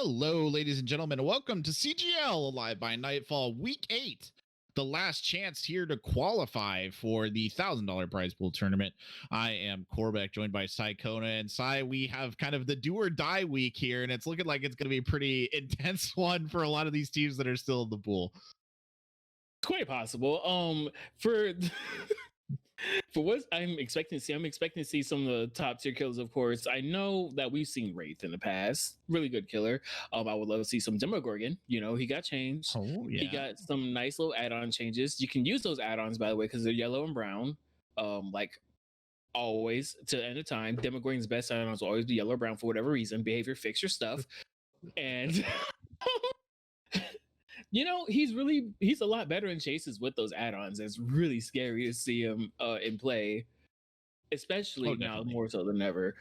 Hello, ladies and gentlemen. Welcome to CGL Alive by Nightfall Week 8. The last chance here to qualify for the $1,000 prize pool tournament. I am Corbeck, joined by Cy Kona. And Cy, we have kind of the do or die week here, and it's looking like it's going to be a pretty intense one for a lot of these teams that are still in the pool. Quite possible. For for what I'm expecting to see some of the top tier killers, of course. I know that we've seen Wraith in the past. Really good killer. I would love to see some Demogorgon. You know, he got changed. Oh, yeah. He got some nice little add-on changes. You can use those add-ons, by the way, because they're yellow and brown. Like always, to the end of time. Demogorgon's best add-ons will always be yellow or brown for whatever reason. Behavior, fix your stuff. And you know, he's a lot better in chases with those add-ons. It's really scary to see him in play, especially now more so than ever.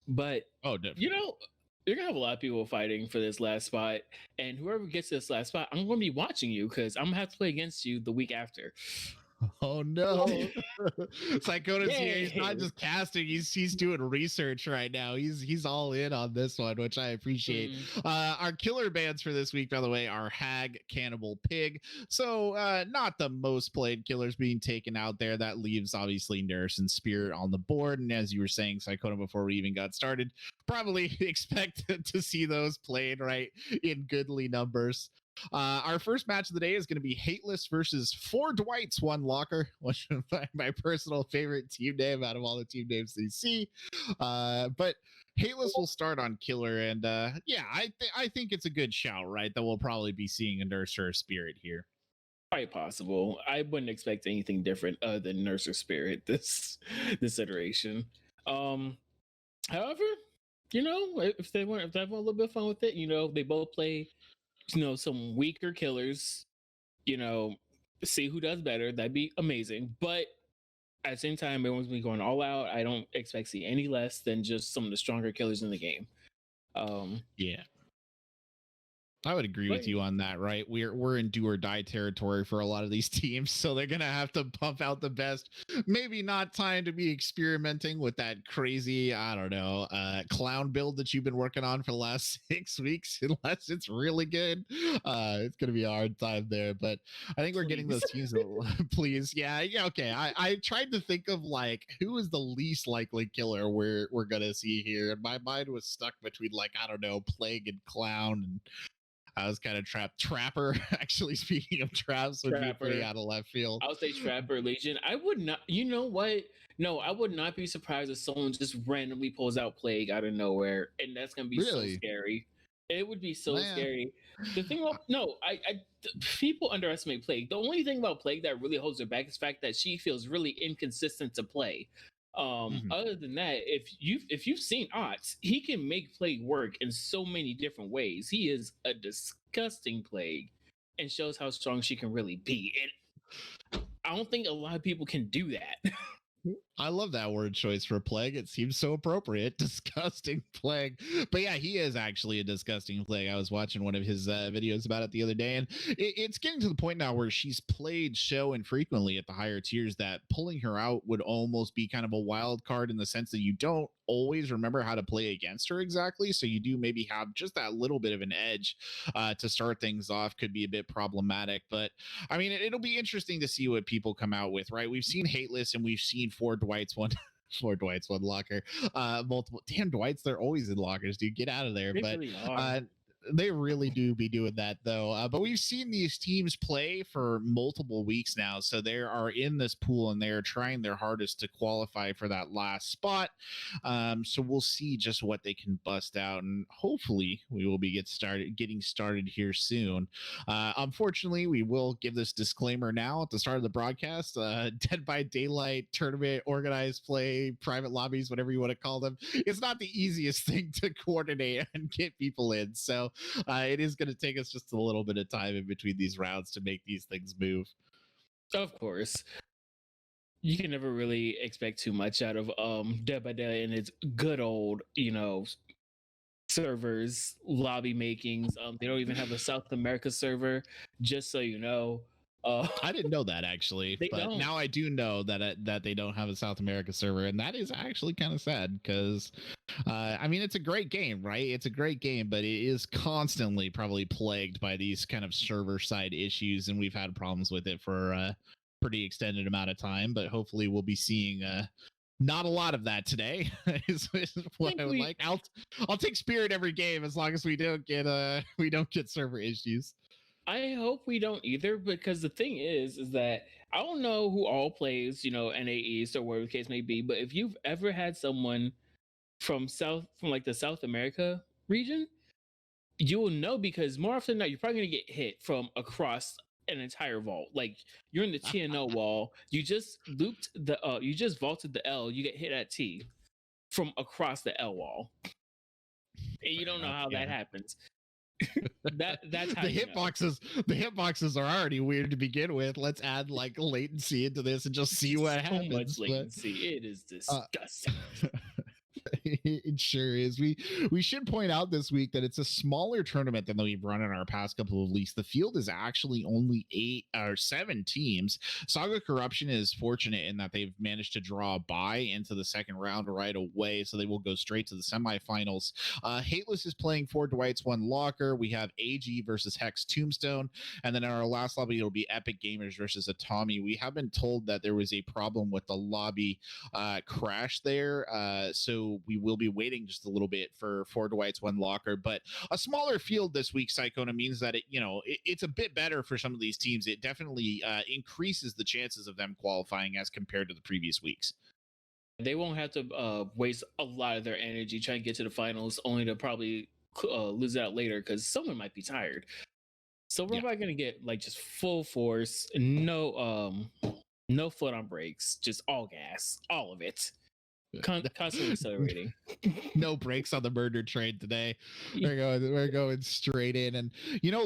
But you know, you're gonna have a lot of people fighting for this last spot, and whoever gets this last spot, I'm gonna be watching you because I'm gonna have to play against you the week after. Oh no. Psychona's here. He's not just casting, he's doing research right now. He's all in on this one, which I appreciate. Our killer bands for this week, by the way, are Hag, Cannibal, Pig. So not the most played killers being taken out there. That leaves obviously Nurse and Spirit on the board. And as you were saying, Psychona, before we even got started, probably expect to see those played right in goodly numbers. Our first match of the day is going to be Hateless versus 4 Dwights, 1 Locker, which is my personal favorite team name out of all the team names they see. But Hateless will start on Killer, and yeah, I think it's a good shout, right? That we'll probably be seeing a Nurse or a Spirit here. Quite possible. I wouldn't expect anything different other than Nurse or Spirit this iteration. However, you know, if they want a little bit of fun with it, you know, they both play, you know, some weaker killers, you know, see who does better. That'd be amazing. But at the same time, everyone's been going all out. I don't expect to see any less than just some of the stronger killers in the game. Yeah, I would agree with you on that, right? We're in do or die territory for a lot of these teams, so they're gonna have to pump out the best. Maybe not time to be experimenting with that crazy, I don't know, clown build that you've been working on for the last 6 weeks, unless it's really good. It's gonna be a hard time there, but I think we're getting those teams. Please, yeah, okay. I tried to think of like who is the least likely killer we're gonna see here, and my mind was stuck between like I don't know, Plague and Clown, and I was kind of trapped. Trapper, actually, speaking of traps, would be pretty out of left field. I would say Trapper, Legion. I would not, you know what? No, I would not be surprised if someone just randomly pulls out Plague out of nowhere, and that's gonna be so scary. It would be so scary. The thing about people underestimate Plague. The only thing about Plague that really holds her back is the fact that she feels really inconsistent to play. Other than that, if you've seen Ots, he can make Plague work in so many different ways. He is a disgusting Plague and shows how strong she can really be. And I don't think a lot of people can do that. I love that word choice for Plague. It seems so appropriate. Disgusting Plague. But yeah, he is actually a disgusting Plague. I was watching one of his videos about it the other day, and it's getting to the point now where she's played so infrequently at the higher tiers that pulling her out would almost be kind of a wild card in the sense that you don't always remember how to play against her exactly. So you do maybe have just that little bit of an edge to start things off. Could be a bit problematic. But I mean, it'll be interesting to see what people come out with, right? We've seen Hateless and we've seen 4 Dwights, 1 Locker, multiple. Damn, Dwights, they're always in lockers, dude. Get out of there. But they really do be doing that though. But we've seen these teams play for multiple weeks now, so they are in this pool and they are trying their hardest to qualify for that last spot. So we'll see just what they can bust out, and hopefully we will be getting started here soon. Unfortunately, we will give this disclaimer now at the start of the broadcast. Dead by Daylight tournament, organized play, private lobbies, whatever you want to call them, it's not the easiest thing to coordinate and get people in. So it is going to take us just a little bit of time in between these rounds to make these things move. Of course. You can never really expect too much out of Dead by Daylight and its good old, you know, servers, lobby makings. They don't even have a South America server, just so you know. I didn't know that actually, but now I do know that they don't have a South America server, and that is actually kind of sad because, I mean, it's a great game, right? It's a great game, but it is constantly probably plagued by these kind of server side issues, and we've had problems with it for a pretty extended amount of time. But hopefully, we'll be seeing not a lot of that today. is what I would like. I'll take Spirit every game as long as we don't get server issues. I hope we don't either, because the thing is that I don't know who all plays, NA East or whatever the case may be, but if you've ever had someone from like the South America region, you will know, because more often than not, you're probably gonna get hit from across an entire vault. Like, you're in the TNO wall, you just you just vaulted the L, you get hit at T from across the L wall, and you don't know how that happens. That's how the hitboxes are already weird to begin with. Let's add like latency into this and just see what happens. So much latency. It is disgusting. It sure is. We should point out this week that it's a smaller tournament than we've run in our past couple of leagues. The field is actually only 8 or 7 teams. Saga Corruption is fortunate in that they've managed to draw a bye into the second round right away, so they will go straight to the semifinals. Hateless is playing 4 Dwights, 1 Locker. We have AG versus Hex Tombstone, and then in our last lobby it'll be Epic Gamers versus Atami. We have been told that there was a problem with the lobby crash there, so we will be waiting just a little bit for 4 Dwights, 1 Locker. But a smaller field this week, Psychona, means that it's a bit better for some of these teams. It definitely increases the chances of them qualifying as compared to the previous weeks. They won't have to waste a lot of their energy trying to get to the finals, only to probably lose out later because someone might be tired. So we're probably gonna get like just full force, no foot on brakes, just all gas, all of it. Constantly accelerating. No brakes on the murder train today. We're going straight in. And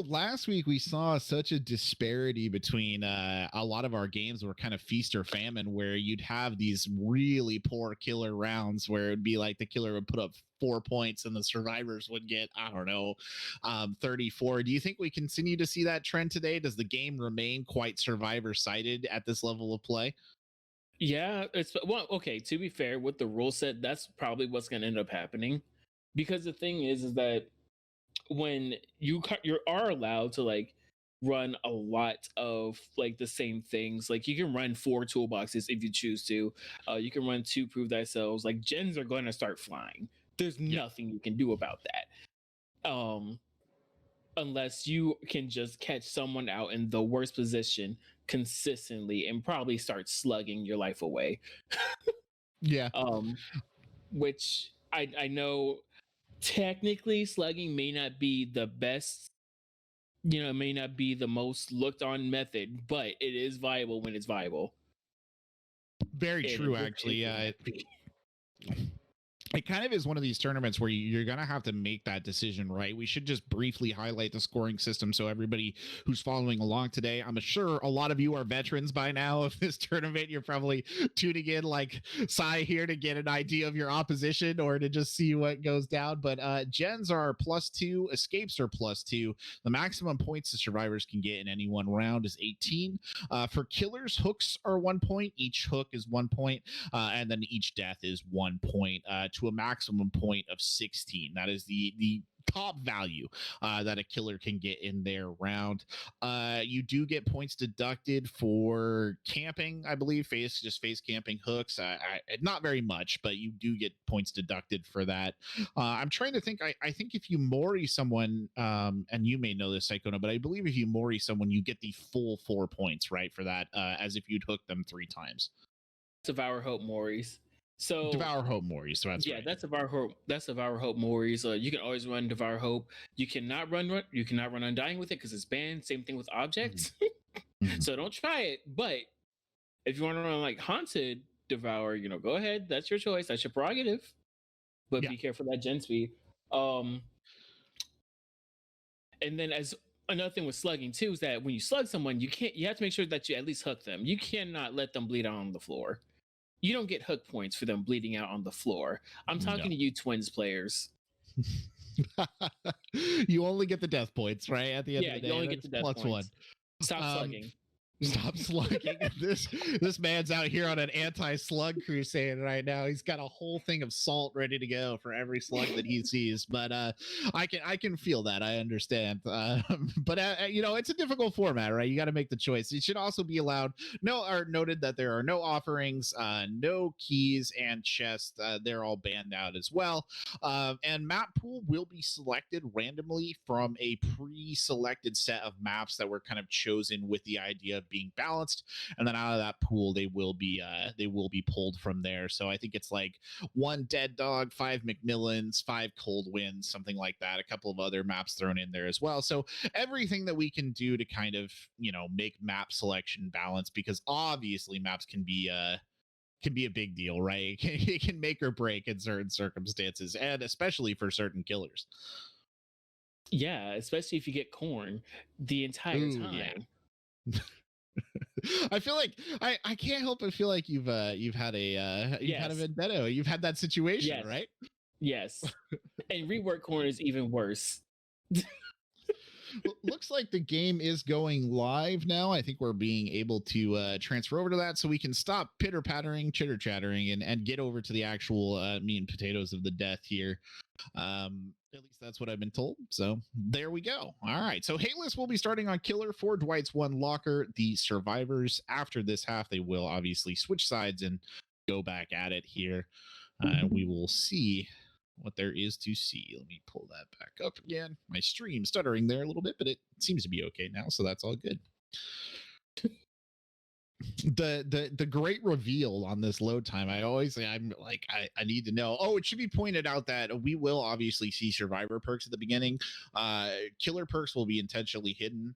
last week we saw such a disparity between a lot of our games were kind of feast or famine, where you'd have these really poor killer rounds where it'd be like the killer would put up 4 points and the survivors would get 34. Do you think we continue to see that trend today? Does the game remain quite survivor sided at this level of play? Yeah, okay, to be fair, with the rule set, that's probably what's going to end up happening, because the thing is that when you are allowed to like run a lot of like the same things, like you can run 4 toolboxes if you choose to, you can run 2 prove thyself, like gens are going to start flying. There's nothing you can do about that, unless you can just catch someone out in the worst position consistently and probably start slugging your life away. Which I know technically slugging may not be the best, it may not be the most looked on method, but it is viable when it's viable. Very true, actually. It kind of is one of these tournaments where you're going to have to make that decision, right? We should just briefly highlight the scoring system so everybody who's following along today, I'm sure a lot of you are veterans by now of this tournament. You're probably tuning in like Sai here to get an idea of your opposition or to just see what goes down. But gens are +2, escapes are +2. The maximum points the survivors can get in any one round is 18. For killers, hooks are 1 point. Each hook is 1 point. And then each death is 1 point. To a maximum point of 16. That is the top value that a killer can get in their round. You do get points deducted for camping, I believe, face camping hooks. Not very much, but you do get points deducted for that. I'm trying to think. I think if you Mori someone, and you may know this, Psychona, but I believe if you Mori someone, you get the full 4 points, right, for that, as if you'd hook them 3 times. Devour Hope Moris. So Devour Hope Moris. So that's right. That's Devour Hope. That's Devour Hope Moris. You can always run Devour Hope. You cannot run Undying with it because it's banned. Same thing with objects. Mm-hmm. So don't try it. But if you want to run like Haunted Devour, go ahead. That's your choice. That's your prerogative. But be careful of that gen speed. And then as another thing with slugging too is that when you slug someone, you have to make sure that you at least hook them. You cannot let them bleed out on the floor. You don't get hook points for them bleeding out on the floor. I'm talking to you Twins players. You only get the death points, right? At the end of the day. You only get the death points. +1. Stop slugging. Stop slugging. This man's out here on an anti-slug crusade right now. He's got a whole thing of salt ready to go for every slug that he sees. But I can feel that. I understand. But it's a difficult format, right? You got to make the choice. It should also be allowed. Noted that there are no offerings, no keys, and chests. They're all banned out as well. And map pool will be selected randomly from a pre-selected set of maps that were kind of chosen with the idea of being balanced, and then out of that pool they will be pulled from there. So I think it's like 1 Dead Dog, 5 McMillans, 5 Cold Winds, something like that, a couple of other maps thrown in there as well. So everything that we can do to kind of make map selection balanced, because obviously maps can be a big deal, right? It can make or break in certain circumstances, and especially for certain killers. Yeah, especially if you get corn the entire time. Yeah. I feel like I can't help but feel like you've had a vendetta. You've had that situation, right? Yes. And rework corn is even worse. Looks like the game is going live now. I think we're being able to transfer over to that, so we can stop pitter-pattering, chitter-chattering, and get over to the actual meat and potatoes of the death here. At least that's what I've been told. So there we go. All right. So Hayless will be starting on Killer for Dwight's one locker. The survivors after this half, they will obviously switch sides and go back at it here. We will see what there is to see. Let me pull that back up again. My stream stuttering there a little bit, but it seems to be okay now, so that's all good. The great reveal on this load time, I'm like, I need to know. Oh, it should be pointed out that we will obviously see survivor perks at the beginning. Killer perks will be intentionally hidden.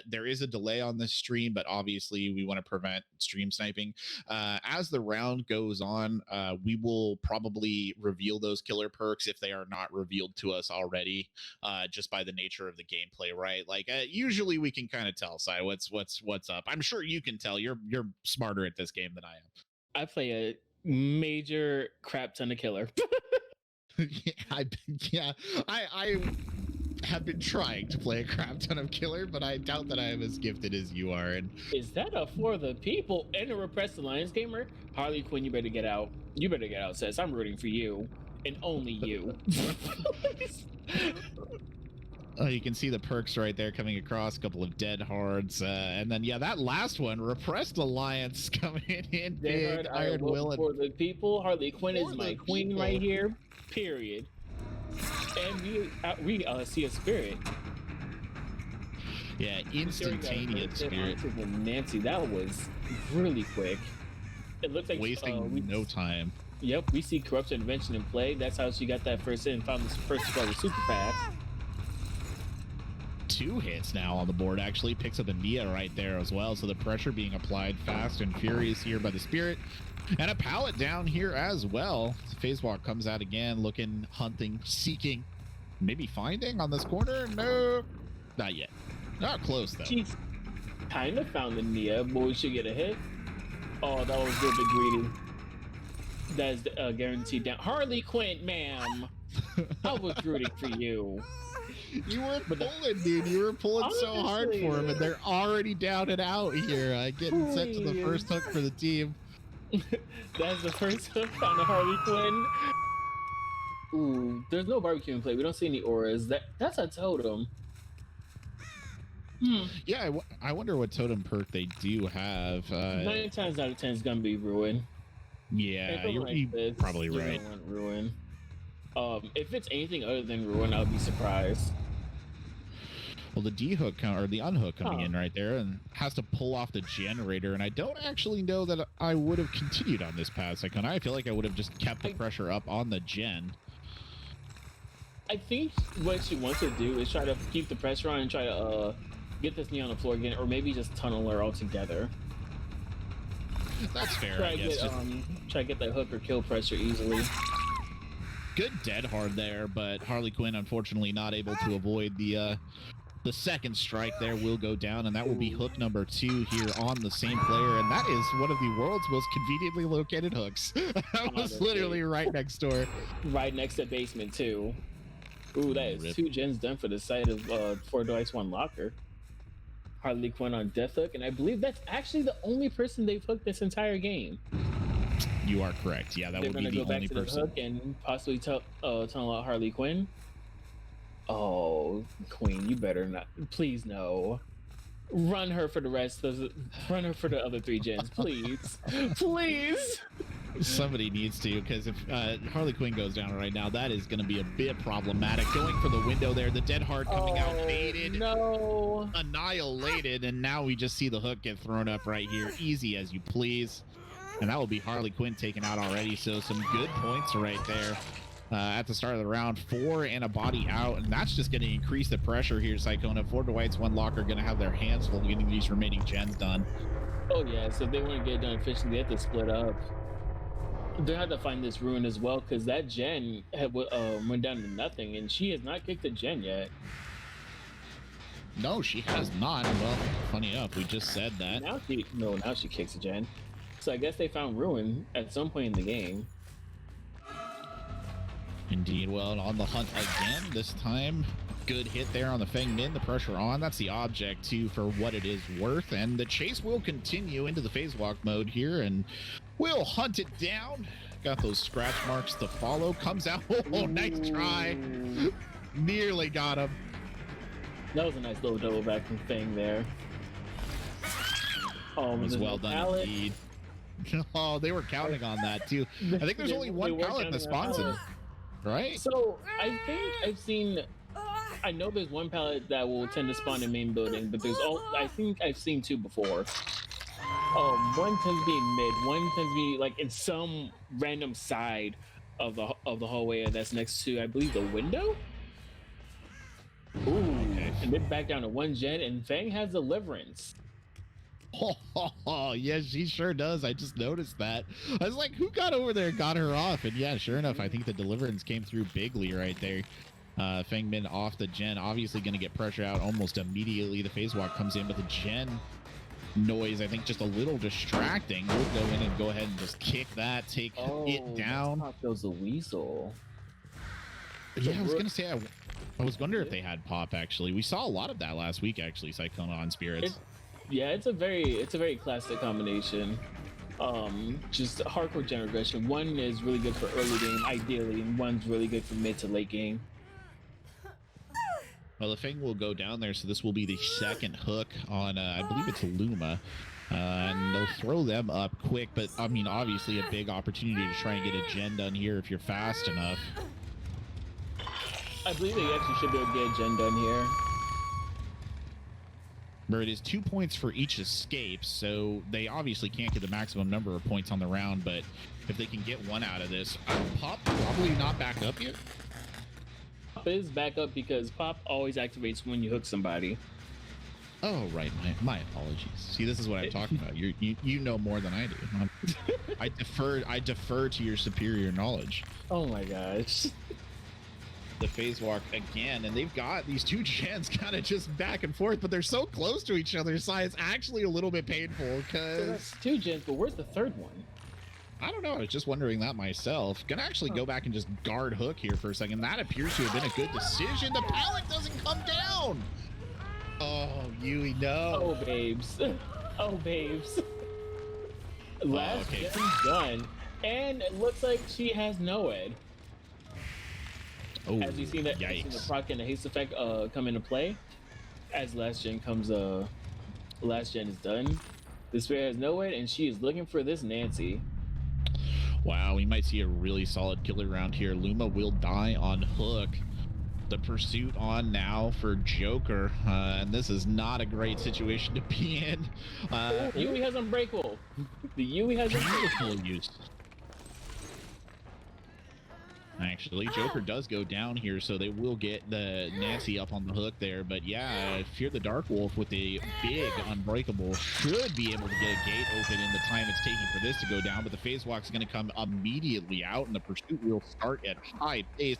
There is a delay on this stream, but obviously we want to prevent stream sniping. As the round goes on, we will probably reveal those killer perks if they are not revealed to us already, just by the nature of the gameplay, right? Like usually we can kind of tell, Sai, what's up. I'm sure you can tell. You're smarter at this game than I am. I play a major crap ton of killer. I have been trying to play a crap ton of killer, but I doubt that I am as gifted as you are. And is that a For the People and a Repressed Alliance gamer? Harley Quinn, you better get out. You better get out, sis. I'm rooting for you and only you. Oh, you can see the perks right there coming across, a couple of dead hards, and then that last one, Repressed Alliance coming in big. Iron Will For the People. Harley Quinn is my queen right here. Period. And we see a spirit. Yeah, instantaneous spirit. Nancy, that was really quick. It looks like wasting no time. Yep, we see Corruption Invention in play. That's how she got that first hit and found this first super fast. 2 hits now on the board, actually picks up a Nia right there as well, so the pressure being applied fast and furious here by the spirit, and a pallet down here as well. Phase Walk comes out again, looking, hunting, seeking, maybe finding on this corner. No, not yet. Not close though. She's kind of found the Nia, but we should get a hit. Oh, that was a little bit greedy. That's guaranteed down. Harley Quinn, ma'am. I was rooting for you. You were pulling, dude. You were pulling so hard for him, and they're already down and out here. Getting set to the first hook for the team. That's the first hook on the Harley Quinn. Ooh, there's no barbecue in play. We don't see any auras. That's a totem. Yeah, I wonder what totem perk they do have. 9 times out of 10 is gonna be Ruin. Yeah, you're probably right. Don't want Ruin. If it's anything other than Ruin, I'll be surprised. Well, the D-hook or the unhook coming in right there, and has to pull off the generator, and I don't actually know that I would have continued on this path. I feel like I would have just kept the pressure up on the gen. I think what she wants to do is try to keep the pressure on and try to get this knee on the floor again, or maybe just tunnel her altogether. That's fair, I guess. Try to get that hook or kill pressure easily. Good dead hard there, but Harley Quinn unfortunately not able to avoid the second strike there. Will go down, and that will be hook number 2 here on the same player, and that is one of the world's most conveniently located hooks. That was literally right next door. Right next to basement too. Ooh, that is 2 gens done for the site of For Dwight's one locker. Harley Quinn on Death Hook, and I believe that's actually the only person they've hooked this entire game. You are correct. Yeah, that would be the only person. They're going to go back to the hook and possibly tell out Harley Quinn. Oh, Queen, you better not. Please no. Run her for the rest of run her for the other 3 gens, please. Please. Somebody needs to, because if Harley Quinn goes down right now, that is going to be a bit problematic. Going for the window there, the Dead Heart coming out baited, no, annihilated, and now we just see the hook get thrown up right here. Easy as you please. And that will be Harley Quinn taken out already, so some good points right there. At the start of the round, 4 and a body out, and that's just going to increase the pressure here. Sycona, 4 Dwights, 1 Locker, going to have their hands full getting these remaining gens done. Oh yeah, so if they want to get it done efficiently, they have to split up. They have to find this ruin as well, because that gen had went down to nothing, and she has not kicked a gen yet. No, she has not. Well, funny enough, we just said that. Now she kicks a gen. So I guess they found ruin at some point in the game. Indeed. Well, on the hunt again, this time good hit there on the Feng Min, the pressure on. That's the object too for what it is worth, and the chase will continue into the phase walk mode here, and we'll hunt it down. Got those scratch marks to follow. Comes out. Oh, nice try. Nearly got him. That was a nice little double back from Feng there. Oh, it was well done indeed. Oh, they were counting on that too. I think there's only one pallet that spawns in. Right. So I think I know there's one pallet that will tend to spawn in main building, but I think I've seen 2 before. One tends to be in mid, one tends to be like in some random side of the hallway that's next to, I believe, the window. Ooh, okay. And then back down to 1 gen, and Feng has Deliverance. Oh, yeah, she sure does. I just noticed that. I was like, who got over there and got her off? And yeah, sure enough, I think the Deliverance came through bigly right there. Feng Min off the gen, obviously going to get pressure out almost immediately. The phase walk comes in, but the gen noise, I think, just a little distracting. We'll go in and go ahead and just kick that, take it down. Pop goes the weasel. Yeah, I was going to say, I was wondering if they had pop, actually. We saw a lot of that last week, actually, Sycona on Spirits. Yeah, it's a very classic combination. Just hardcore gen regression. One is really good for early game, ideally, and one's really good for mid to late game. Well, the Feng will go down there, so this will be the second hook on, I believe it's Luma. And they'll throw them up quick, but, I mean, obviously a big opportunity to try and get a gen done here if you're fast enough. I believe they actually should be able to get a gen done here. Where it is 2 points for each escape, so they obviously can't get the maximum number of points on the round, but if they can get 1 out of this, Pop probably not back up yet. Pop is back up because Pop always activates when you hook somebody. Oh, right. My apologies. See, this is what I'm talking about. You know more than I do. I defer to your superior knowledge. Oh my gosh. The phase walk again, and they've got these 2 gens kind of just back and forth, but they're so close to each other, so it's actually a little bit painful because so that's 2 gens, but where's the 3rd one? I don't know. I was just wondering that myself. Gonna actually go back and just guard hook here for a second. That appears to have been a good decision. The pallet doesn't come down. Oh, Yui, no. Oh, babes. Oh, babes. Last gen done, and it looks like she has Noed. Oh, as you see that, the proc and the haste effect come into play, as last gen is done. This player has Noed, and she is looking for this Nancy. Wow, we might see a really solid killer round here. Luma will die on hook. The pursuit on now for Joker, and this is not a great situation to be in. Yui has Unbreakable. The Yui has Unbreakable use. Actually, Joker does go down here, so they will get the Nancy up on the hook there. But yeah, Fear the Dark Wolf with a big Unbreakable should be able to get a gate open in the time it's taking for this to go down. But the phase walk is going to come immediately out, and the pursuit will start at high pace.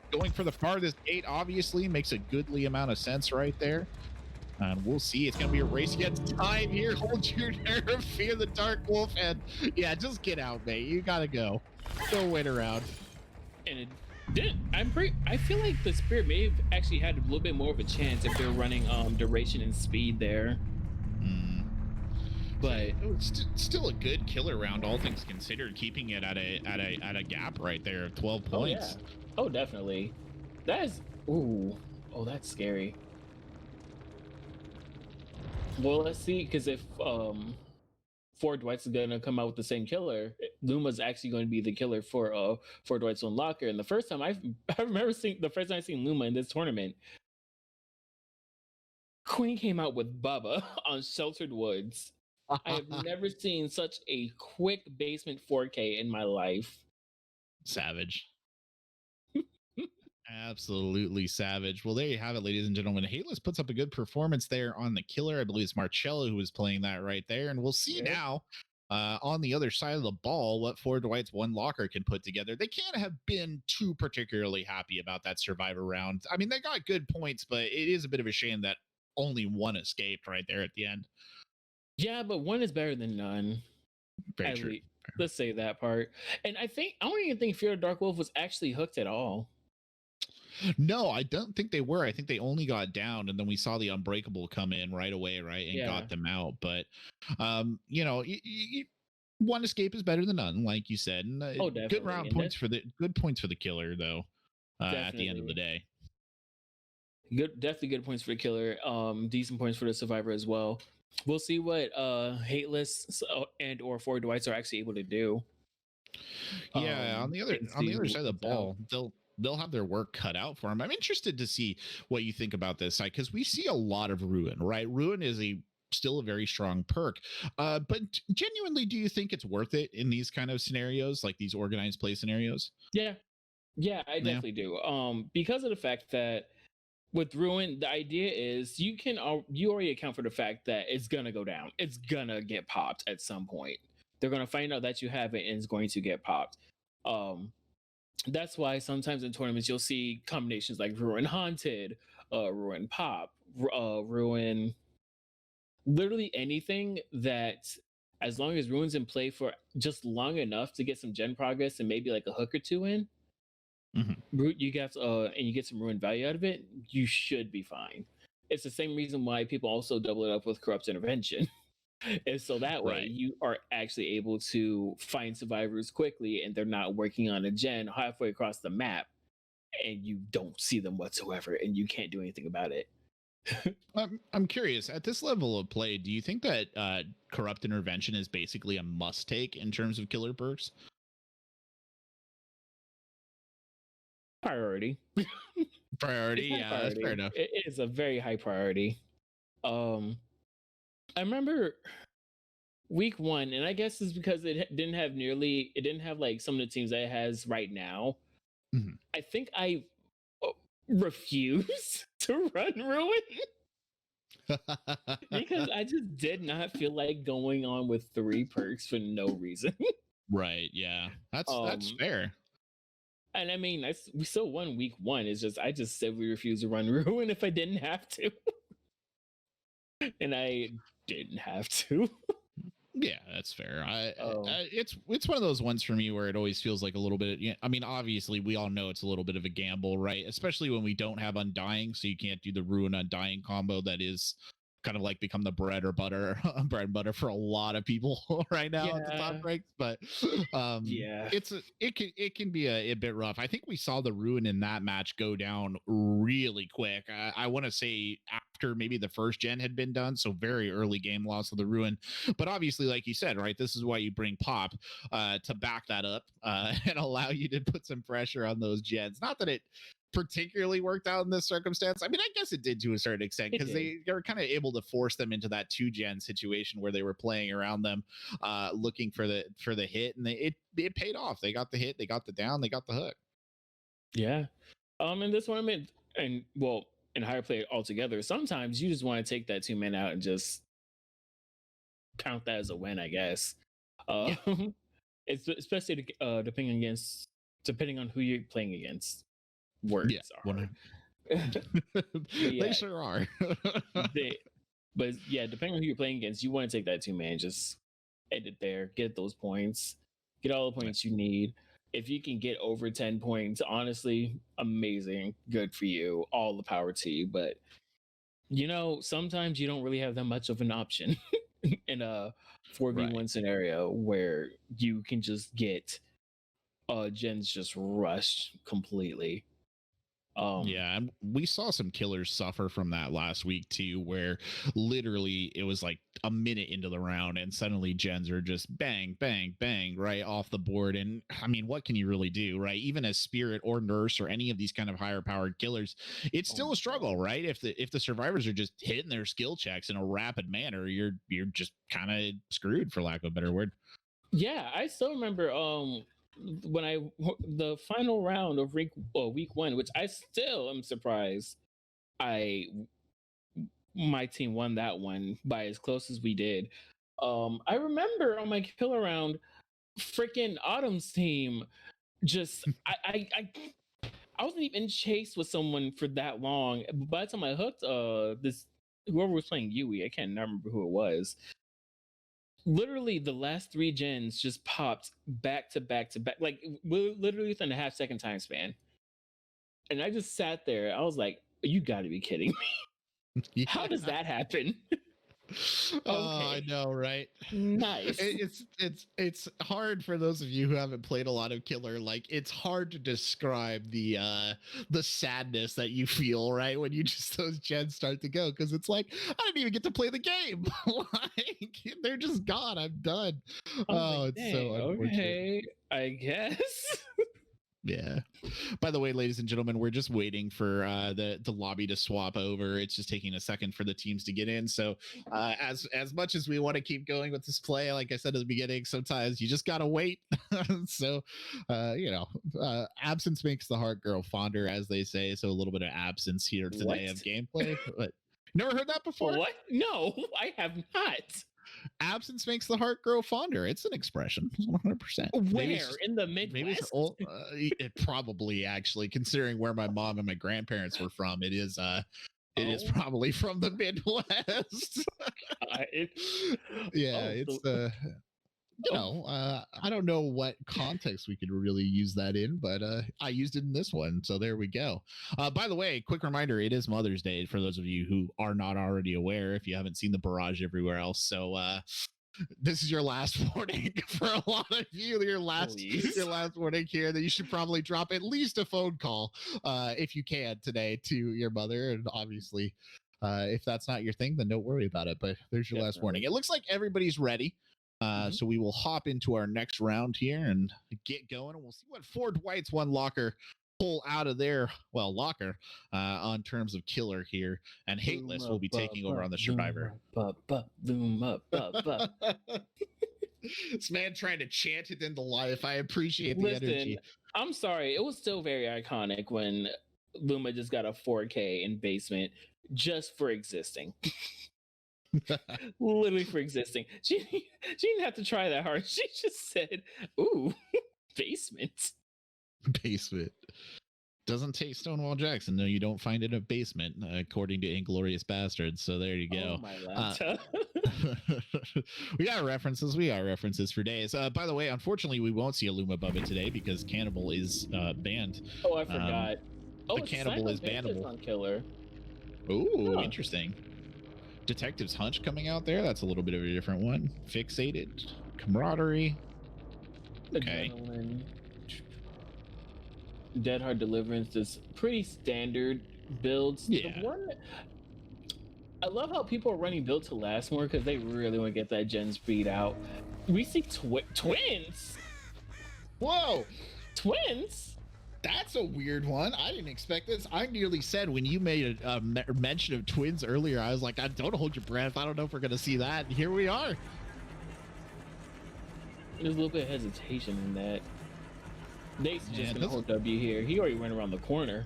Going for the farthest gate, obviously, makes a goodly amount of sense right there. And we'll see. It's going to be a race against time here. Hold your nerve, Fear the Dark Wolf, and yeah, just get out, mate. You got to go. Go win around. And I feel like the Spirit may have actually had a little bit more of a chance if they're running duration and speed there. Mm. But so it's still a good killer round, all things considered, keeping it at a gap right there of 12 points. Oh yeah. Oh, definitely. That is oh, that's scary. Well, let's see, because if Four Dwight's is gonna come out with the same killer, Luma's actually going to be the killer for Four Dwight's Own Locker. And the first time I remember seeing the first time I seen Luma in this tournament, Queen came out with Bubba on Sheltered Woods. I have never seen such a quick basement 4K in my life. Savage. Absolutely savage. Well, there you have it, ladies and gentlemen. Hateless puts up a good performance there on the killer. I believe it's Marcello who was playing that right there. And we'll see now on the other side of the ball what Four Dwight's One Locker can put together. They can't have been too particularly happy about that Survivor round. I mean, they got good points, but it is a bit of a shame that only one escaped right there at the end. Yeah, but one is better than none. Very true. Let's say that part. And I don't even think Fear of Dark Wolf was actually hooked at all. No, I don't think they were. I think they only got down, and then we saw the Unbreakable come in right away, right, and got them out. But, one escape is better than none, like you said. And, good round points for the killer, though. At the end of the day, definitely good points for the killer. Decent points for the Survivor as well. We'll see what Hateless and or Four Dwights are actually able to do. Yeah, on the other side of the ball, they'll have their work cut out for them. I'm interested to see what you think about this side, because we see a lot of Ruin, right? Ruin is still a very strong perk. But genuinely, do you think it's worth it in these kind of scenarios, like these organized play scenarios? Yeah, I definitely do. Because of the fact that with Ruin, the idea is you already account for the fact that it's gonna go down. It's gonna get popped at some point. They're gonna find out that you have it, and it's going to get popped. That's why sometimes in tournaments you'll see combinations like Ruin Haunted, Ruin Pop, Ruin, literally anything that, as long as Ruin's in play for just long enough to get some gen progress and maybe like a hook or two in, you get and you get some Ruin value out of it, you should be fine. It's the same reason why people also double it up with Corrupt Intervention. And so that way you are actually able to find survivors quickly, and they're not working on a gen halfway across the map and you don't see them whatsoever and you can't do anything about it. I'm curious, at this level of play, do you think that Corrupt Intervention is basically a must take in terms of killer perks? Priority. Yeah, that's fair enough. It is a very high priority. I remember week 1, and I guess it's because it didn't have like some of the teams that it has right now. I think I refused to run Ruin because I just did not feel like going on with 3 perks for no reason. Right, yeah. That's fair. And I mean, we still won week 1. It's just I just said we refused to run Ruin if I didn't have to. And I didn't have to. Yeah, that's fair. It's one of those ones for me where it always feels like a little bit. I mean, obviously, we all know it's a little bit of a gamble, right? Especially when we don't have Undying, so you can't do the Ruin Undying combo that is kind of like become the bread and butter for a lot of people right now at the top ranks. But it can be a bit rough. I think we saw the Ruin in that match go down really quick. I want to say after maybe the first gen had been done, so very early game loss of the Ruin. But obviously, like you said, right, this is why you bring Pop to back that up and allow you to put some pressure on those gens. Not that it particularly worked out in this circumstance. I mean, I guess it did to a certain extent, because they were kind of able to force them into that 2-gen situation where they were playing around them, looking for the hit, and it paid off. They got the hit, they got the down, they got the hook. Yeah. In this tournament, and well, in higher play altogether, sometimes you just want to take that 2-man out and just count that as a win, I guess. It's especially depending on who you're playing against. Words are. They sure are. But yeah, depending on who you're playing against, you want to take that 2-man, just end it there, get those points, get all the points you need. if you can get over 10 points, honestly, amazing. Good for you. All the power to you. But sometimes you don't really have that much of an option in a 4v1 scenario where you can just get gens just rushed completely. Yeah, and we saw some killers suffer from that last week too, where literally it was like a minute into the round and suddenly gens are just bang, bang, bang right off the board. And I mean, what can you really do, right? Even as Spirit or Nurse or any of these kind of higher powered killers, it's still a struggle, right? If the survivors are just hitting their skill checks in a rapid manner, you're just kind of screwed, for lack of a better word. Yeah, I still remember when the final round of week 1, which I still am surprised my team won that one by as close as we did. I remember on my killer round, freaking Autumn's team just I wasn't even chased with someone for that long. By the time I hooked this whoever was playing Yui, I can't remember who it was. Literally, the last 3 gens just popped back to back to back, like literally within a half-second time span. And I just sat there. I was like, "You got to be kidding me! Yeah. How does that happen?" Oh, I know, right? Nice. It's hard for those of you who haven't played a lot of killer. Like, it's hard to describe the sadness that you feel, right, when you just those gens start to go, because it's like, I didn't even get to play the game. Like, they're just gone. I'm done. Oh, it's so unfortunate. Okay, I guess. Yeah. By the way, ladies and gentlemen, we're just waiting for the lobby to swap over. It's just taking a second for the teams to get in. So as much as we want to keep going with this play, like I said at the beginning, sometimes you just gotta wait. So absence makes the heart grow fonder, as they say. So a little bit of absence here today of gameplay. But never heard that before? What? No, I have not. Absence makes the heart grow fonder. It's an expression, 100%. Where? In the Midwest? Maybe it's it probably, actually, considering where my mom and my grandparents were from, it is probably from the Midwest. I don't know what context we could really use that in, but I used it in this one, so there we go. By the way, quick reminder, it is Mother's Day for those of you who are not already aware, if you haven't seen the barrage everywhere else. So this is your last warning for a lot of you. Your last warning here, that you should probably drop at least a phone call if you can today to your mother. And obviously, if that's not your thing, then don't worry about it. But there's your last warning. It looks like everybody's ready. So we will hop into our next round here and get going, and we'll see what Four Dwights One Locker pull out of their locker on terms of killer here, and Hateless will be taking over on the Survivor. This man trying to chant it into life. I appreciate the energy. I'm sorry, it was still very iconic when Luma just got a 4K in basement just for existing. Literally for existing. She didn't have to try that hard. She just said, "Ooh, basement." Basement doesn't take Stonewall Jackson. No, you don't find it in a basement, according to Inglorious Bastards. So there you go. Oh, my laptop. We got references for days. By the way, unfortunately, we won't see a Luma Bubba today because Cannibal is banned. Oh, I forgot. The Cannibal is bannable on Killer. Ooh, interesting. Detective's Hunch coming out there. That's a little bit of a different one. Fixated, Camaraderie. Okay. Adrenaline. Dead Hard Deliverance is pretty standard builds. Yeah. I love how people are running build to last more because they really want to get that gen speed out. We see twins. Whoa, twins. That's a weird one. I didn't expect this. I nearly said when you made a mention of twins earlier, I was like, I don't hold your breath. I don't know if we're going to see that. And here we are. There's a little bit of hesitation in that. Nate's just going to hold W here. He already went around the corner.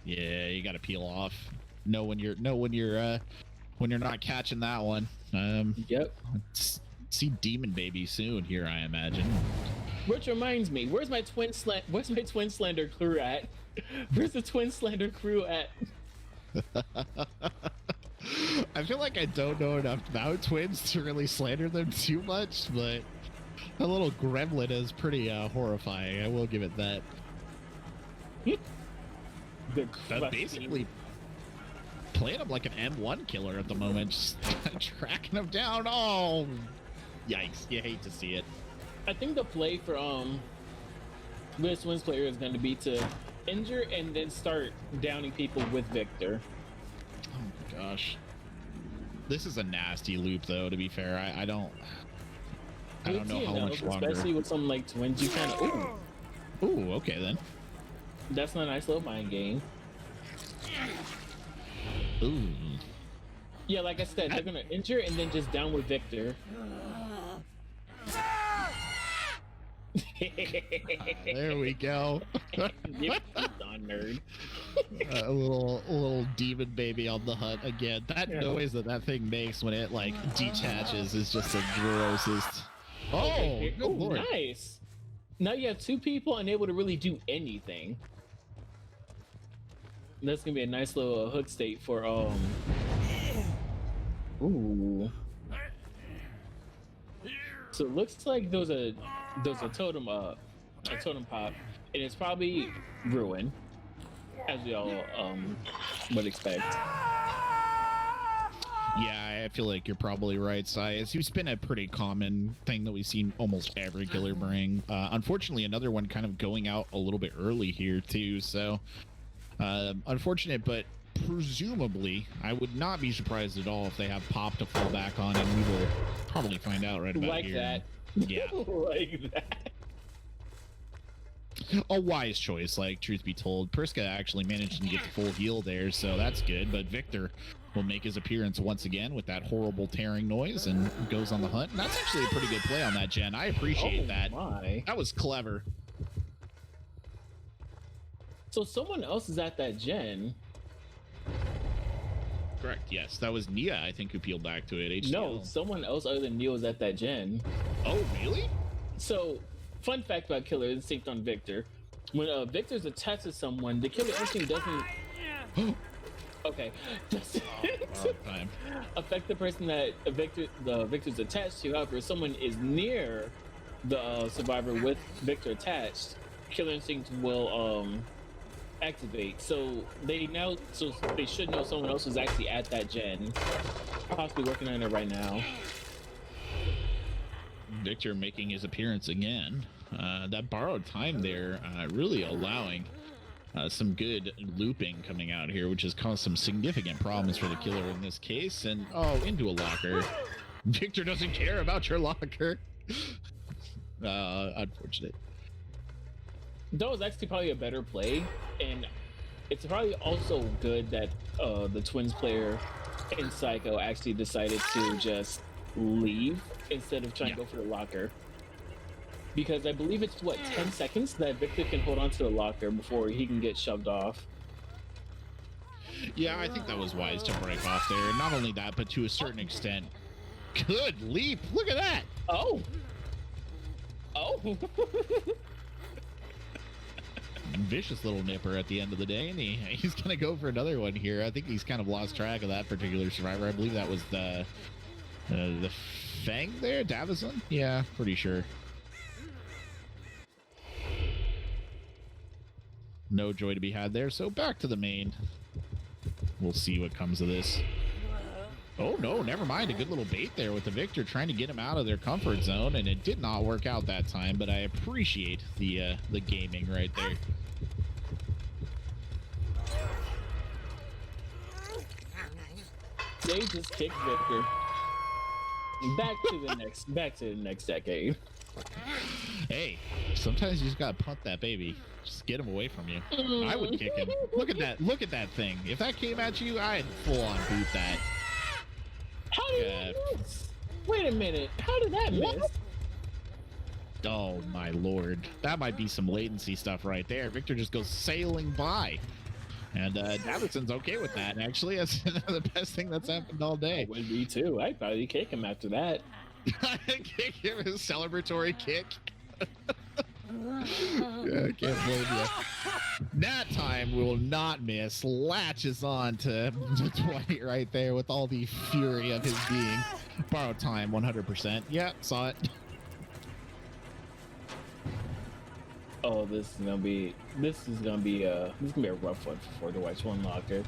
Yeah, you got to peel off. Know when you're not catching that one. Yep. See Demon Baby soon here, I imagine. Which reminds me, where's my Twin Slander crew at? Where's the Twin Slander crew at? I feel like I don't know enough about twins to really slander them too much, but A little gremlin is pretty horrifying. I will give it that. Basically playing him like an M1 killer at the moment, just tracking him down. Oh, yikes! You hate to see it. I think the play for this Twins player is going to be to injure and then start downing people with Victor. Oh my gosh, this is a nasty loop, though. To be fair, I don't know how much longer. Especially with something like Twins, you kind of ooh, okay then. That's a nice little mind game. Ooh. Yeah, like I said, they're gonna injure and then just down with Victor. There we go. Yep, on nerd. A little demon baby on the hunt again. That noise that thing makes when it like detaches is just the grossest. Oh, Lord. Nice. Now you have two people unable to really do anything. That's gonna be a nice little hook state for Ooh. So it looks like there's a totem pop, and it's probably Ruin, as we all would expect. Yeah, I feel like you're probably right, Sias. It's been a pretty common thing that we've seen almost every killer bring. Unfortunately, another one kind of going out a little bit early here too. So unfortunate, but presumably I would not be surprised at all if they have Pop to fall back on, and we will probably find out right about like here. That. Yeah. Like that. A wise choice, like, truth be told. Priska actually managed to get the full heal there, so that's good, but Victor will make his appearance once again with that horrible tearing noise and goes on the hunt. And that's actually a pretty good play on that, Jen. I appreciate that. My. That was clever. So someone else is at that gen. Correct, yes. That was Nia, I think, who peeled back to it. HDL. No, someone else other than Nia was at that gen. Oh, really? So, fun fact about Killer Instinct on Victor. When Victor's attached to someone, the Killer Instinct doesn't... Okay. Time. Affect the person that Victor's attached to. However, if someone is near the survivor with Victor attached, Killer Instinct will activate. So they should know someone else is actually at that gen, possibly working on it right now. Victor making his appearance again. That borrowed time there, really allowing some good looping coming out here, which has caused some significant problems for the killer in this case. And into a locker. Victor doesn't care about your locker. Unfortunate. That was actually probably a better play, and it's probably also good that the Twins player in Psycho actually decided to just leave instead of trying to go for the locker. Because I believe it's, 10 seconds that Victor can hold on to the locker before he can get shoved off. Yeah, I think that was wise to break off there. And not only that, but to a certain extent. Good leap! Look at that! Oh! Vicious little nipper at the end of the day, and he's gonna go for another one here. I think he's kind of lost track of that particular survivor. I believe that was the Fang there, Davison. Yeah, pretty sure. No joy to be had there, so back to the main. We'll see what comes of this. Oh no, never mind. A good little bait there with the Victor, trying to get him out of their comfort zone, and it did not work out that time, but I appreciate the gaming right there. They just kicked Victor. Back to the next decade. Hey, sometimes you just gotta punt that baby. Just get him away from you. I would kick him. Look at that thing. If that came at you, I'd full on boot that. How did that miss? Wait a minute. How did that miss? Oh my lord. That might be some latency stuff right there. Victor just goes sailing by. And Davidson's okay with that, actually. That's the best thing that's happened all day. I would be too. I'd probably kick him after that. Kick him a celebratory kick. Yeah, I can't blame you. That time will not miss. Latches on to 20 right there with all the fury of his being. Borrowed time, 100%. Yeah, saw it. Oh, this is gonna be a rough one for the White Swan Locker.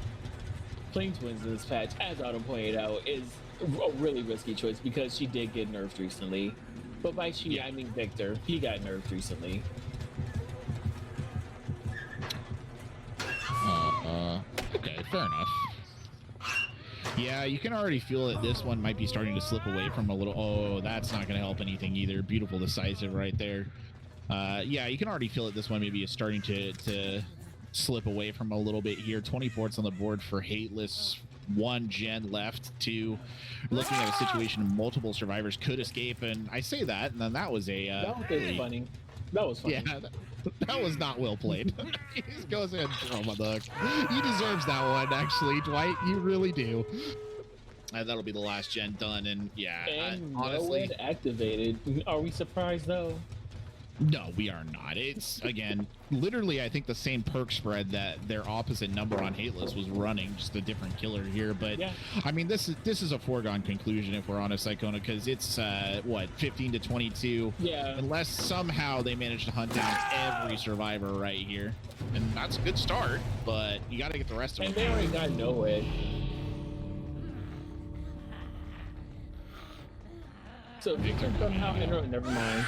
Playing Twins in this patch, as Autumn pointed out, is a really risky choice because she did get nerfed recently. But by she, I mean Victor. He got nerfed recently. Okay, fair enough. Yeah, you can already feel that this one might be starting to slip away from a little. Oh, that's not going to help anything either. Beautiful decisive right there. Yeah, you can already feel that this one maybe is starting to slip away from a little bit here. 20 ports on the board for Hateless. 1 gen left. 2, looking at a situation multiple survivors could escape, and I say that, and then that was a that was funny. That was funny. Yeah, that was not well played. He just goes in and throw him on the hook. He deserves that one, actually, Dwight. You really do. That'll be the last gen done, and yeah, and honestly, activated. Are we surprised though? No, we are not. It's, again, literally, I think the same perk spread that their opposite number on Hateless was running, just a different killer here. But yeah. I mean, this is a foregone conclusion if we're honest, Icona, because it's what, 15 to 22. Yeah. Unless somehow they manage to hunt down every survivor right here, and that's a good start. But you got to get the rest of them. And they already got Noah. So Victor somehow never mind.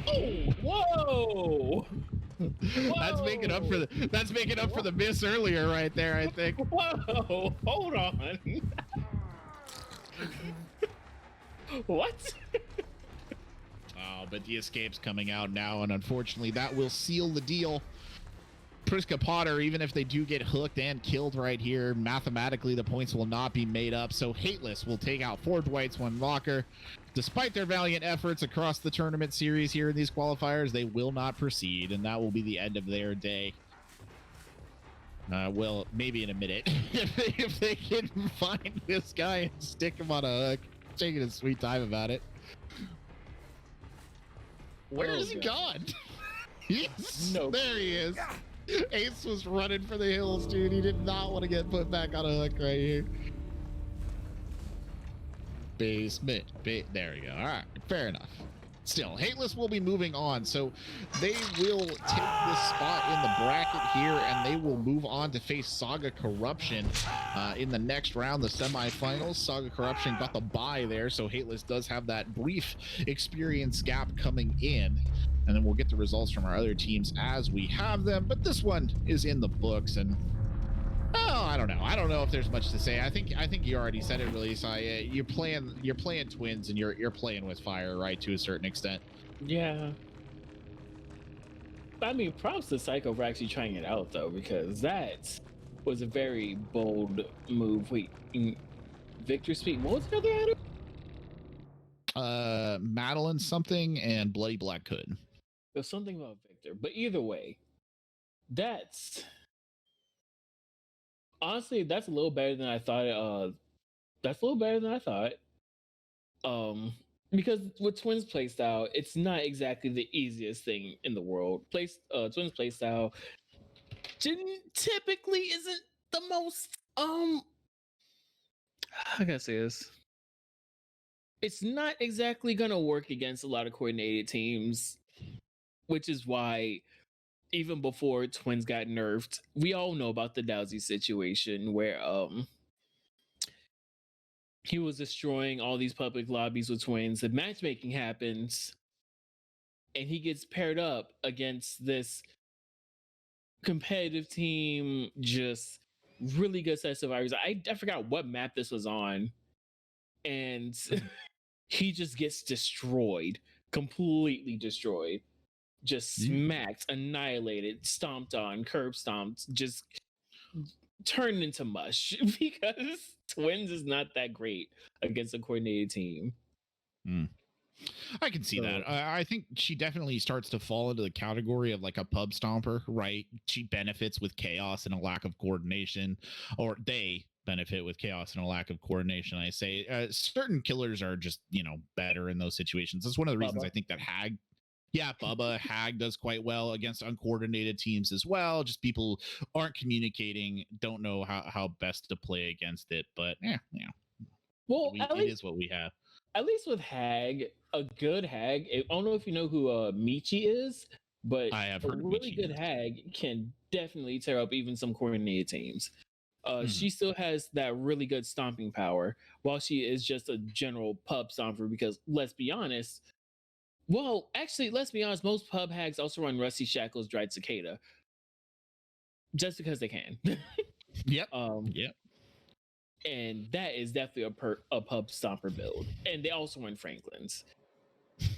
Oh, whoa! That's making up for the miss earlier right there, I think. Whoa! Hold on. What? Oh, but the escape's coming out now, and unfortunately that will seal the deal. Priska Potter, even if they do get hooked and killed right here, mathematically the points will not be made up, so Hateless will take out 4 Dwights, 1 Locker. Despite their valiant efforts across the tournament series here in these qualifiers, they will not proceed, and that will be the end of their day. Well, maybe in a minute. if they can find this guy and stick him on a hook, taking a sweet time about it. Where is he gone? Nope. There he is. Ace was running for the hills, dude. He did not want to get put back on a hook right here. Basement. There we go. All right, fair enough. Still, Hateless will be moving on, so they will take this spot in the bracket here, and they will move on to face Saga Corruption in the next round, the semifinals. Saga Corruption got the bye there, so Hateless does have that brief experience gap coming in, and then we'll get the results from our other teams as we have them. But this one is in the books, and I don't know. I don't know if there's much to say. I think you already said it, really, Sai. You're playing Twins, and you're playing with fire, right, to a certain extent. Yeah. I mean, props to Psycho for actually trying it out, though, because that was a very bold move. Wait, Victor Speed. What was the other item? Madeline something and Bloody Black Hood. There's something about Victor, but either way, that's. Honestly, that's a little better than I thought. Because with Twins playstyle, it's not exactly the easiest thing in the world. Twins playstyle typically isn't the most how can I say this? It's not exactly gonna work against a lot of coordinated teams, which is why even before Twins got nerfed, we all know about the Dowsy situation where he was destroying all these public lobbies with Twins. The matchmaking happens, and he gets paired up against this competitive team, just really good set of survivors. I forgot what map this was on, and he just gets destroyed, completely destroyed. Just smacked, annihilated, stomped on, curb stomped, just turned into mush because Twins is not that great against a coordinated team. I can see that. I think she definitely starts to fall into the category of like a pub stomper, right? She benefits with chaos and a lack of coordination, or they benefit with chaos and a lack of coordination. I say certain killers are just, better in those situations. That's one of the reasons I think that Bubba Hag does quite well against uncoordinated teams as well. Just people aren't communicating, don't know how best to play against it. But Well, it is what we have. At least with Hag, a good Hag. I don't know if you know who Michi is, but I have a heard of really Michi, good yes. Hag can definitely tear up even some coordinated teams. She still has that really good stomping power, while she is just a general pub stomper. Because let's be honest, most pub hags also run Rusty Shackles, Dried Cicada, just because they can. Yep. Yep. And that is definitely a pub stomper build, and they also run Franklin's.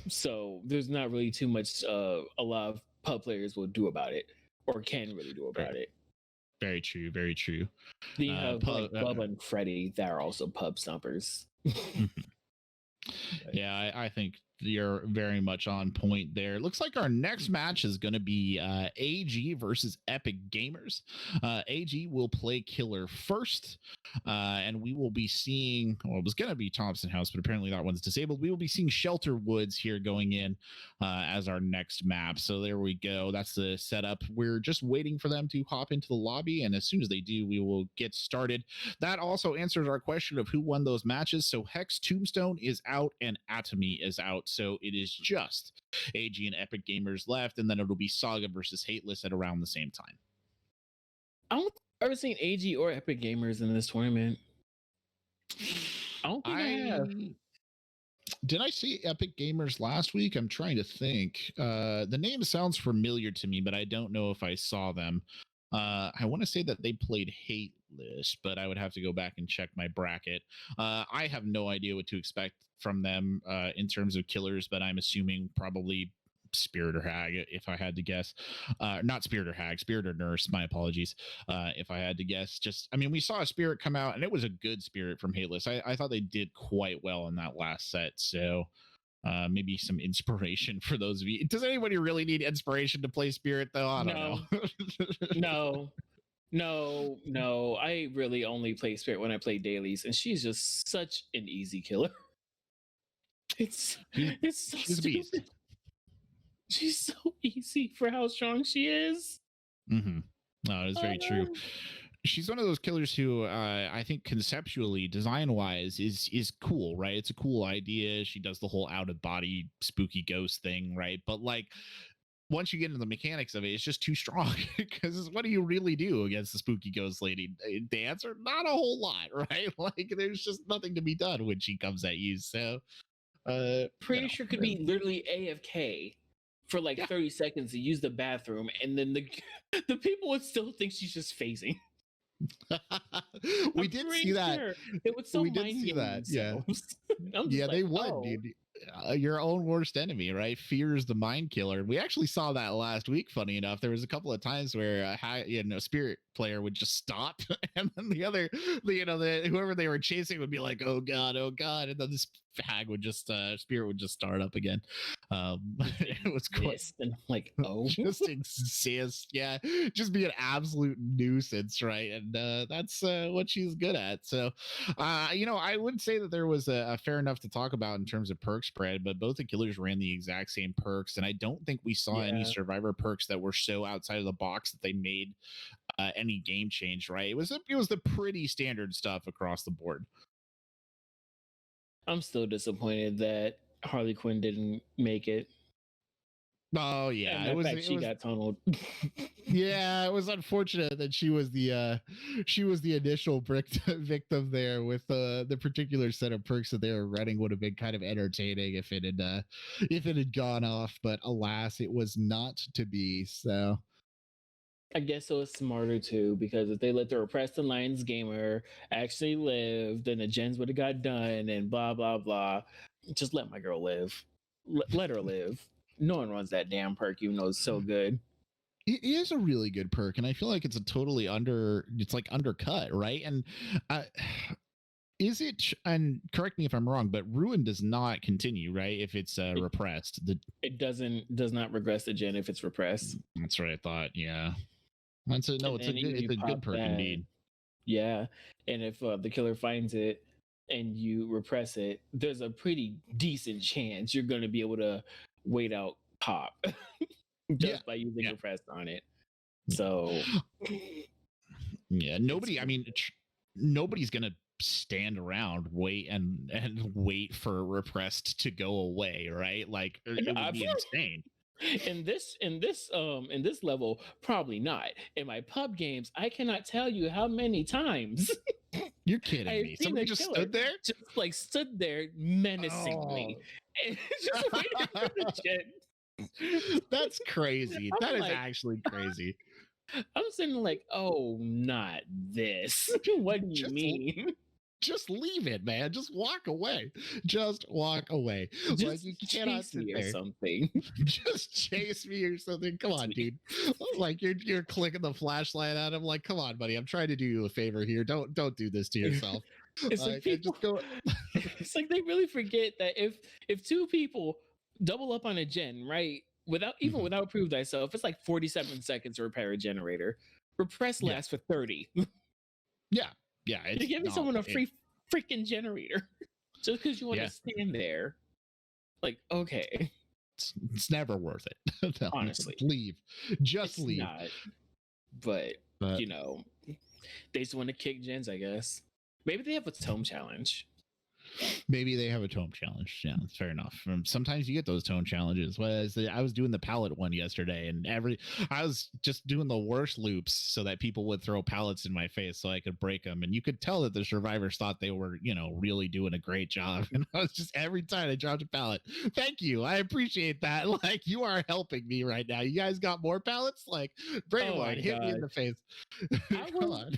So there's not really too much a lot of pub players will do about it, or can really do about it. Very true. Very true. Then you have Bubba and Freddy that are also pub stompers. Yeah, I think you're very much on point there. Looks like our next match is going to be AG versus Epic Gamers. AG will play Killer first, and we will be seeing, well, it was going to be Thompson House, but apparently that one's disabled. We will be seeing Shelter Woods here going in as our next map. So there we go. That's the setup. We're just waiting for them to hop into the lobby, and as soon as they do, we will get started. That also answers our question of who won those matches. So Hex Tombstone is out and Atomy is out. So it is just AG and Epic Gamers left, and then it'll be Saga versus Hateless at around the same time. I don't think I've ever seen AG or Epic Gamers in this tournament. I don't think I have. Did I see Epic Gamers last week? I'm trying to think. The name sounds familiar to me, but I don't know if I saw them. I want to say that they played Hateless, but I would have to go back and check my bracket. I have no idea what to expect from them in terms of killers, but I'm assuming probably Spirit or Hag, if I had to guess. Not Spirit or Hag, Spirit or Nurse, my apologies. If I had to guess, we saw a Spirit come out, and it was a good Spirit from Hateless. I thought they did quite well in that last set, so maybe some inspiration for those of you. Does anybody really need inspiration to play Spirit, though? I don't know. No. I really only play Spirit when I play dailies, and she's just such an easy killer. It's so she's a beast. She's so easy for how strong she is. Mm-hmm. No, it's very true. She's one of those killers who I think conceptually, design-wise, is cool, right? It's a cool idea. She does the whole out-of-body spooky ghost thing, right? But like, once you get into the mechanics of it, it's just too strong. Because what do you really do against the spooky ghost lady? Dance or not a whole lot, right? Like, there's just nothing to be done when she comes at you. So, pretty sure could be literally AFK for like 30 seconds to use the bathroom, and then the people would still think she's just phasing. We did see that. It would so we did see that. Themselves. Yeah, they would, dude. Your own worst enemy, right? Fear is the mind killer. We actually saw that last week. Funny enough, there was a couple of times where Spirit player would just stop, and then the other, whoever they were chasing would be like, "Oh god, oh god," and then this Hag would just Spirit would just start up again. It was quite, and I'm like, oh, just exist, yeah, just be an absolute nuisance, right? And that's what she's good at. So, I would say that there was a fair enough to talk about in terms of perk spread, but both the killers ran the exact same perks, and I don't think we saw any survivor perks that were so outside of the box that they made any game change, right? It was the pretty standard stuff across the board. I'm still disappointed that Harley Quinn didn't make it. Oh yeah, she got tunneled. Yeah, it was unfortunate that she was the initial victim there with the particular set of perks that they were running. Would have been kind of entertaining if it had gone off, but alas, it was not to be. So I guess it was smarter too, because if they let the Repressed Alliance gamer actually live, then the gens would have got done and blah blah blah. Just let my girl live. Let her live. No one runs that damn perk, even though it's so good. It is a really good perk, and I feel like it's undercut, right? And is it? And correct me if I'm wrong, but Ruin does not continue, right? If it's repressed, it does not regress the gen if it's repressed. That's what I thought. Yeah, it's a good perk indeed. Yeah, and if the killer finds it and you repress it, there's a pretty decent chance you're going to be able to wait out pop just by using repressed on it. So yeah, nobody's going to stand around, wait and wait for repressed to go away, right? Like it would be insane. In this level, probably not. In my pub games, I cannot tell you how many times you're kidding me. Somebody just stood there, stood there menacingly, and just waiting for the gen. That's crazy. That is actually crazy. I'm sitting like, oh, not this. What do you mean? Just leave it, man. Just walk away. Just walk away. Just like you cannot sit there. Something. Just chase me or something. Come on, dude. Like you're clicking the flashlight at him. Like, come on, buddy. I'm trying to do you a favor here. Don't do this to yourself. It's like people, just go. It's like they really forget that if two people double up on a gen, right? Without prove thyself, it's like 47 seconds to repair a generator. Repress lasts for 30. Yeah. You're giving someone a free freaking generator just because you want to stand there. Like, okay. It's never worth it. No, honestly. Leave. Just leave. Not. But, you know, they just want to kick gens, I guess. Maybe they have a tome challenge. Maybe they have a tome challenge. Yeah, that's fair enough. Sometimes you get those tome challenges. I was doing the pallet one yesterday, and I was just doing the worst loops so that people would throw pallets in my face so I could break them. And you could tell that the survivors thought they were, really doing a great job. And I was just, every time I dropped a pallet, thank you, I appreciate that. Like, you are helping me right now. You guys got more pallets? Like, Brayward, hit me in the face. Come on.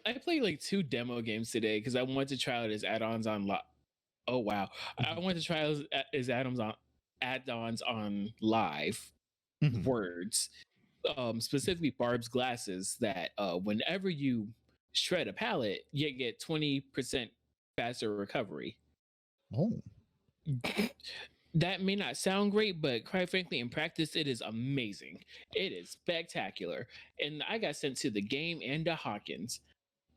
I played like 2 demo games today because I wanted to try out his add-ons on oh wow. I wanted to try out his add-ons on live words. Specifically Barb's glasses that whenever you shred a pallet, you get 20% faster recovery. Oh. That may not sound great, but quite frankly, in practice, it is amazing. It is spectacular. And I got sent to the game and to Hawkins.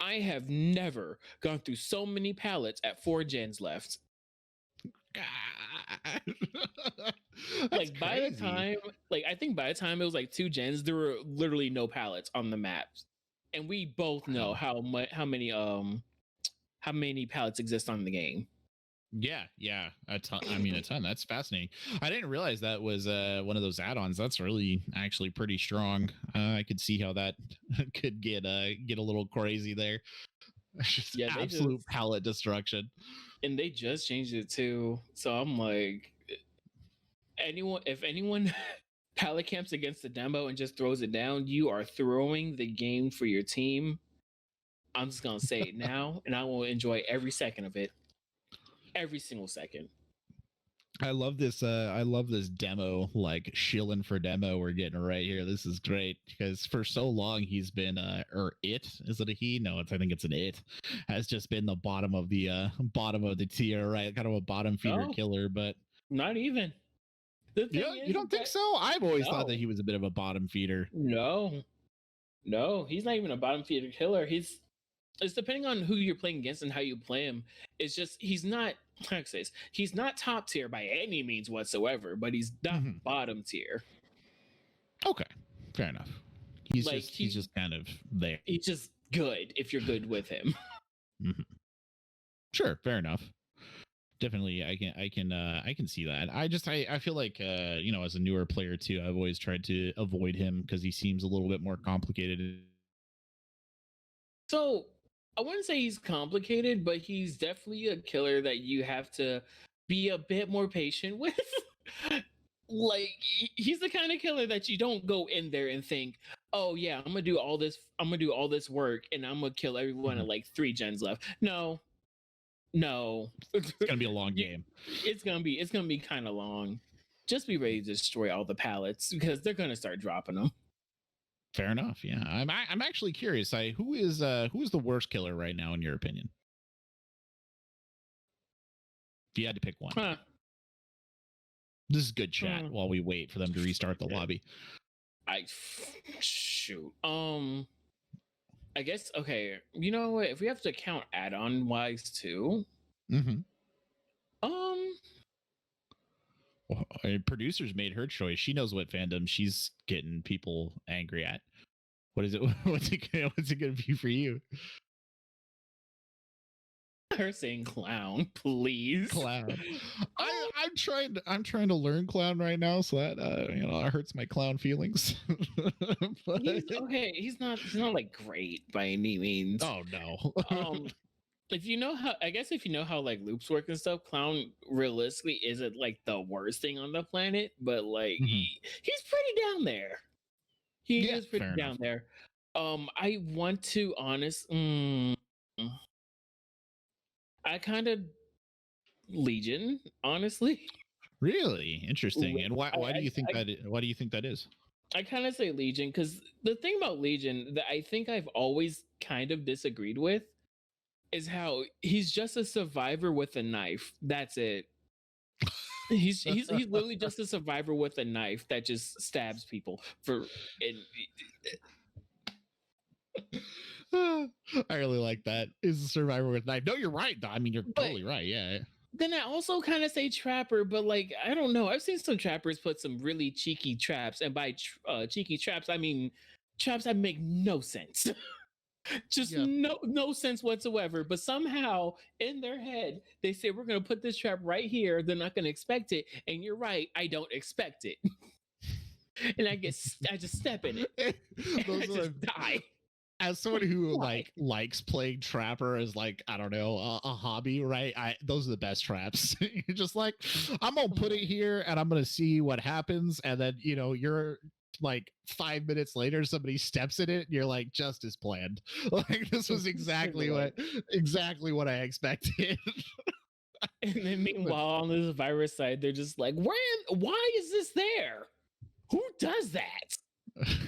I have never gone through so many pallets at 4 gens left. Like by the time, I think by the time it was like 2 gens, there were literally no pallets on the maps. And we both know how many pallets exist on the game. Yeah, a ton. I mean, a ton. That's fascinating. I didn't realize that was one of those add-ons. That's really actually pretty strong. I could see how that could get a little crazy there. Just absolute pallet destruction. And they just changed it too. So I'm like, if anyone pallet camps against the demo and just throws it down, you are throwing the game for your team. I'm just gonna say it now, and I will enjoy every second of it. Every single second. I love this demo, like shilling for demo we're getting right here. This is great because for so long he's been or it, is it a he? No, I think it's an it, has just been the bottom of the tier, right? Kind of a bottom feeder killer, but not even. You don't think so? I've always thought that he was a bit of a bottom feeder. No, he's not even a bottom feeder killer. It's depending on who you're playing against and how you play him. It's just he's not top tier by any means whatsoever, but he's not bottom tier. Okay, fair enough. He's just kind of there. He's just good if you're good with him. Sure, fair enough. Definitely, I can see that. I feel like as a newer player too, I've always tried to avoid him because he seems a little bit more complicated. So I wouldn't say he's complicated, but he's definitely a killer that you have to be a bit more patient with. Like, he's the kind of killer that you don't go in there and think, oh yeah, I'm gonna do all this work and I'm gonna kill everyone at like 3 gens left. No. It's gonna be a long game. It's gonna be kind of long. Just be ready to destroy all the pallets because they're gonna start dropping them. Fair enough. Yeah, I'm actually curious. Who is the worst killer right now in your opinion? If you had to pick one, this is good chat while we wait for them to restart the lobby. Shoot. I guess okay. You know what? If we have to count add-on wise too, well, producers made her choice. She knows what fandom she's getting people angry at. What is it? What's it going to be for you? her saying clown, please. Clown. I'm trying to learn clown right now, so that it hurts my clown feelings. But, okay, he's not like great by any means. Oh no. If you know how like loops work and stuff, clown realistically isn't like the worst thing on the planet, but like he's pretty down there. He is pretty down there. I want to I kind of Legion, honestly. Really interesting. And why do you think that is? I kind of say Legion because the thing about Legion that I think I've always kind of disagreed with is how he's just a survivor with a knife. That's it. He's literally just a survivor with a knife that just stabs people I really like that. Is a survivor with a knife. No, you're right. I mean, you're totally right. Yeah. Then I also kind of say trapper, but like I don't know. I've seen some trappers put some really cheeky traps, and by cheeky traps, I mean traps that make no sense. Just no sense whatsoever. But somehow in their head, they say we're gonna put this trap right here. They're not gonna expect it, and you're right. I don't expect it, and I just step in it. And I just die. As someone who likes playing trapper as like I don't know a hobby, right? Those are the best traps. You're just like I'm gonna put it here and I'm gonna see what happens, and then you're like 5 minutes later somebody steps in it and you're like just as planned. Like this was exactly what I expected. And then meanwhile on this virus side they're just like why is this there? Who does that?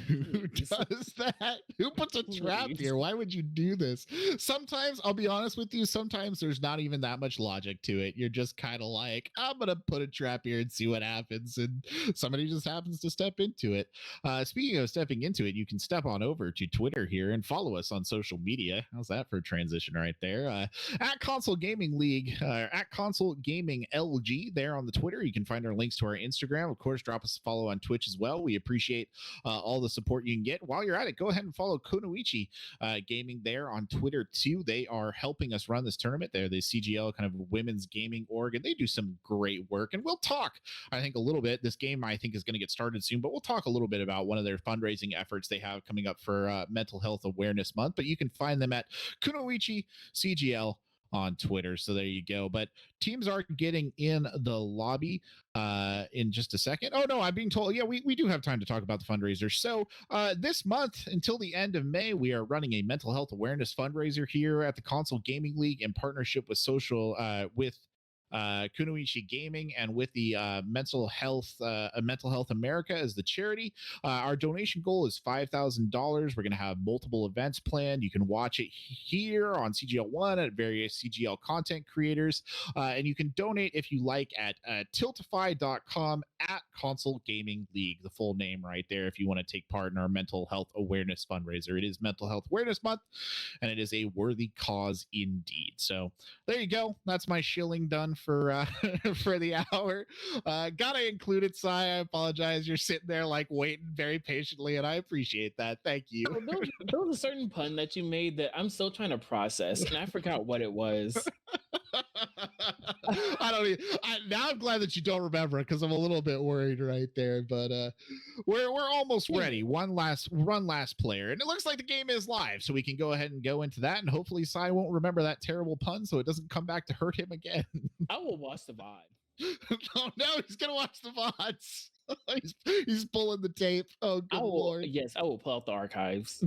Who does that? Who puts a trap here? Why would you do this? Sometimes, I'll be honest with you, sometimes there's not even that much logic to it. You're just kind of like, I'm going to put a trap here and see what happens. And somebody just happens to step into it. Speaking of stepping into it, you can step on over to Twitter here and follow us on social media. How's that for a transition right there? At Console Gaming League, at Console Gaming LG there on the Twitter. You can find our links to our Instagram. Of course, drop us a follow on Twitch as well. We appreciate all the support you can get. While you're at it, go ahead and follow Kunoichi Gaming there on Twitter too. They are helping us run this tournament. They're the CGL kind of women's gaming org, and they do some great work. And we'll talk, I think, a little bit. This game, I think, is going to get started soon, but we'll talk a little bit about one of their fundraising efforts they have coming up for Mental Health Awareness Month. But you can find them at Kunoichi CGL on Twitter. So there you go. But teams are getting in the lobby in just a second. Oh no, I'm being told, yeah, we do have time to talk about the fundraiser. So this month until the end of May, we are running a mental health awareness fundraiser here at the Console Gaming League in partnership with Kunoichi Gaming and with the Mental Health America as the charity. Our donation goal is $5,000. We're going to have multiple events planned. You can watch it here on CGL1 at various CGL content creators, and you can donate if you like at tiltify.com at Console Gaming League, the full name right there, if you want to take part in our mental health awareness fundraiser. It is Mental Health Awareness Month, and it is a worthy cause indeed. So there you go. That's my shilling done for the hour. Gotta include it, Sai. I apologize. You're sitting there like waiting very patiently, and I appreciate that. Thank you. There was a certain pun that you made that I'm still trying to process, and I forgot what it was. Now I'm glad that you don't remember it because I'm a little bit worried right there. But we're almost ready. One last player, and it looks like the game is live, so we can go ahead and go into that. And hopefully, Sai won't remember that terrible pun, so it doesn't come back to hurt him again. I will watch the VOD. Oh no, he's gonna watch the VODs. he's pulling the tape. Oh good lord. Yes, I will pull out the archives.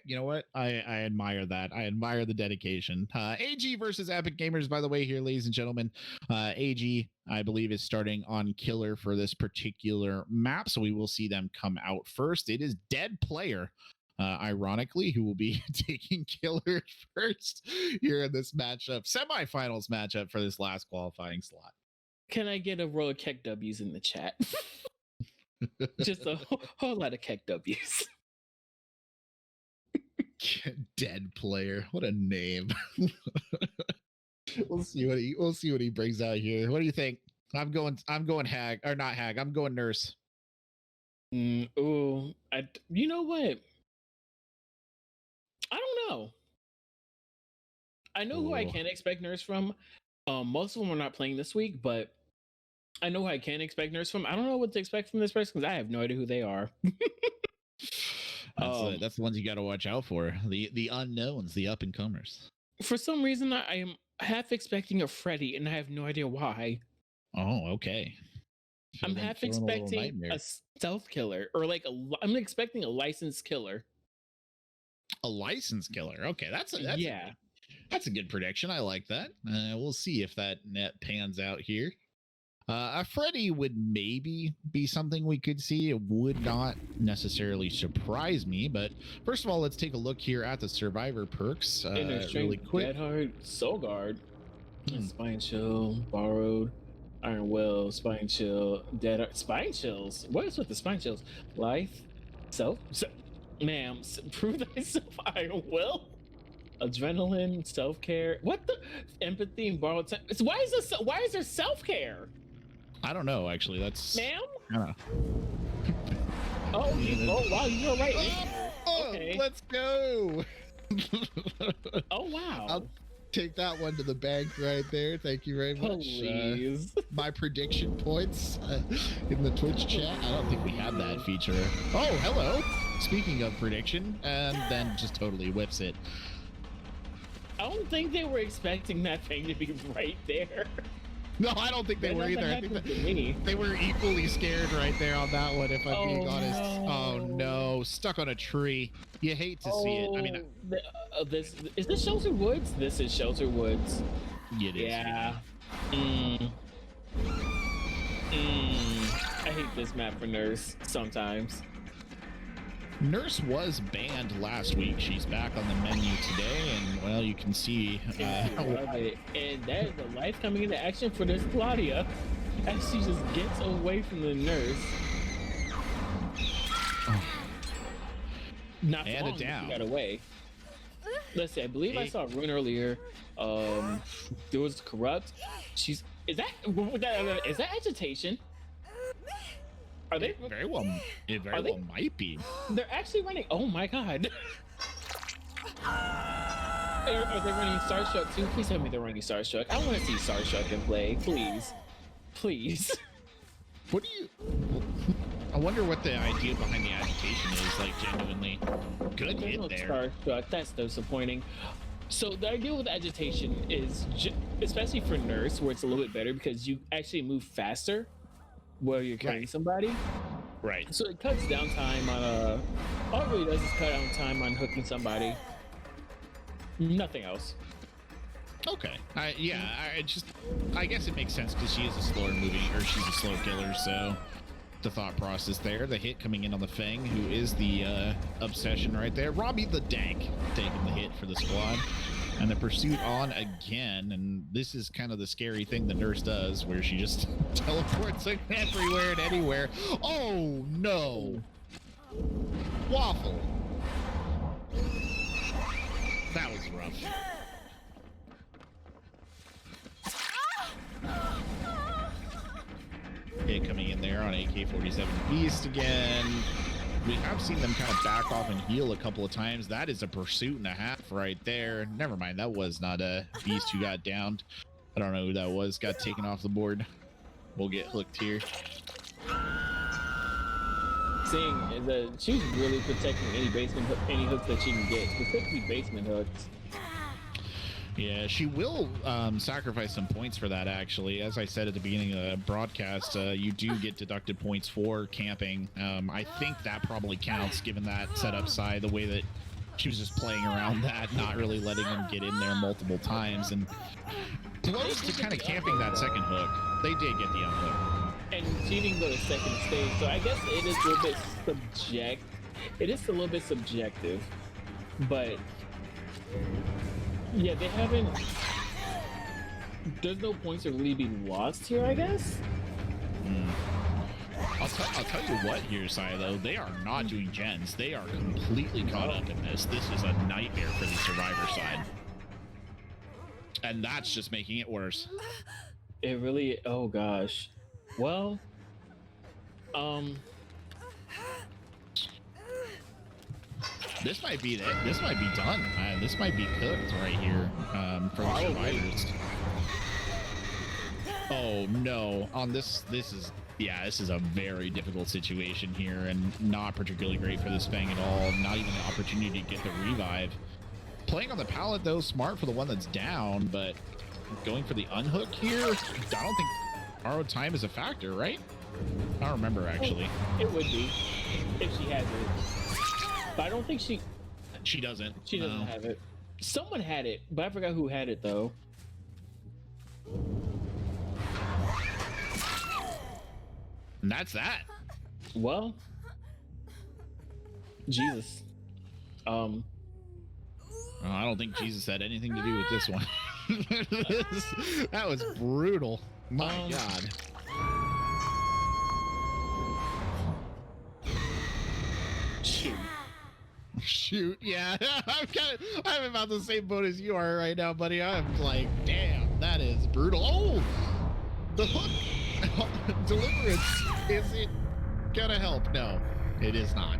You know what? I admire that. I admire the dedication. AG versus Epic Gamers, by the way, here, ladies and gentlemen. AG, I believe, is starting on Killer for this particular map, so we will see them come out first. It is Dead Player, ironically, who will be taking Killer first here in this matchup, semifinals matchup for this last qualifying slot. Can I get a row of Keck W's in the chat? Just a whole lot of Keck W's. Dead Player, what a name. We'll see what he brings out here. What do you think? I'm going Hag, or not Hag. I'm going Nurse. You know what? I don't know. I know who I can expect Nurse from. Most of them are not playing this week, but I know who I can expect Nurse from. I don't know what to expect from this person because I have no idea who they are. That's the ones you got to watch out for. The unknowns, the up and comers. For some reason, I am half expecting a Freddy, and I have no idea why. Oh, okay. I'm half expecting a stealth killer, or like I'm expecting a licensed killer. A licensed killer. Okay, that's a good prediction. I like that. We'll see if that net pans out here. A Freddy would maybe be something we could see. It would not necessarily surprise me, but first of all, let's take a look here at the Survivor perks really quick. Deadheart, Soul Guard, Spine Chill, Borrowed, Iron Will, Spine Chill, Deadheart, Spine Chills. What is with the Spine Chills? Life, ma'am, prove thyself, Iron Will. Adrenaline, self-care. What the empathy and borrowed time? Why is there self-care? I don't know, actually. That's ma'am. Oh wow, you're right. Okay. Let's go. Oh wow. I'll take that one to the bank right there. Thank you very much. Please. My prediction points in the Twitch chat. I don't think we have that feature. Oh, hello. Speaking of prediction, and then just totally whips it. I don't think they were expecting that thing to be right there. No, I don't think they were either. I think they were equally scared right there on that one, if I'm being honest. No. Oh no, stuck on a tree. You hate to see it. I mean, this is this Shelter Woods? This is Shelter Woods. It is. Yeah. I hate this map for Nurse sometimes. Nurse was banned last week. She's back on the menu today, and well, you can see. And that is the life coming into action for this Claudia, as she just gets away from the Nurse. Not and long, down. She got away. Let's see. I believe I saw a rune earlier. There was Corrupt. Is that agitation? Are they very well? It very well might be. They're actually running. Oh my god! Are they running Starstruck too? Please tell me they're running Starstruck. I want to see Starstruck in play, please, please. What do you? I wonder what the idea behind the agitation is. Like genuinely, good hit there. Starstruck. That's disappointing. So the idea with agitation is, especially for Nurse, where it's a little bit better because you actually move faster while you're carrying somebody. Right. So it cuts down time on all it really does is cut down time on hooking somebody. Nothing else. Okay. I guess it makes sense because she is a slower movie, or she's a slow killer, so the thought process there. The hit coming in on the Fang, who is the obsession right there. Robbie the Dank taking the hit for the squad. And the pursuit on again, and this is kind of the scary thing the Nurse does, where she just teleports everywhere and anywhere. Oh no! Waffle. That was rough. Hit coming in there on AK-47 Beast again. We have seen them kind of back off and heal a couple of times. That is a pursuit and a half right there. Never mind, that was not a Beast who got downed. I don't know who that was. Got taken off the board. We'll get hooked here. Seeing is that she's really protecting any hooks that she can get, specifically basement hooks. Yeah, she will sacrifice some points for that, actually. As I said at the beginning of the broadcast, you do get deducted points for camping. I think that probably counts, given that setup side, the way that she was just playing around that, not really letting them get in there multiple times, and close to kind of camping that second hook. They did get the unhook. And she didn't go to second stage, so I guess it is a little bit subjective. It is a little bit subjective, but yeah, they haven't. There's no points are really being lost here, I guess. I'll tell you what here, Sai, though. They are not doing gens. They are completely caught up in this. This is a nightmare for the Survivor side. And that's just making it worse. It really, oh gosh. Well, This might be it. This might be done. This might be cooked right here for the survivors. Oh no! On this is a very difficult situation here, and not particularly great for this Fang at all. Not even the opportunity to get the revive. Playing on the pallet though, smart for the one that's down, but going for the unhook here. I don't think borrowed time is a factor, right? I don't remember actually. It would be if she has it, but I don't think she doesn't. She doesn't have it. Someone had it, but I forgot who had it though. And that's that. Well, Jesus. I don't think Jesus had anything to do with this one. That was brutal. My God. Shoot. Yeah. I'm about the same boat as you are right now, buddy. I'm like, damn, that is brutal. Oh, the hook. Deliverance. Is it gonna help? No, it is not.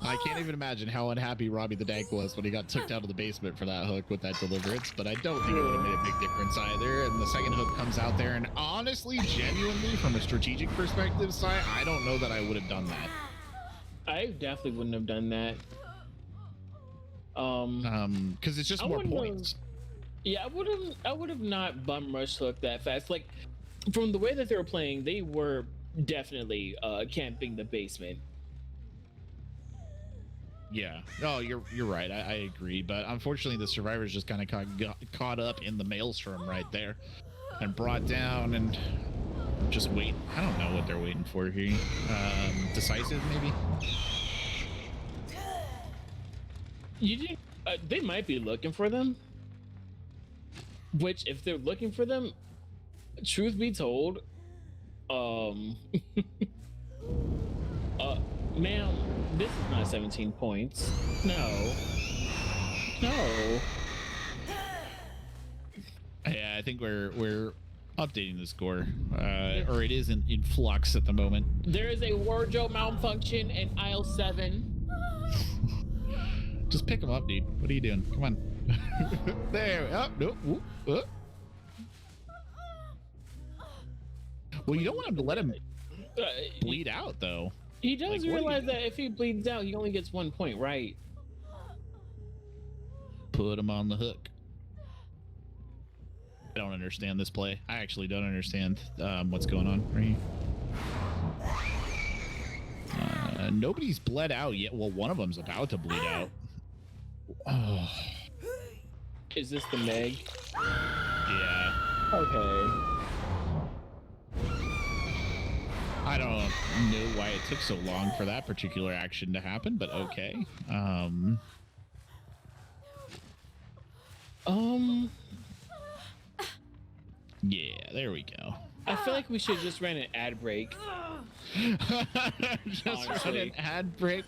I can't even imagine how unhappy Robbie the Dank was when he got took down to the basement for that hook with that deliverance, but I don't think it would have made a big difference either. And the second hook comes out there, and honestly, genuinely, from a strategic perspective side, I don't know that I would have done that. I definitely wouldn't have done that. Because it's just more points. Yeah, I would have not bum rush hook that fast. Like, from the way that they were playing, they were definitely camping the basement. Yeah. No, you're right. I agree. But unfortunately, the survivors just kind of got caught up in the maelstrom right there and brought down and just wait. I don't know what they're waiting for here. Decisive, maybe? You think they might be looking for them? Which, if they're looking for them, truth be told, ma'am, this is not 17 points. No. Yeah, I think we're updating the score, or it isn't in flux at the moment. There is a wardrobe malfunction in aisle 7. Just pick him up, dude. What are you doing? Come on. There. Oh, no. Well, you don't want him to let him bleed out, though. He does realize that if he bleeds out, he only gets 1 point, right? Put him on the hook. I don't understand this play. I actually don't understand what's going on right here. Nobody's bled out yet. Well, one of them's about to bleed out. Oh. Is this the Meg? Yeah. Okay. I don't know why it took so long for that particular action to happen, but okay. Yeah, there we go. I feel like we should just run an ad break. Just run an ad break.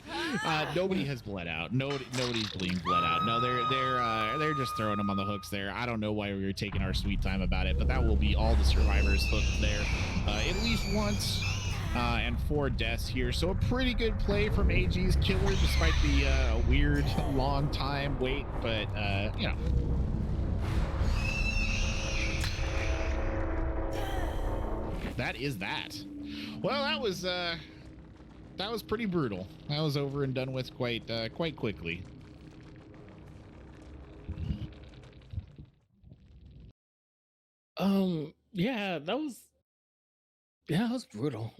Nobody has bled out. Nobody's bleeding bled out. No, they're just throwing them on the hooks there. I don't know why we were taking our sweet time about it, but that will be all the survivors hooked there, at least once. And 4 deaths here, so a pretty good play from AG's killer, despite the weird long time wait. But you know. That is that. Well, that was pretty brutal. That was over and done with quite quickly. Yeah, that was brutal.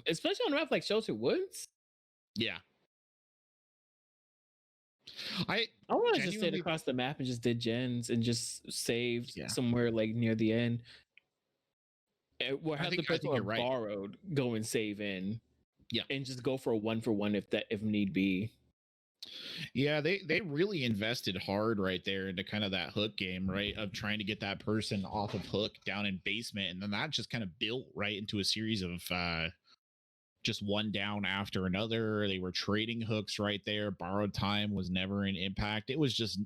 Especially on a map like Shelter Woods. Yeah. I want to just stayed across the map and just did gens and just saved somewhere like near the end. Where have the person borrowed, go and save in. Yeah. And just go for a 1-for-1 if need be. Yeah, they really invested hard right there into kind of that hook game, right? Of trying to get that person off of hook down in basement. And then that just kind of built right into a series of just one down after another. They were trading hooks right there. Borrowed time was never an impact. It was just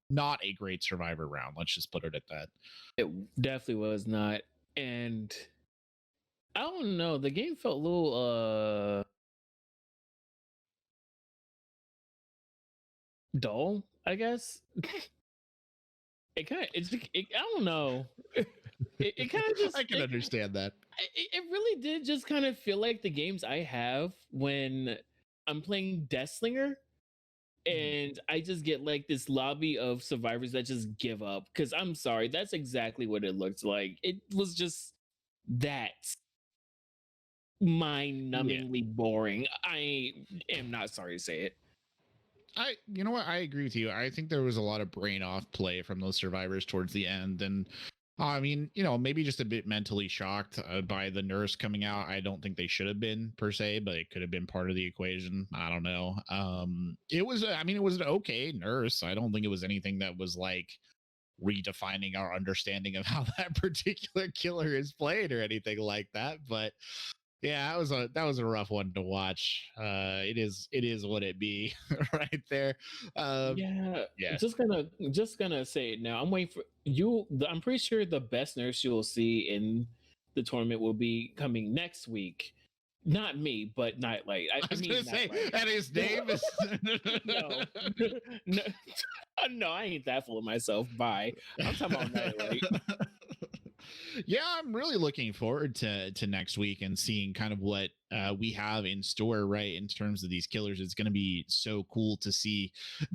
not a great survivor round. Let's just put it at that. It definitely was not. And I don't know, the game felt a little dull, I guess. It kind of I don't know. It kind of just I can understand that. it really did just kind of feel like the games I have when I'm playing Deathslinger, and I just get like this lobby of survivors that just give up. Because I'm sorry, that's exactly what it looked like. It was just that mind-numbingly boring. I am not sorry to say it. You know what? I agree with you. I think there was a lot of brain off play from those survivors towards the end. And I mean, maybe just a bit mentally shocked by the nurse coming out. I don't think they should have been per se, but it could have been part of the equation. I don't know. It was an okay nurse. I don't think it was anything that was like redefining our understanding of how that particular killer is played or anything like that. But yeah, that was a rough one to watch. It is what it be right there. Yeah, Yeah. just gonna say it now. I'm waiting for you. I'm pretty sure the best nurse you'll see in the tournament will be coming next week. Not me, but Nightlight. I was gonna say that his name is no, no, no. I ain't that full of myself. Bye. I'm talking about Nightlight. Yeah, I'm really looking forward to next week and seeing kind of what we have in store, right? In terms of these killers, it's going to be so cool to see.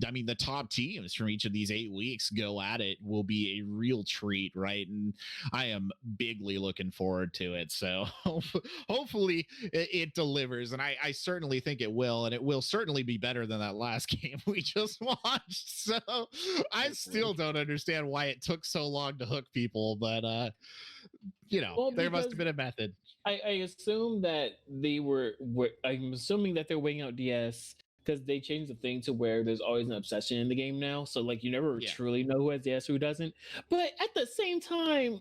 I mean, the top teams from each of these 8 weeks go at it will be a real treat, right? And I am bigly looking forward to it. So hopefully it delivers, and I certainly think it will, and it will certainly be better than that last game we just watched. So I still don't understand why it took so long to hook people, but there must have been a method. I assume that I'm assuming that they're weighing out DS because they changed the thing to where there's always an obsession in the game now. So like you never truly know who has DS, who doesn't. But at the same time,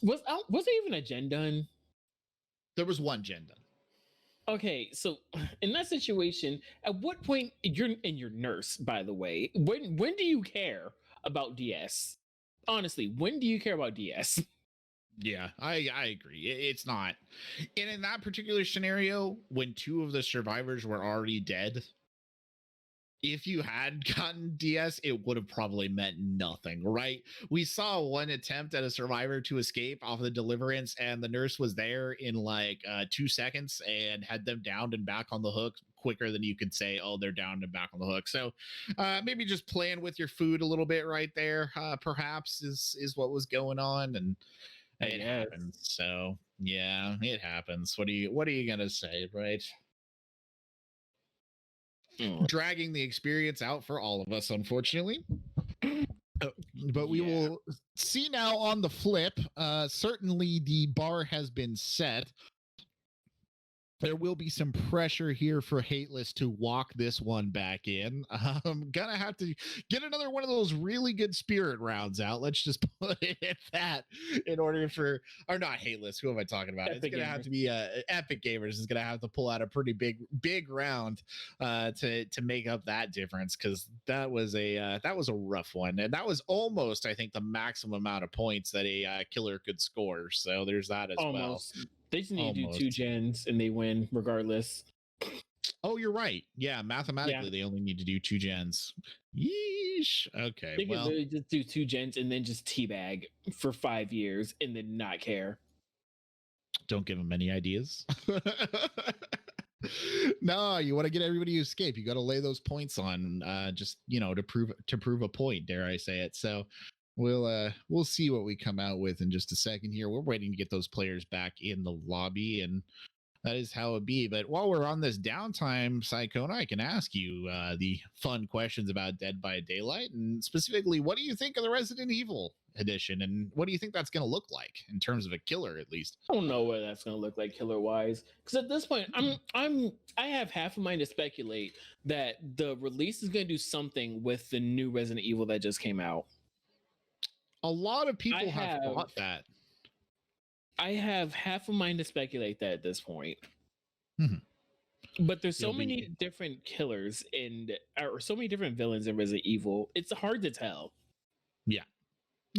was there even a gen done? There was one gen done. Okay, so in that situation, at what point you're nurse, by the way, when do you care about DS? Honestly, when do you care about DS? Yeah, I agree. It's not. And in that particular scenario, when 2 of the survivors were already dead, if you had gotten DS, it would have probably meant nothing, right? We saw one attempt at a survivor to escape off the deliverance, and the nurse was there in like 2 seconds and had them downed and back on the hook quicker than you could say, oh, they're down and back on the hook. So maybe just playing with your food a little bit right there, perhaps is what was going on. And it happens. So yeah, it happens. What are you gonna say, right? Dragging the experience out for all of us, unfortunately. But we will see now on the flip. Certainly the bar has been set. There will be some pressure here for Hateless to walk this one back in. I'm gonna have to get another one of those really good spirit rounds out. Let's just put it at that in order for, or not Hateless. Who am I talking about? Epic it's gonna Gamers. Have to be Epic Gamers is gonna have to pull out a pretty big round to make up that difference, because that was a rough one, and that was almost, I think, the maximum amount of points that a killer could score. So there's that as well. They just need to do 2 gens and they win regardless. Oh, you're right. Yeah, mathematically, they only need to do 2 gens. Yeesh. Okay. They could literally just do 2 gens and then just teabag for 5 years and then not care. Don't give them any ideas. No, you want to get everybody to escape. You got to lay those points on, just to prove a point. Dare I say it? So. We'll see what we come out with in just a second here. We're waiting to get those players back in the lobby, and that is how it be. But while we're on this downtime, Psychona, I can ask you the fun questions about Dead by Daylight, and specifically, what do you think of the Resident Evil edition, and what do you think that's going to look like in terms of a killer, at least? I don't know what that's going to look like killer wise, because at this point, I have half a mind to speculate that the release is going to do something with the new Resident Evil that just came out. A lot of people have thought that. I have half a mind to speculate that at this point. Mm-hmm. But there's so many different killers or so many different villains in Resident Evil. It's hard to tell. Yeah.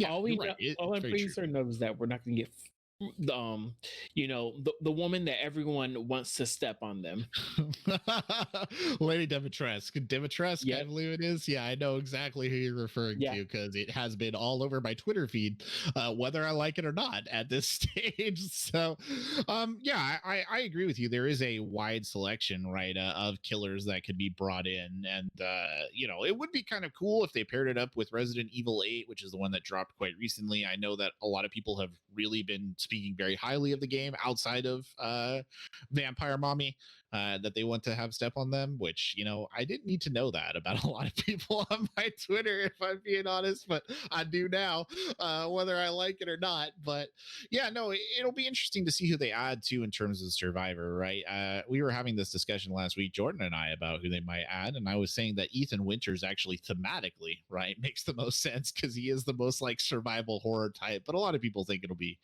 All I'm pretty certain of is that we're not going to get um the woman that everyone wants to step on them. Lady Dimitrescu, I Yep. believe it is. Yeah, I know exactly who you're referring Yeah. to because it has been all over my Twitter feed, whether I like it or not at this stage. So, yeah, I agree with you. There is a wide selection, right, of killers that could be brought in, and it would be kind of cool if they paired it up with Resident Evil 8, which is the one that dropped quite recently. I know that a lot of people have really been speaking very highly of the game outside of Vampire Mommy, that they want to have step on them, which, I didn't need to know that about a lot of people on my Twitter, if I'm being honest, but I do now, whether I like it or not. But yeah, no, it'll be interesting to see who they add to in terms of Survivor, right? We were having this discussion last week, Jordan and I, about who they might add. And I was saying that Ethan Winters actually thematically, right, makes the most sense because he is the most like survival horror type. But a lot of people think it'll be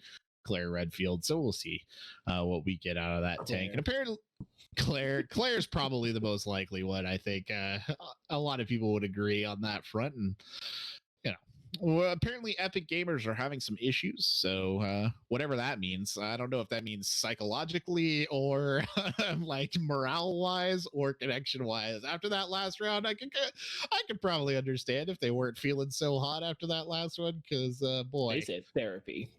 Claire Redfield. So we'll see what we get out of that tank. And apparently, Claire's probably the most likely one. I think a lot of people would agree on that front. And well, apparently Epic Gamers are having some issues, so whatever that means. I don't know if that means psychologically or like morale wise or connection wise. After that last round, I could probably understand if they weren't feeling so hot after that last one, because boy, They said therapy.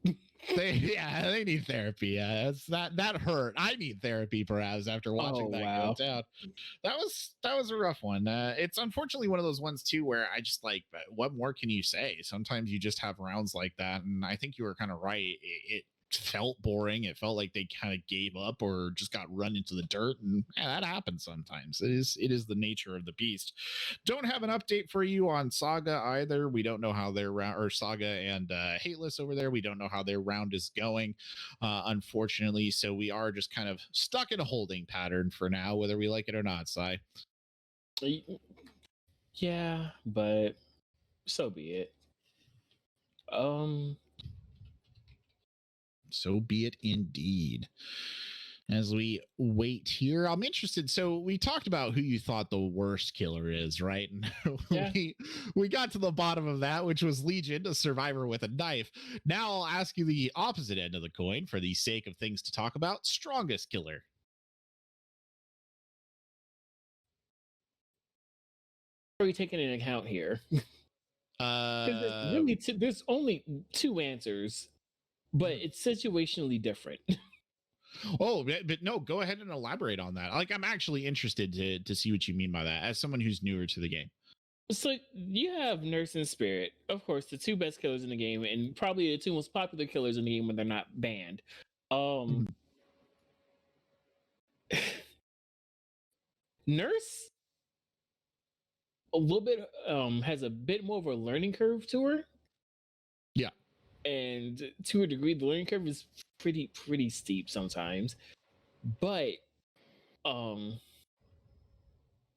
they need therapy. That hurt. I need therapy perhaps after watching that go down. That was a rough one. It's unfortunately one of those ones too where I just like, what more can you say? Sometimes you just have rounds like that, and I think you were kind of right. It felt boring. It felt like they kind of gave up or just got run into the dirt, and that happens sometimes. It is the nature of the beast. Don't have an update for you on Saga either. We don't know how their round, or Saga and Hateless over there, we don't know how their round is going, unfortunately. So we are just kind of stuck in a holding pattern for now, whether we like it or not, Sai. Yeah, but so be it. So be it indeed. As we wait here, I'm interested. So we talked about who you thought the worst killer is, right? And yeah. we got to the bottom of that, which was Legion, a survivor with a knife. Now I'll ask you the opposite end of the coin for the sake of things to talk about. Strongest killer. What are we taking into account here? There's only two answers, but it's situationally different. Oh, but no, go ahead and elaborate on that. Like, I'm actually interested to see what you mean by that as someone who's newer to the game. So you have Nurse and Spirit, of course, the two best killers in the game, and probably the two most popular killers in the game when they're not banned. Nurse a little bit has a bit more of a learning curve to her. Yeah. And to a degree, the learning curve is pretty steep sometimes. But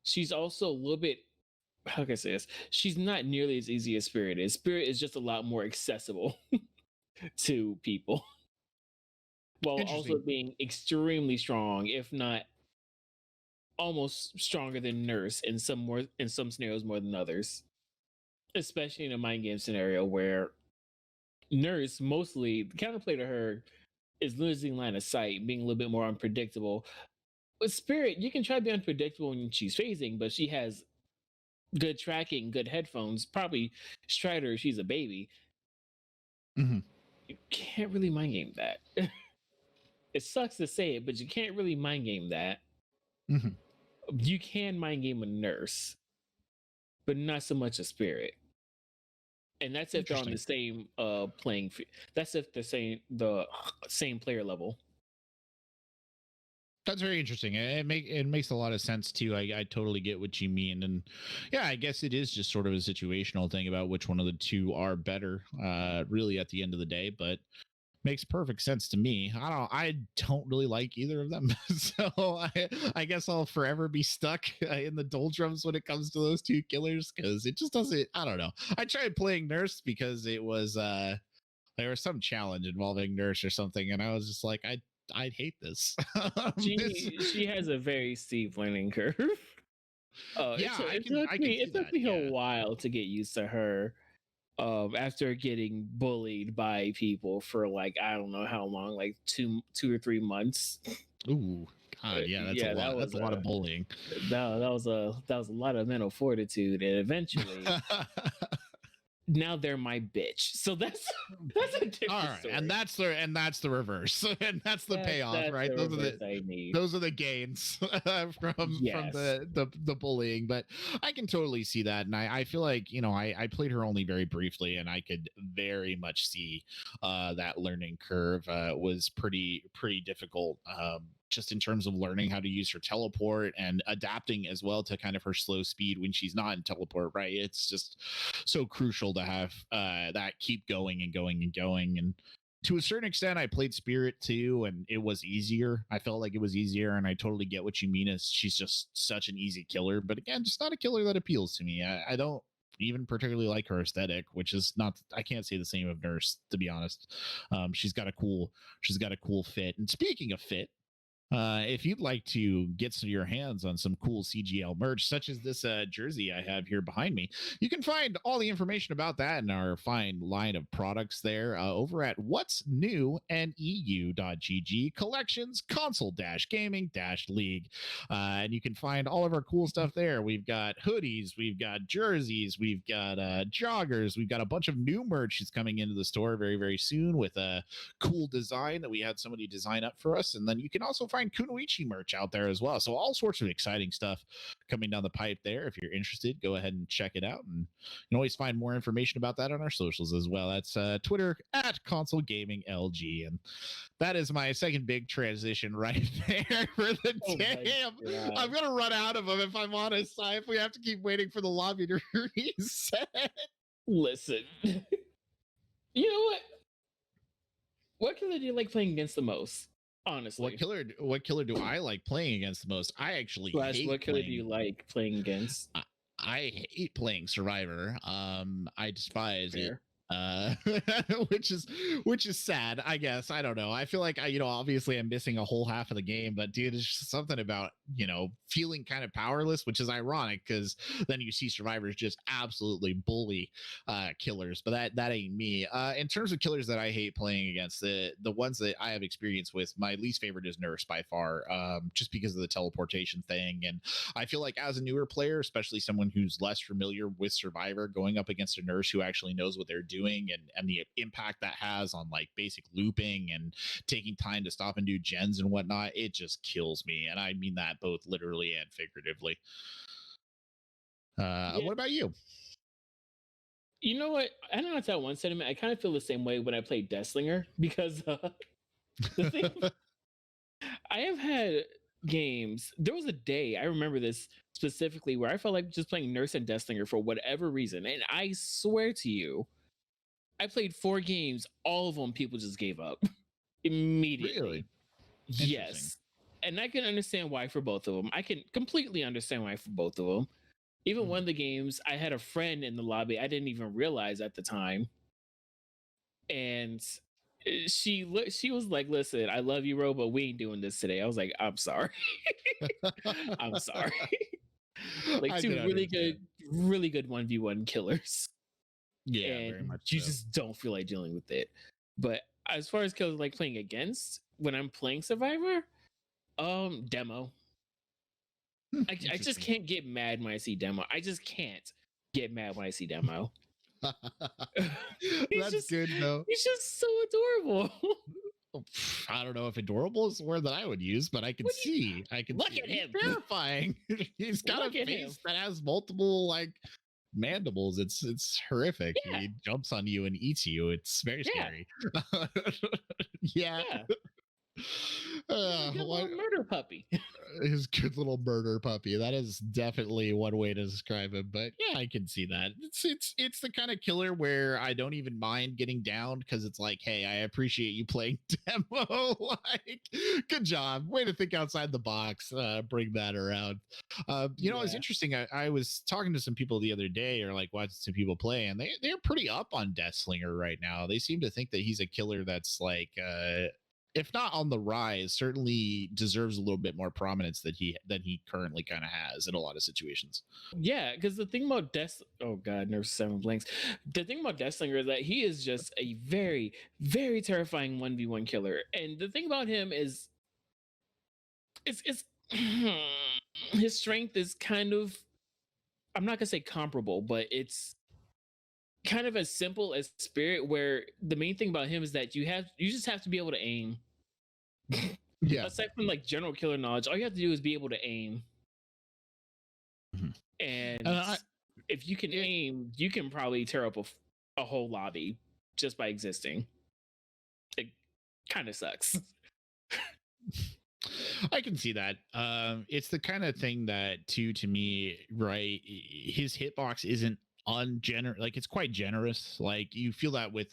she's also a little bit, how can I say this? She's not nearly as easy as Spirit is. Spirit is just a lot more accessible to people. While also being extremely strong, if not almost stronger than Nurse in some scenarios more than others. Especially in a mind game scenario where Nurse, mostly the counterplay to her is losing line of sight, being a little bit more unpredictable. With Spirit, you can try to be unpredictable when she's phasing, but she has good tracking, good headphones. Probably Strider, she's a baby. Mm-hmm. You can't really mind game that. It sucks to say it, but you can't really mind game that. Mm-hmm. You can mind game a Nurse, but not so much a Spirit. And that's if they're on the same playing. That's if they're the same player level. That's very interesting. It makes a lot of sense too. I totally get what you mean, and yeah, I guess it is just sort of a situational thing about which one of the two are better, really at the end of the day. But makes perfect sense to me. I don't really like either of them, so I guess I'll forever be stuck in the doldrums when it comes to those two killers, because it just doesn't. I don't know. I tried playing Nurse because it was there was some challenge involving Nurse or something, and I was just like, I'd hate this. She has a very steep learning curve. Yeah, it took me a while to get used to her. after getting bullied by people for like I don't know how long, like 2 or 3 months. Ooh, God, yeah, that's a Yeah, lot. That's a lot of bullying. that was a lot of mental fortitude, and eventually now they're my bitch. So that's a different All right, story. and that's the reverse, and that's the payoff, right? Those are the gains from the bullying. But I can totally see that, and I feel like, you know, I played her only very briefly, and I could very much see that learning curve was pretty difficult. Just in terms of learning how to use her teleport and adapting as well to kind of her slow speed when she's not in teleport, right? It's just so crucial to have that keep going and going and going. And to a certain extent, I played Spirit too, and it was easier. I felt like it was easier, and I totally get what you mean. Is she's just such an easy killer, but again, just not a killer that appeals to me. I don't even particularly like her aesthetic, which is not, I can't say the same of Nurse, to be honest. She's got a cool fit. And speaking of fit, if you'd like to get your hands on some cool CGL merch, such as this jersey I have here behind me, you can find all the information about that in our fine line of products there over at what's new neu.gg collections console-gaming-league. And you can find all of our cool stuff there. We've got hoodies, we've got jerseys, we've got joggers, we've got a bunch of new merch that's coming into the store very, very soon with a cool design that we had somebody design up for us. And then you can also find Kunoichi merch out there as well. So all sorts of exciting stuff coming down the pipe there. If you're interested, go ahead and check it out. And you can always find more information about that on our socials as well. That's Twitter at Console Gaming LG. And that is my second big transition right there for the day. I'm going to run out of them if I'm honest. If we have to keep waiting for the lobby to reset. Listen, you know what killer do you like playing against the most? Honestly, what killer do I like playing against the most? I actually hate what killer do you like playing against? I hate playing Survivor. I despise it. Which is sad, I guess. I don't know. I feel like obviously I'm missing a whole half of the game, but dude, it's just something about, feeling kind of powerless, which is ironic because then you see survivors just absolutely bully killers, but that ain't me. In terms of killers that I hate playing against, the ones that I have experience with, my least favorite is Nurse by far, just because of the teleportation thing. And I feel like as a newer player, especially someone who's less familiar with Survivor, going up against a Nurse who actually knows what they're doing and the impact that has on like basic looping and taking time to stop and do gens and whatnot, it just kills me. And I mean that both literally and figuratively. What about you? You know what? I know it's that one sentiment. I kind of feel the same way when I play Deathslinger because the thing I have had games. There was a day, I remember this specifically, where I felt like just playing Nurse and Deathslinger for whatever reason. And I swear to you, I played 4 games. All of them, people just gave up immediately. Really? Yes. And I can understand why for both of them. I can completely understand why for both of them. Even one of the games, I had a friend in the lobby I didn't even realize at the time. And she was like, "Listen, I love you, Ro, but we ain't doing this today." I was like, "I'm sorry." I'm sorry. Like 2 really good 1v1 killers. Yeah, and very much you so. just don't feel like dealing with it. But as far as killers like playing against, when I'm playing Survivor, Demo. I just can't get mad when I see Demo. I just can't get mad when I see Demo. That's good though. He's just so adorable. I don't know if adorable is the word that I would use, but I can see. I can look at him. He's terrifying. He's got a face that has multiple like mandibles. It's horrific. Yeah. He jumps on you and eats you. It's very scary. Yeah. Good little murder puppy. His good little murder puppy. That is definitely one way to describe him. But yeah, I can see that. It's the kind of killer where I don't even mind getting down because it's like, hey, I appreciate you playing Demo. Like, good job. Way to think outside the box. Bring that around. It's interesting. I was talking to some people the other day, or like watching some people play, and they're pretty up on Deathslinger right now. They seem to think that he's a killer that's like if not on the rise, certainly deserves a little bit more prominence that he currently kind of has in a lot of situations. Yeah, because the thing about oh god, nerve 7 blanks. The thing about Deathslinger is that he is just a very, very terrifying 1v1 killer. And the thing about him is it's his strength is kind of, I'm not gonna say comparable, but it's kind of as simple as Spirit, where the main thing about him is that you just have to be able to aim. Yeah. Aside from like general killer knowledge, all you have to do is be able to aim. Mhm. And if you can aim, you can probably tear up a whole lobby just by existing. It kind of sucks. I can see that. It's the kind of thing that, too, to me, right? His hitbox isn't ungenerous. Like, it's quite generous. Like, you feel that with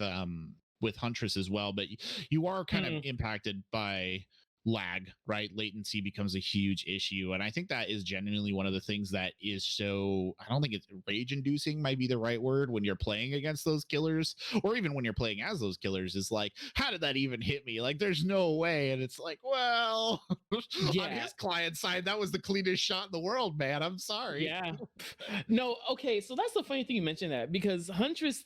Huntress as well, but you are kind of impacted by lag, right? Latency becomes a huge issue, and I think that is genuinely one of the things that is so, I don't think it's rage inducing might be the right word when you're playing against those killers, or even when you're playing as those killers, is like, how did that even hit me? Like, there's no way. And it's like, well, yeah. On his client side, that was the cleanest shot in the world, man. I'm sorry. Yeah. No, okay, so that's the funny thing you mentioned that, because Huntress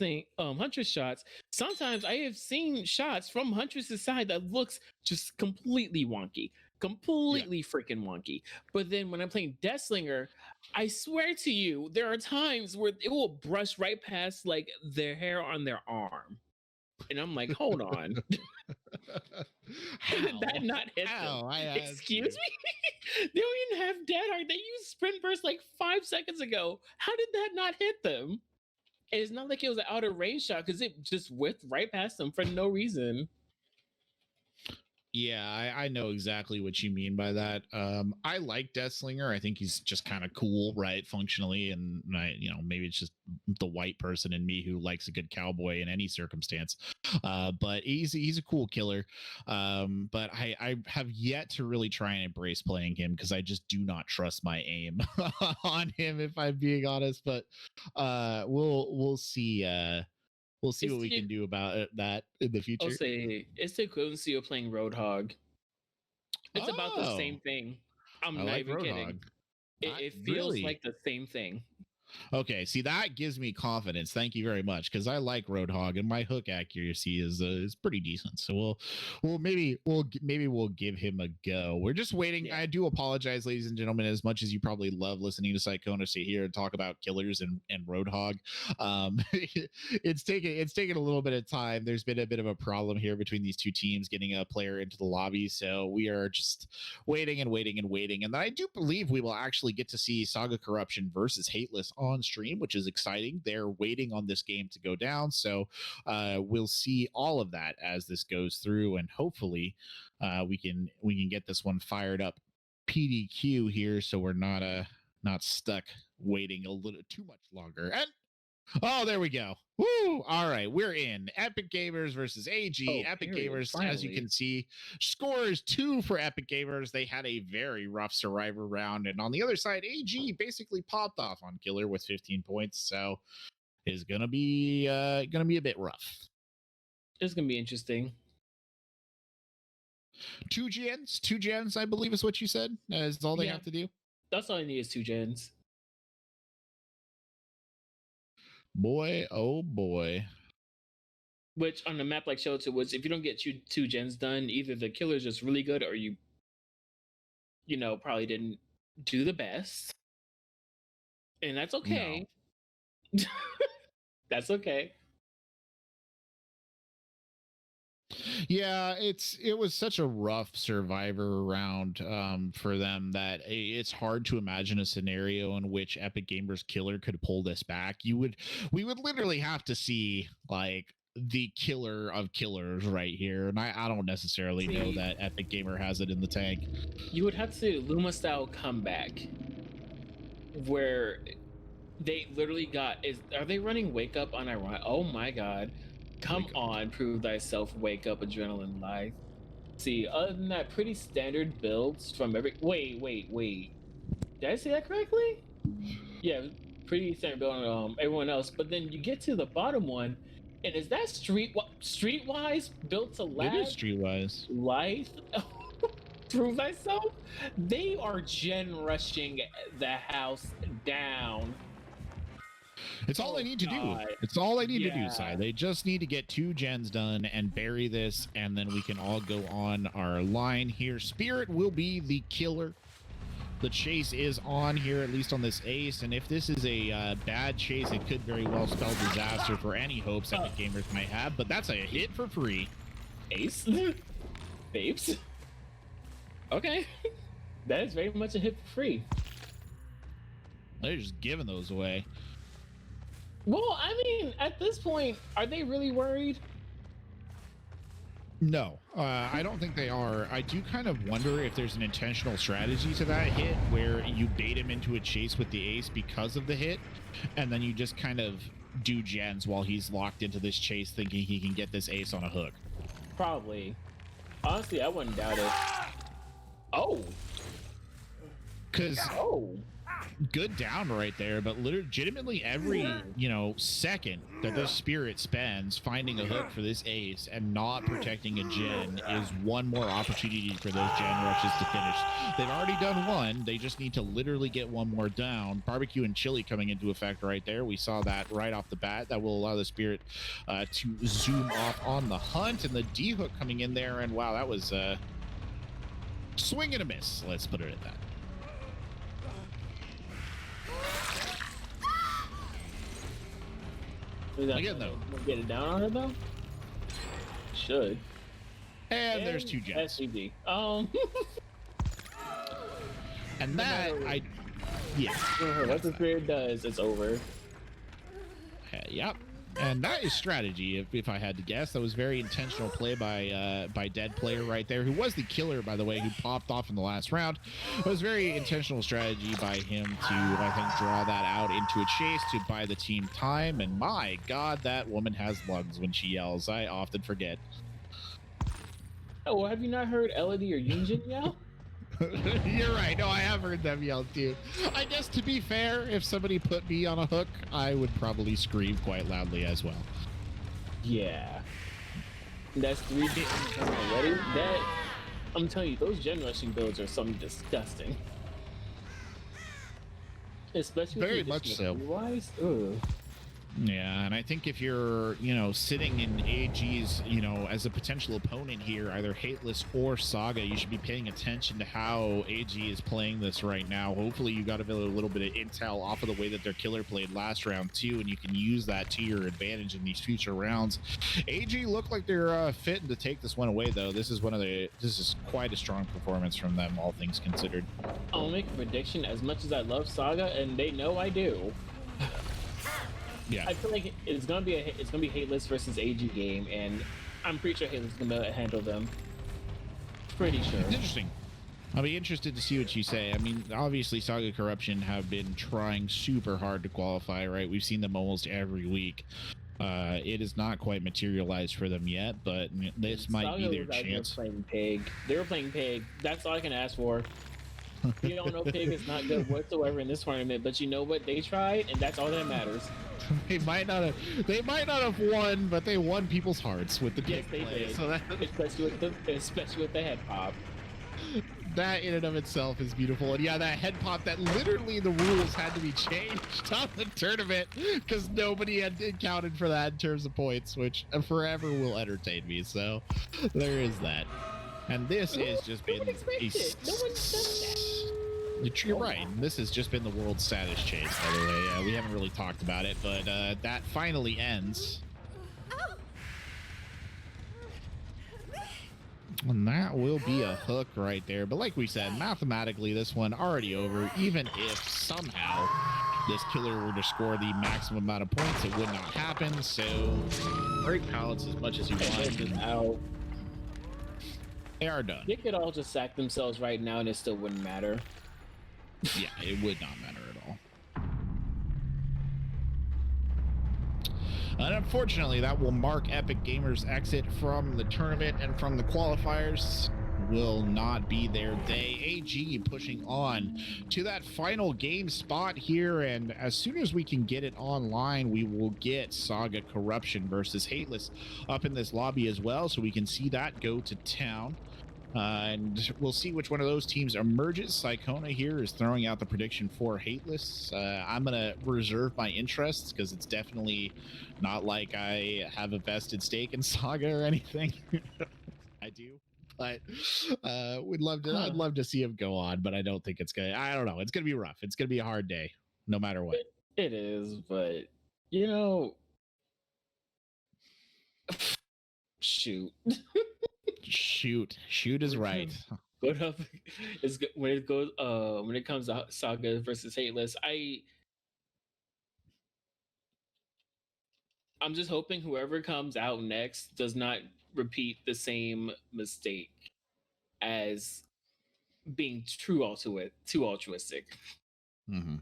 shots, sometimes I have seen shots from Huntress's side that looks just completely wonky, completely freaking wonky. But then when I'm playing Deathslinger, I swear to you, there are times where it will brush right past like their hair on their arm. And I'm like, hold on. How did that not hit them? Excuse me? They don't even have dead eye. They used sprint burst like 5 seconds ago. How did that not hit them? And it's not like it was an out of range shot, because it just whipped right past them for no reason. Yeah, I know exactly what you mean by that. I like Deathslinger. I think he's just kind of cool, right? Functionally, and maybe it's just the white person in me who likes a good cowboy in any circumstance. But he's a cool killer. But I have yet to really try and embrace playing him, because I just do not trust my aim on him, if I'm being honest. But we'll see. We'll see what we can do about that in the future. I'll say it's the equivalency of playing Roadhog. It's about the same thing. I'm not even kidding. It feels like the same thing. Okay, see, that gives me confidence. Thank you very much, because I like Roadhog, and my hook accuracy is pretty decent. So maybe we'll give him a go. We're just waiting. Yeah. I do apologize, ladies and gentlemen, as much as you probably love listening to Psychona sit here and talk about killers and Roadhog. It's taken a little bit of time. There's been a bit of a problem here between these two teams getting a player into the lobby, so we are just waiting. And I do believe we will actually get to see Saga Corruption versus Hateless on stream, which is exciting. They're waiting on this game to go down, so we'll see all of that as this goes through, and hopefully we can get this one fired up PDQ here, so we're not stuck waiting a little too much longer. And oh, there we go. Woo! All right, we're in. Epic Gamers versus AG. Epic Gamers, finally. As you can see, score is 2 for Epic Gamers. They had a very rough Survivor round, and on the other side, AG basically popped off on Killer with 15 points. So it's gonna be a bit rough. It's gonna be interesting. 2 gens, I believe, is what you said. Is all they have to do. That's all I need is 2 gens. Boy, oh boy. Which on a map like Shelter Woods, if you don't get 2 gens done, either the killer's just really good, or you probably didn't do the best. And that's okay. No. That's okay. Yeah, it was such a rough Survivor round for them that it's hard to imagine a scenario in which Epic Gamers Killer could pull this back. We would literally have to see like the killer of killers right here, and I don't necessarily know that Epic Gamer has it in the tank. You would have to see Luma style comeback, where they literally are they running Wake Up on Ironic? Oh my god. Come on, prove thyself, wake up, adrenaline life. See, other than that, pretty standard builds from every. Wait. Did I say that correctly? Yeah, pretty standard build on everyone else. But then you get to the bottom one, And is that streetwise built to last? It is streetwise. Life prove thyself. They are gen rushing the house down. It's all they need to do. It's all they need to do, Sai. They just need to get 2 gens done and bury this, and then we can all go on our line here. Spirit will be the killer. The chase is on here, at least on this ace, and if this is a bad chase, it could very well spell disaster for any hopes Epic Gamers might have, but that's a hit for free. Ace? Babes? Okay. That is very much a hit for free. They're just giving those away. Well, I mean, at this point, are they really worried? No, I don't think they are. I do kind of wonder if there's an intentional strategy to that hit where you bait him into a chase with the ace because of the hit, and then you just kind of do gens while he's locked into this chase thinking he can get this ace on a hook. Probably. Honestly, I wouldn't doubt it. Oh. Because good down right there, but legitimately every second that this spirit spends finding a hook for this ace and not protecting a gen is one more opportunity for those gen rushes to finish. They've already done one, they just need to literally get one more down. Barbecue and chili coming into effect right there. We saw that right off the bat. That will allow the spirit to zoom off on the hunt, and the D hook coming in there, and wow, that was swing and a miss, let's put it at that. Again, though, get it down on her though. Should. And there's 2 gens. SCD. And that what the spirit does, it's over. Yep. And that is strategy, if I had to guess. That was very intentional play by Dead Player right there, who was the killer, by the way, who popped off in the last round. It was very intentional strategy by him to, I think, draw that out into a chase to buy the team time. And my God, that woman has lungs when she yells. I often forget. Oh, well, have you not heard Elodie or Yunjin yell? You're right. No, I have heard them yell too. I guess, to be fair, if somebody put me on a hook, I would probably scream quite loudly as well. Yeah. That's 3 gens already. That, I'm telling you, those gen rushing builds are something disgusting. Especially very much so. Wise. Yeah, and I think if you're, sitting in AG's, as a potential opponent here, either Hateless or Saga, you should be paying attention to how AG is playing this right now. Hopefully you got a little bit of intel off of the way that their killer played last round too, and you can use that to your advantage in these future rounds. AG look like they're fitting to take this one away, though. This is quite a strong performance from them, all things considered. I'll make a prediction. As much as I love Saga, and they know I do. Yeah, I feel like it's gonna be Hateless versus AG game, and I'm pretty sure Hateless is gonna handle them. Pretty sure. Interesting. I'll be interested to see what you say. I mean, obviously, Saga Corruption have been trying super hard to qualify, right? We've seen them almost every week. It is not quite materialized for them yet, but this might be their chance. They were playing Pig. That's all I can ask for. You don't know Pig is not good whatsoever in this tournament, but you know what? They tried, and that's all that matters. They might not have won, but they won people's hearts with the Pig play. Did. So that... especially with the head pop. That in and of itself is beautiful. And yeah, that head pop, that literally the rules had to be changed on the tournament because nobody had accounted for that in terms of points, which forever will entertain me. So there is that. And this has just been You're right. This has just been the world's saddest chase, by the way. We haven't really talked about it, but that finally ends. And that will be a hook right there. But like we said, mathematically, this one already over. Even if somehow this killer were to score the maximum amount of points, it would not happen. So break pallets as much as you want. Out. They are done. They could all just sack themselves right now and it still wouldn't matter. Yeah, it would not matter at all. And unfortunately, that will mark Epic Gamers' exit from the tournament and from the qualifiers. will not be their day. AG pushing on to that final game spot here, and as soon as we can get it online, we will get Saga Corruption versus Hateless up in this lobby as well, so we can see that go to town. And we'll see which one of those teams emerges. Psychona here is throwing out the prediction for Hateless. I'm going to reserve my interests because it's definitely not like I have a vested stake in Saga or anything. I do, but we'd love to. I'd love to see him go on, but I don't think it's gonna. I don't know. It's gonna be rough. It's gonna be a hard day, no matter what. It is, but shoot. Shoot is right. Good up is good when it goes. When it comes to Saga versus Hateless, I'm just hoping whoever comes out next does not repeat the same mistake as being too altruistic. Mm-hmm.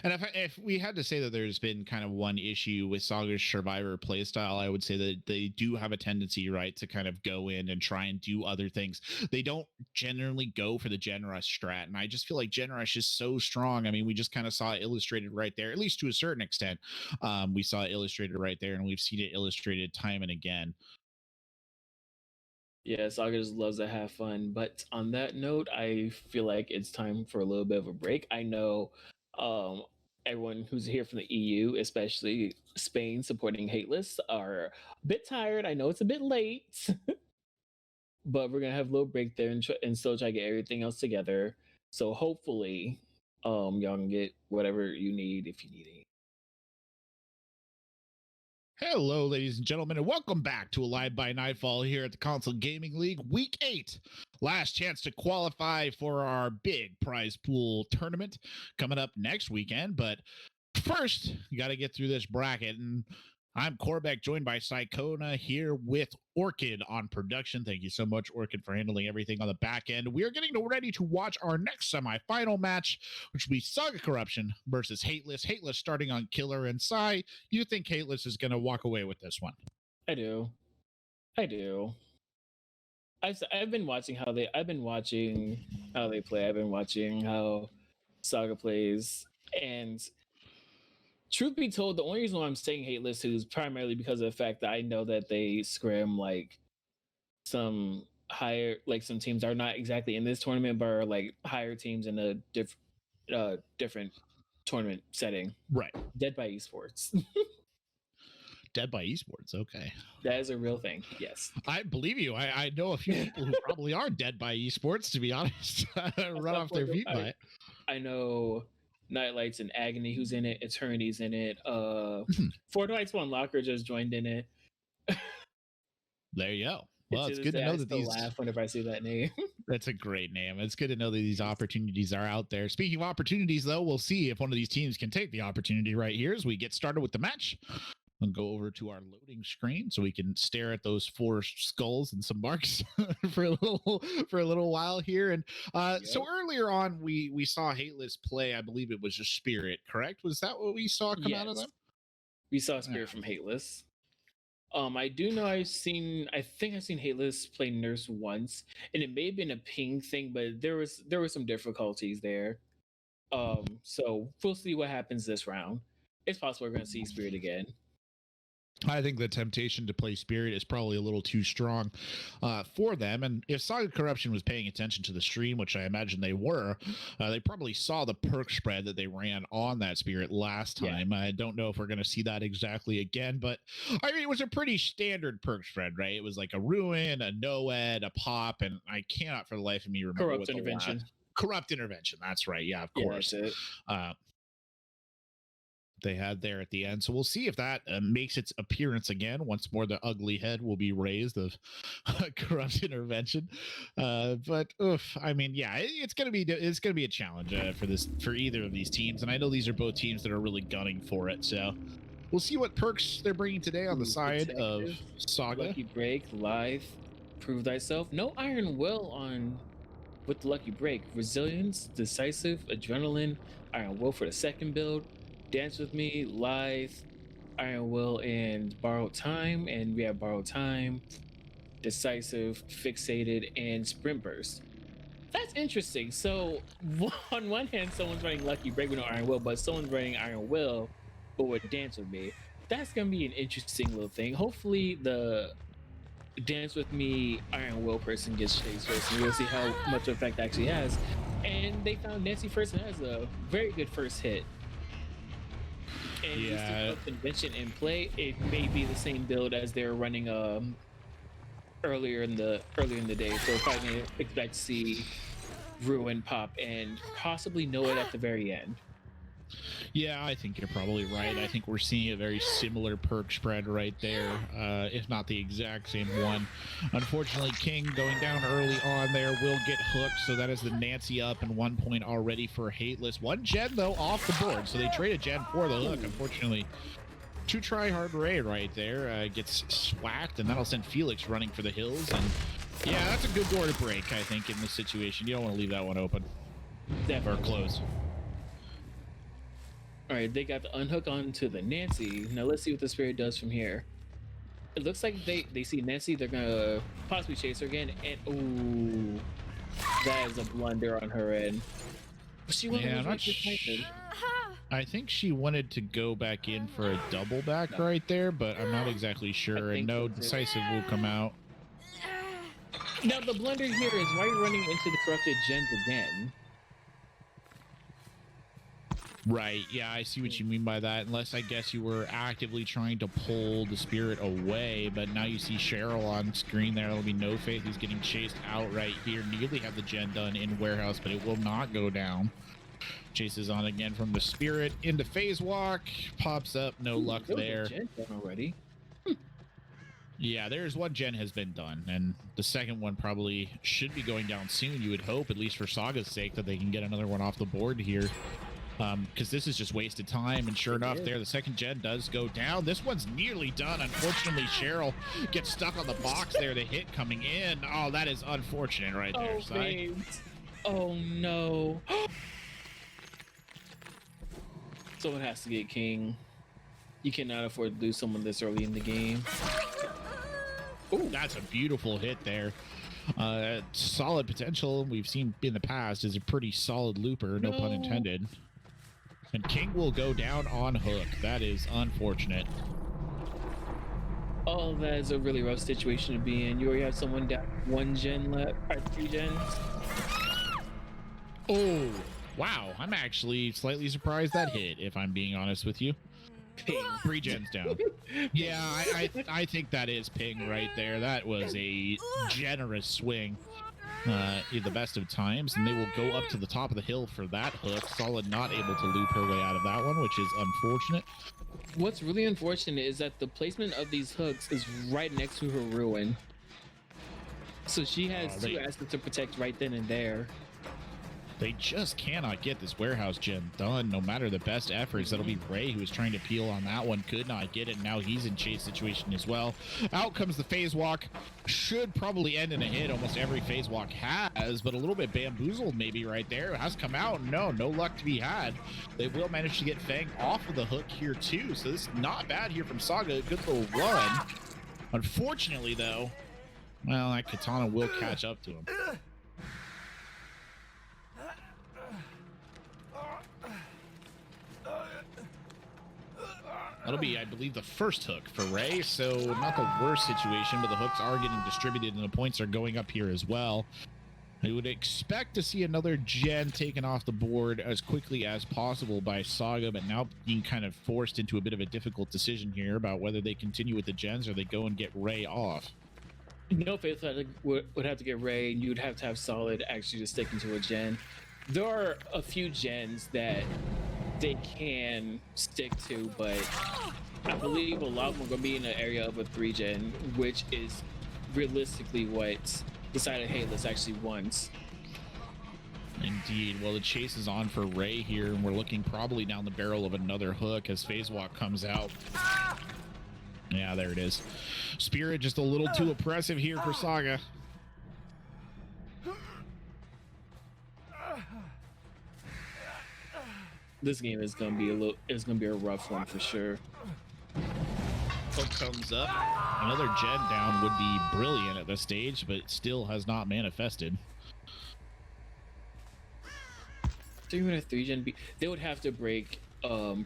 And if we had to say that there's been kind of one issue with Saga's Survivor playstyle, I would say that they do have a tendency, right, to kind of go in and try and do other things. They don't generally go for the Genrush strat, and I just feel like Genrush is so strong. I mean, we just kind of saw it illustrated right there, at least to a certain extent. We saw it illustrated right there, and we've seen it illustrated time and again. Yeah, Saga just loves to have fun. But on that note, I feel like it's time for a little bit of a break. I know everyone who's here from the EU, especially Spain supporting Hateless, are a bit tired. I know it's a bit late, but we're gonna have a little break there and still try to get everything else together. So hopefully, y'all can get whatever you need if you need it. Hello, ladies and gentlemen, and welcome back to Alive by Nightfall here at the Console Gaming League, Week 8. Last chance to qualify for our big prize pool tournament coming up next weekend. But first, you got to get through this bracket. And I'm Corbeck, joined by Psychona here with Orchid on production. Thank you so much, Orchid, for handling everything on the back end. We are getting ready to watch our next semifinal match, which will be Saga Corruption versus Hateless. Hateless starting on Killer and Psy. You think Hateless is going to walk away with this one? I do. I've been watching how they play. I've been watching how Saga plays, and truth be told, the only reason why I'm saying Hateless is primarily because of the fact that I know that they scrim like some teams are not exactly in this tournament, but are like higher teams in a different tournament setting. Right. Dead by Esports. Dead by Esports. Okay. That is a real thing. Yes. I believe you. I know a few people who probably are dead by Esports, to be honest. Run off their feet by it. I know Nightlights and Agony who's in it. Eternity's in it. Fortnite's One Locker just joined in it. There you go. Well, it's good to know that these. Laugh whenever I see that name. That's a great name. It's good to know that these opportunities are out there. Speaking of opportunities, though, we'll see if one of these teams can take the opportunity right here as we get started with the match. We'll go over to our loading screen so we can stare at those 4 skulls and some marks for a little while here. And so earlier on, we saw Hateless play. I believe it was just Spirit, correct? Was that what we saw come out of them? We saw Spirit from Hateless. I do know I think I've seen Hateless play Nurse once, and it may have been a ping thing, but there were some difficulties there. So we'll see what happens this round. It's possible we're going to see Spirit again. I think the temptation to play Spirit is probably a little too strong for them. And if Saga Corruption was paying attention to the stream, which I imagine they were, they probably saw the perk spread that they ran on that Spirit last time. Yeah. I don't know if we're going to see that exactly again, but I mean, it was a pretty standard perk spread, right? It was like a Ruin, a Noed, a Pop, and I cannot for the life of me remember Corrupt Intervention. Corrupt Intervention. That's right. Yeah, of course. That's it. They had there at the end. So we'll see if that makes its appearance again. Once more, the ugly head will be raised of Corrupt Intervention. But I mean, yeah, it's gonna be a challenge for either of these teams. And I know these are both teams that are really gunning for it. So we'll see what perks they're bringing today on the side of Saga. Lucky Break, Lithe, Prove Thyself. No Iron Will on with the Lucky Break. Resilience, Decisive, Adrenaline, Iron Will for the second build. Dance With Me, Lithe, Iron Will, and Borrowed Time. And we have Borrowed Time. decisive, fixated, and sprint burst. That's interesting. So on one hand, someone's running Lucky Break with no Iron Will, but someone's running Iron Will, but would Dance With Me. That's gonna be an interesting little thing. Hopefully, the Dance With Me Iron Will person gets chased first, and we'll see how much effect actually has. And they found Nancy first and has a very good first hit. And yeah, just convention in play, it may be the same build as they're running earlier in the day. So we're probably gonna expect to see Ruin pop and possibly know it at the very end. Yeah, I think you're probably right. I think we're seeing a very similar perk spread right there, if not the exact same one. Unfortunately, King going down early on there will get hooked, so that is the Nancy up and 1 point already for Hateless. One gen, though, off the board, so they trade a gen for the hook. Unfortunately, 2 try hard Ray right there gets swacked, and that'll send Felix running for the hills. And yeah, that's a good door to break, I think, in this situation. You don't want to leave that one open. Definitely. Or close. All right, they got the unhook onto the Nancy. Now let's see what the Spirit does from here. It looks like they see Nancy. They're gonna possibly chase her again. And ooh, that is a blunder on her end. She I think she wanted to go back in for a double back right there, but I'm not exactly sure. And no, decisive will come out. Now the blunder here is why you're running into the corrupted gens again. Right, yeah, I see what you mean by that. Unless I guess you were actively trying to pull the Spirit away, but now you see Cheryl on screen there. There'll be No Faith who's getting chased out right here. Nearly have the gen done in Warehouse, but it will not go down. Chases on again from the Spirit into Phase Walk. Pops up, no luck there. Gen done already. Yeah, there's one gen has been done, and the second one probably should be going down soon, you would hope, at least for Saga's sake, that they can get another one off the board here. Because this is just wasted time, and sure enough, there the second gen does go down. This one's nearly done. Unfortunately, Cheryl gets stuck on the box there. The hit coming in. Oh, that is unfortunate right there, Sai. Oh no. Someone has to get King. You cannot afford to lose someone this early in the game. Ooh, that's a beautiful hit there. Solid potential. We've seen in the past is a pretty solid looper, no pun intended. And King will go down on hook. That is unfortunate. Oh, that is a really rough situation to be in. You already have someone down 1 gen left, or 3 gens. Oh, wow. I'm actually slightly surprised that hit, if I'm being honest with you. Ping, 3 gens down. Yeah, I think that is Ping right there. That was a generous swing. In the best of times, and they will go up to the top of the hill for that hook. Solid not able to loop her way out of that one, which is unfortunate. What's really unfortunate is that the placement of these hooks is right next to her ruin. So she has 2 assets to protect right then and there. They just cannot get this warehouse gen done, no matter the best efforts. That'll be Ray, who was trying to peel on that one, could not get it. Now he's in chase situation as well. Out comes the phase walk. Should probably end in a hit. Almost every phase walk has, but a little bit bamboozled maybe right there. Has come out. No luck to be had. They will manage to get Fang off of the hook here too. So this is not bad here from Saga. Good little run. Unfortunately though, well, that katana will catch up to him. That'll be, I believe, the first hook for Ray, so not the worst situation, but the hooks are getting distributed and the points are going up here as well. I would expect to see another gen taken off the board as quickly as possible by Saga, but now being kind of forced into a bit of a difficult decision here about whether they continue with the gens or they go and get Ray off. No Faith would have to get Ray, and you'd have to have Solid actually just stick into a gen. There are a few gens that they can stick to, but I believe a lot of them are going to be in the area of a 3 gen, which is realistically what decided Hateless actually wants. Indeed. Well, the chase is on for Ray here, and we're looking probably down the barrel of another hook as Phase Walk comes out. Yeah, there it is. Spirit just a little too oppressive here for Saga. This game is gonna be a rough one for sure. Hook comes up. Another gen down would be brilliant at this stage, but it still has not manifested. So even a 3-gen they would have to break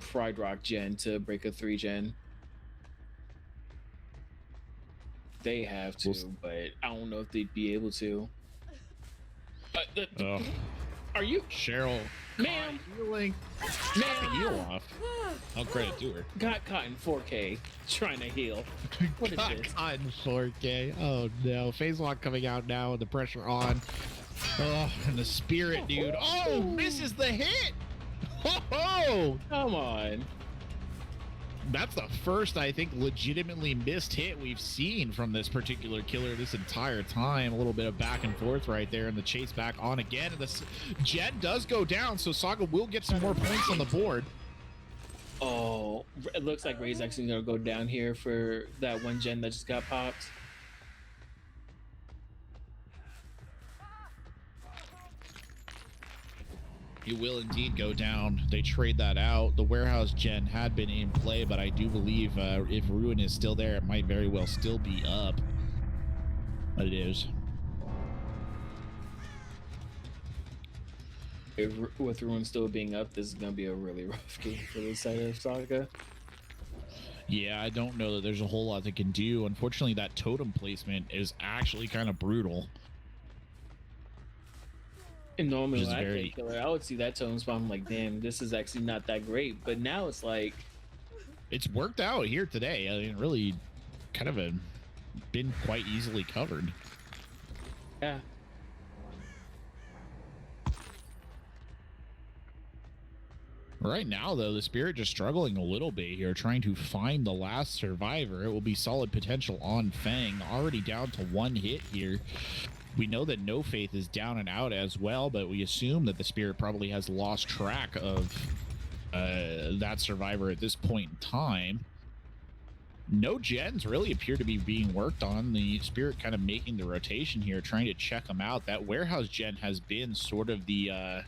Pride Rock gen to break a 3-gen. They have to, but I don't know if they'd be able to. Are you Cheryl? Ma'am, healing. Ma'am, heal off. I'll credit to her. Got caught in 4K trying to heal. What is this? Caught in 4K. Oh no! Phase Walk coming out now, the pressure on. Oh, and the Spirit, dude. Oh, misses the hit. Oh, come on. That's the first, I think, legitimately missed hit we've seen from this particular killer this entire time. A little bit of back and forth right there, and the chase back on again. And the gen does go down, so Saga will get some more points on the board. Oh, it looks like Ray's actually going to go down here for that one gen that just got popped. He will indeed go down. They trade that out. The warehouse gen had been in play, but I do believe if Ruin is still there, it might very well still be up. But it is. With Ruin still being up, this is going to be a really rough game for this side of Saga. Yeah, I don't know that there's a whole lot they can do. Unfortunately, that totem placement is actually kind of brutal. And normally when I play killer, I would see that totem spot. I'm like, damn, this is actually not that great. But now it's like, it's worked out here today. I mean, really, kind of been quite easily covered. Yeah. Right now, though, the Spirit just struggling a little bit here, trying to find the last survivor. It will be solid potential on Fang, already down to one hit here. We know that No Faith is down and out as well, but we assume that the Spirit probably has lost track of that survivor at this point in time. No gens really appear to be being worked on. The Spirit kind of making the rotation here, trying to check them out. That warehouse gen has been sort of the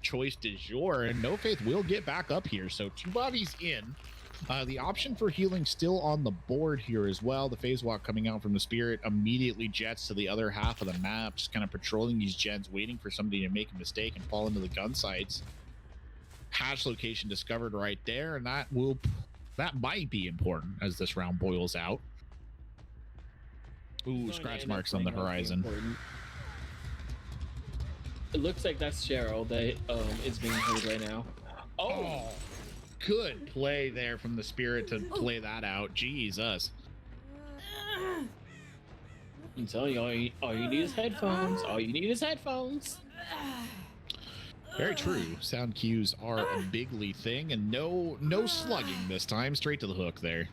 choice du jour, and No Faith will get back up here. So 2 bodies in. The option for healing still on the board here as well. The Phase Walk coming out from the Spirit immediately jets to the other half of the map, just kind of patrolling these gens, waiting for somebody to make a mistake and fall into the gun sites. Hatch location discovered right there, and that might be important as this round boils out. Ooh, scratch marks on the horizon. It looks like that's Cheryl that is being hurt right now. Oh, good play there from the Spirit to play that out. Jesus. I'm telling you, all you need is headphones. All you need is headphones. Very true. Sound cues are a bigly thing, and no slugging this time. Straight to the hook there.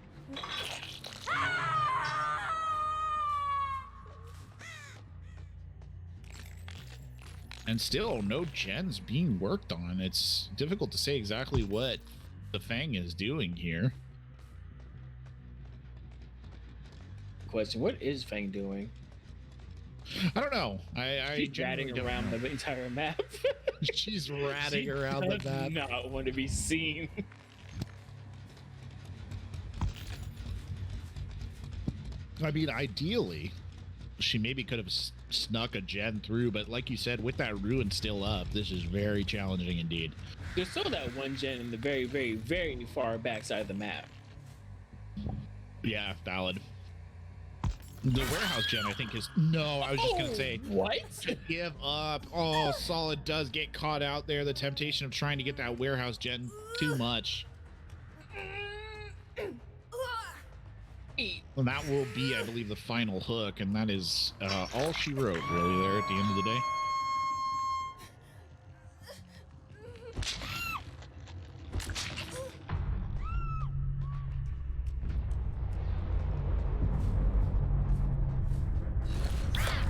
And still no gens being worked on. It's difficult to say exactly what the Fang is doing here. Question: what is Fang doing? I don't know. She's ratting around the entire map. She's ratting around the map. Not want to be seen. I mean, ideally, she maybe could have snuck a gen through, but like you said, with that Ruin still up, this is very challenging indeed. There's still that one gen in the very, very, very far backside of the map. Yeah, valid. The warehouse gen, I think, is... No, I was just going to say... What? Give up. Oh, Solid does get caught out there. The temptation of trying to get that warehouse gen, too much. Well, that will be, I believe, the final hook, and that is all she wrote, really, there at the end of the day.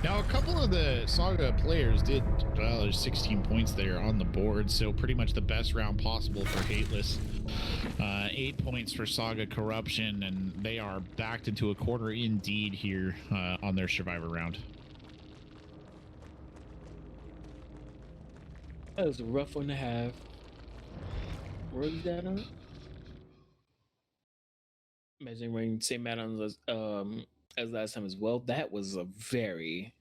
Now, a couple of the Saga players did, well, there's 16 points there on the board, so pretty much the best round possible for Hateless. 8 points for Saga Corruption, and they are backed into a quarter indeed here on their Survivor round. That was a rough one to have. Where is that on? measuring same atoms as last time as well. That was a very.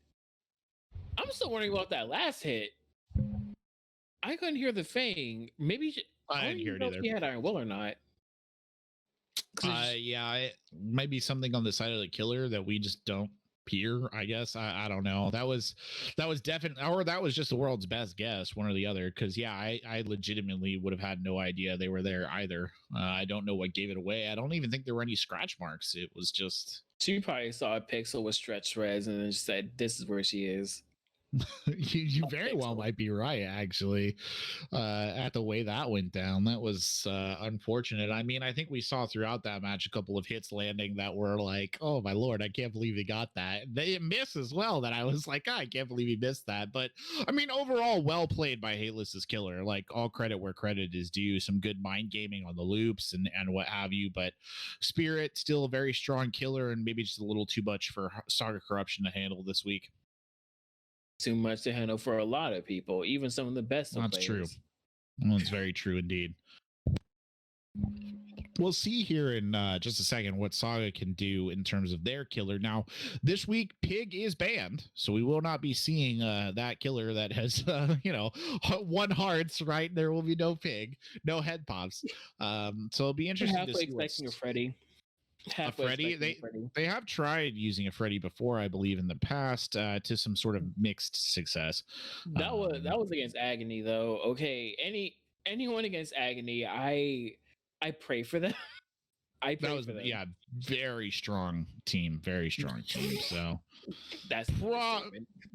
I'm still wondering about that last hit. I couldn't hear the Fang. Maybe I I don't didn't hear even it know if either. he had Iron Will or not. Yeah, it might be something on the side of the killer that we just don't hear. I guess I don't know. That was definitely, or that was just the world's best guess, one or the other. Because yeah, I legitimately would have had no idea they were there either. I don't know what gave it away. I don't even think there were any scratch marks. It was just. She probably saw a pixel with stretch threads and then said, "This is where she is." you very well might be right, actually, at the way that went down. That was unfortunate. I mean, I think we saw throughout that match a couple of hits landing that were like, oh my lord, I can't believe he got that. They miss as well, that I was like, oh, I can't believe he missed that. But I mean, overall, well played by Hateless's killer. Like, all credit where credit is due. Some good mind gaming on the loops and what have you. But Spirit, still a very strong killer, and maybe just a little too much for Saga Corruption to handle this week. Too much to handle for a lot of people, even some of the best of That's players. True. Well, it's very true indeed. We'll see here in just a second what Saga can do in terms of their killer. Now, this week, Pig is banned, so we will not be seeing that killer that has, one hearts, right? There will be no Pig, no head pops. So it'll be interesting to see expecting a Freddy. A Freddy. They have tried using a Freddy before, I believe, in the past to some sort of mixed success. That was against Agony, though. Okay, anyone against Agony, I pray for them. I pray for them. Yeah, very strong team. So that's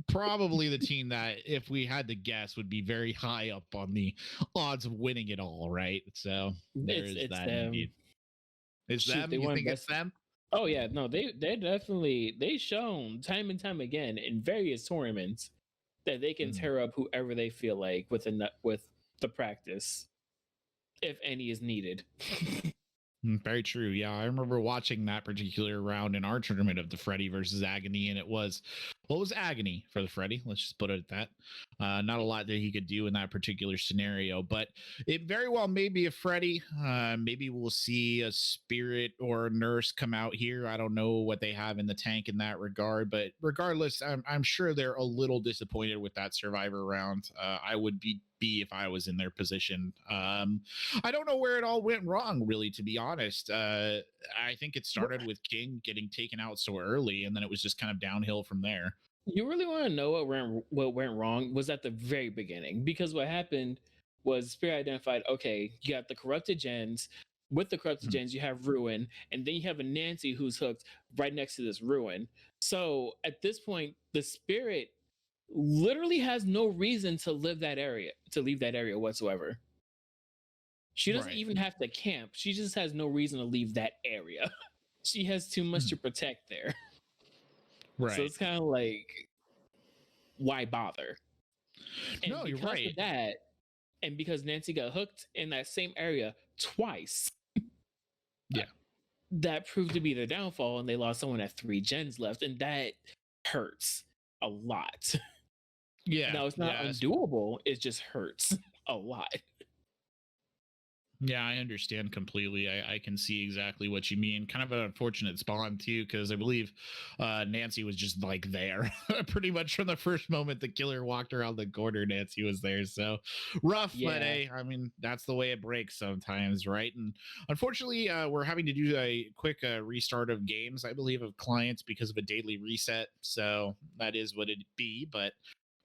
probably the team that, if we had to guess, would be very high up on the odds of winning it all, right? So there's that. Indeed. It's them. You think it's them? Oh yeah, no, they definitely shown time and time again in various tournaments that they can tear up whoever they feel like with the practice, if any is needed. Very true. Yeah, I remember watching that particular round in our tournament of the Freddy versus Agony, and it was Agony for the Freddy. Let's just put it at that. Not a lot that he could do in that particular scenario, but it very well may be a Freddy. Maybe we'll see a Spirit or a Nurse come out here. I don't know what they have in the tank in that regard, but regardless, I'm sure they're a little disappointed with that Survivor round. I would be if I was in their position. I don't know where it all went wrong, really, to be honest. I think it started with King getting taken out so early, and then it was just kind of downhill from there. You really want to know what went wrong? Was at the very beginning, because what happened was Spirit identified, okay, you got the corrupted gens. With the corrupted gens, you have Ruin, and then you have a Nancy who's hooked right next to this Ruin. So at this point, the Spirit literally has no reason to leave that area whatsoever. She doesn't even have to camp. She just has no reason to leave that area. She has too much to protect there. Right. So it's kind of like, why bother? And no, you're right. Of that, and because Nancy got hooked in that same area twice, that proved to be their downfall, and they lost someone at 3 gens left, and that hurts a lot. Yeah. Now it's not undoable; it just hurts a lot. Yeah, I understand completely. I can see exactly what you mean. Kind of an unfortunate spawn too, because I believe Nancy was just like there pretty much from the first moment the killer walked around the corner. Nancy was there, so rough. But hey, I mean, that's the way it breaks sometimes, right? And unfortunately, we're having to do a quick restart of games, I believe, of clients because of a daily reset. So that is what it'd be, but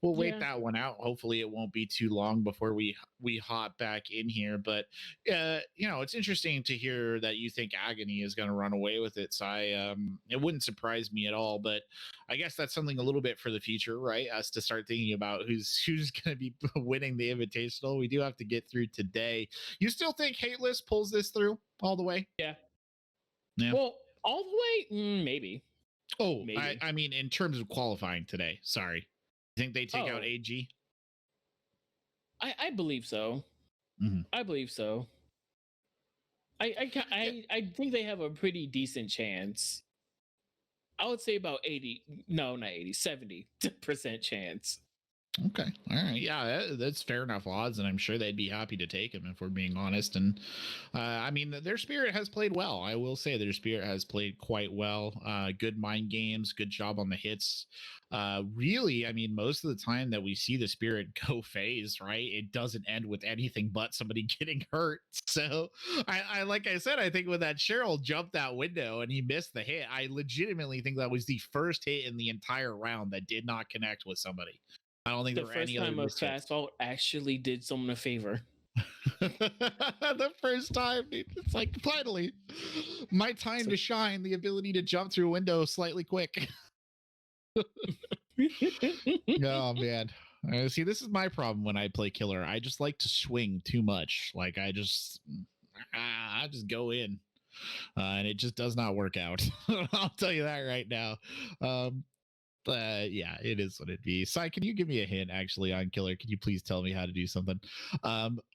we'll wait that one out. Hopefully it won't be too long before we hop back in here. But it's interesting to hear that you think Agony is going to run away with it. So it wouldn't surprise me at all. But I guess that's something a little bit for the future, right? Us to start thinking about who's going to be winning the Invitational. We do have to get through today. You still think Hateless pulls this through all the way? Yeah. Well, all the way, maybe. Oh, maybe. I mean, in terms of qualifying today. Sorry. Think they take out AG? I believe so. Mm-hmm. I believe so. I think they have a pretty decent chance. I would say about 70% chance. Okay. All right. Yeah, that's fair enough odds, and I'm sure they'd be happy to take him if we're being honest. And I mean, their spirit has played well. I will say their spirit has played quite well. Good mind games, good job on the hits. Really, I mean, most of the time that we see the spirit go phase, right, it doesn't end with anything but somebody getting hurt. So I like I said, I think when that Cheryl jumped that window and he missed the hit, I legitimately think that was the first hit in the entire round that did not connect with somebody. I don't think The there were first any other time a mistakes. fastball actually did someone a favor. The first time, dude, it's like finally my time to shine, the ability to jump through a window slightly quick. Oh man. See, this is my problem when I play killer. I just like to swing too much. Like I just go in. And it just does not work out. I'll tell you that right now. But yeah, it is what it be. Sai, can you give me a hint actually on killer? Can you please tell me how to do something?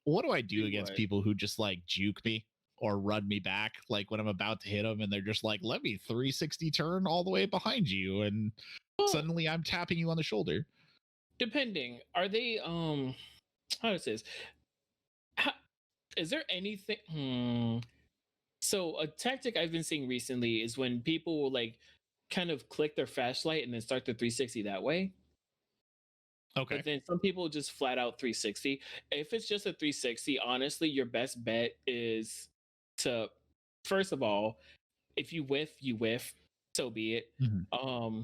What do I do against people who just like juke me or run me back, like when I'm about to hit them and they're just like, let me 360 turn all the way behind you, and suddenly I'm tapping you on the shoulder? Depending, are they how does this? Is there anything? So a tactic I've been seeing recently is when people will like kind of click their flashlight and then start the 360 that way. Okay. But then some people just flat out 360. If it's just a 360, honestly, your best bet is to, first of all, if you whiff, you whiff. So be it. Mm-hmm.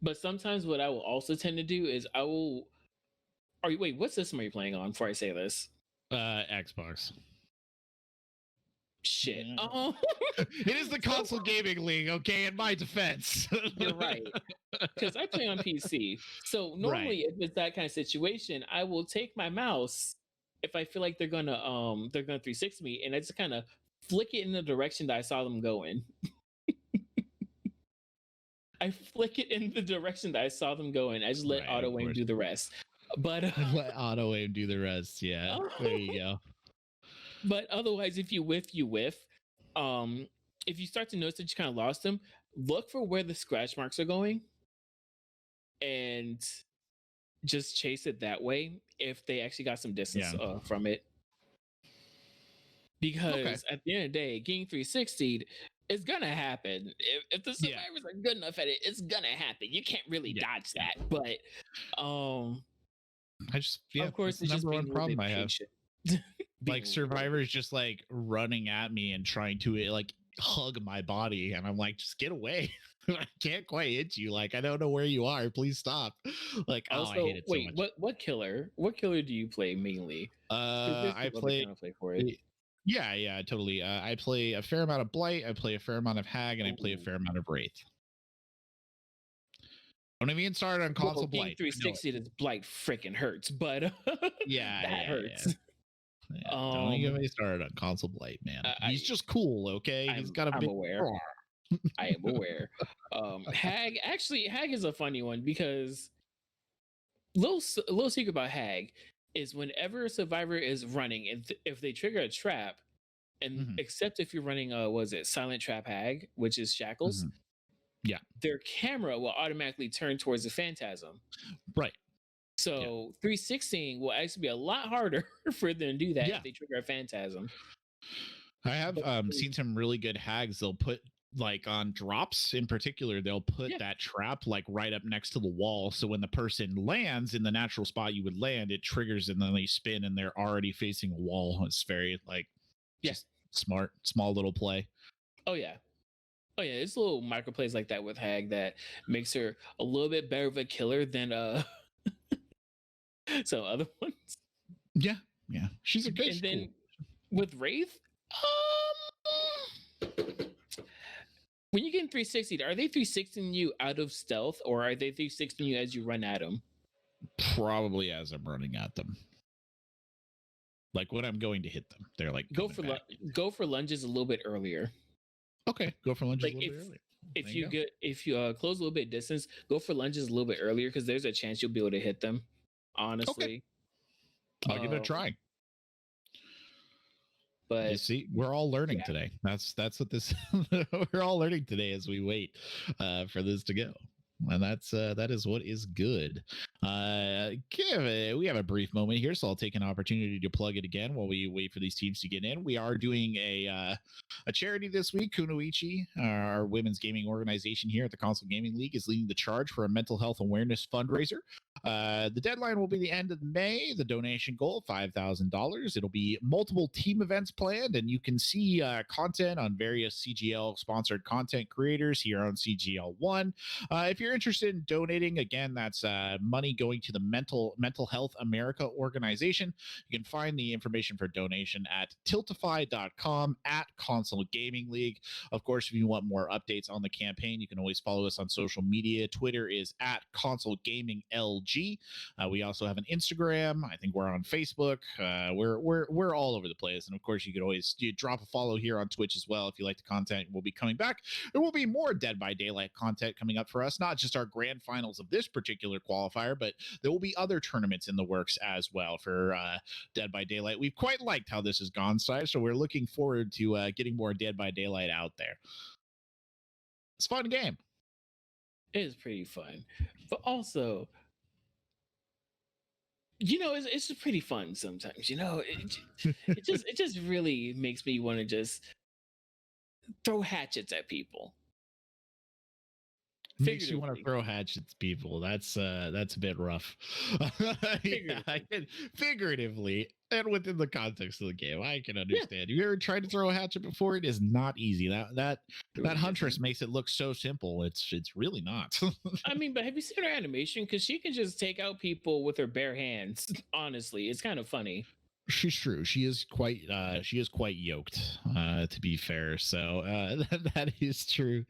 But sometimes what I will also tend to do is I will. Wait, what system are you playing on? Before I say this, Xbox. Shit. It is the console gaming league, okay, in my defense. You're right. Because I play on PC. So normally if it's that kind of situation, I will take my mouse if I feel like they're gonna 360 me, and I just kind of flick it in the direction that I saw them going. I flick it in the direction that I saw them going. I just let auto aim do the rest. But let auto aim do the rest. Yeah. There you go. But otherwise, if you whiff, you whiff. If you start to notice that you kind of lost them, look for where the scratch marks are going and just chase it that way if they actually got some distance from it. Because at the end of the day, getting 360'd is gonna happen. If the survivors are good enough at it, it's gonna happen. You can't really dodge that. But I just of course, it's number just one problem I have. Like survivors just like running at me and trying to like hug my body, and I'm like, just get away. I can't quite hit you. Like, I don't know where you are. Please stop. Like, also, I hate it so much. What killer do you play mainly? I play for it. Yeah, totally. I play a fair amount of Blight, I play a fair amount of Hag, and I play a fair amount of Wraith. Don't even get started on console Blight. 360 is Blight freaking hurts, but that hurts. Yeah, don't even get me started on console Blight, man. He's just cool, okay? He's got a big. Aware. I am aware. Hag is a funny one because little secret about Hag is whenever a survivor is running, and if they trigger a trap, and except if you're running Silent Trap Hag, which is shackles, their camera will automatically turn towards the phantasm. Right. So 360 will actually be a lot harder for them to do that if they trigger a phantasm. I have seen some really good Hags. They'll put like on drops in particular, they'll put that trap like right up next to the wall. So when the person lands in the natural spot you would land, it triggers and then they spin and they're already facing a wall. It's very like just smart, small little play. Oh yeah. It's little micro plays like that with Hag that makes her a little bit better of a killer than some other ones. Yeah. She's a good. And then with Wraith, when you get 360, are they 360ing you out of stealth, or are they 360ing you as you run at them? Probably as I'm running at them. Like when I'm going to hit them, they're like go for lunges a little bit earlier. Okay, go for lunges a little bit earlier. If you close a little bit distance, go for lunges a little bit earlier because there's a chance you'll be able to hit them. Honestly, I'll give it a try. But you see, we're all learning today. That's what this. We're all learning today as we wait for this to go. And that is what is good. We have a brief moment here, so I'll take an opportunity to plug it again while we wait for these teams to get in. We are doing a charity this week. Kunoichi, our women's gaming organization here at the Console Gaming League, is leading the charge for a mental health awareness fundraiser. The deadline will be the end of May. The donation goal, $5,000. It'll be multiple team events planned, and you can see content on various CGL sponsored content creators here on CGL One. If you're interested in donating, again, that's money going to the Mental Health America organization. You can find the information for donation at tiltify.com at Console Gaming League. Of course, if you want more updates on the campaign, you can always follow us on social media. Twitter is at Console Gaming LG. We also have an Instagram. I think we're on Facebook. We're all over the place. And of course, you could always drop a follow here on Twitch as well if you like the content. We'll be coming back. There will be more Dead by Daylight content coming up for us, not just our grand finals of this particular qualifier, but there will be other tournaments in the works as well for Dead by Daylight. We've quite liked how this has gone, so we're looking forward to getting more Dead by Daylight out there. It's a fun game. It is pretty fun, but also, it's just pretty fun sometimes. It just really makes me want to just throw hatchets at people. Makes you want to throw hatchets, people. That's a bit rough. Figuratively, and within the context of the game, I can understand. You ever tried to throw a hatchet before? It is not easy. That Huntress makes it look so simple. It's really not. I mean, but have you seen her animation? Because she can just take out people with her bare hands. Honestly, it's kind of funny. She's true. She is quite yoked, to be fair. So that is true.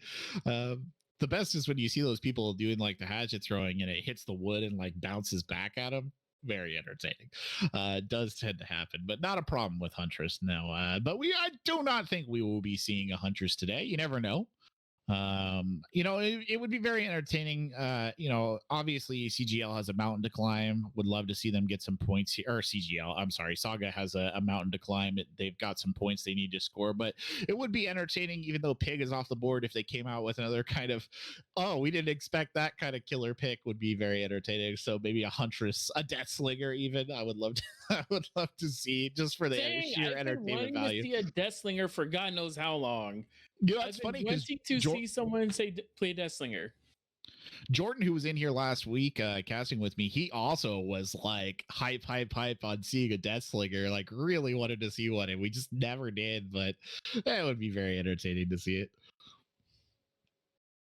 The best is when you see those people doing like the hatchet throwing and it hits the wood and like bounces back at them. Very entertaining. It does tend to happen, but not a problem with Huntress. No, but I do not think we will be seeing a Huntress today. You never know. It would be very entertaining. Obviously CGL has a mountain to climb. Would love to see them get some points here. Or CGL, I'm sorry, Saga has a mountain to climb. They've got some points they need to score, but it would be entertaining, even though Pig is off the board. If they came out with another kind of, we didn't expect that kind of killer pick, would be very entertaining. So maybe a Huntress, a Deathslinger, even. I would love to see, just for the sheer entertainment value. To see a Deathslinger for God knows how long. It's funny because see someone play Deathslinger. Jordan, who was in here last week casting with me, he also was like hype on seeing a Deathslinger, like really wanted to see one, and we just never did, but that would be very entertaining to see it.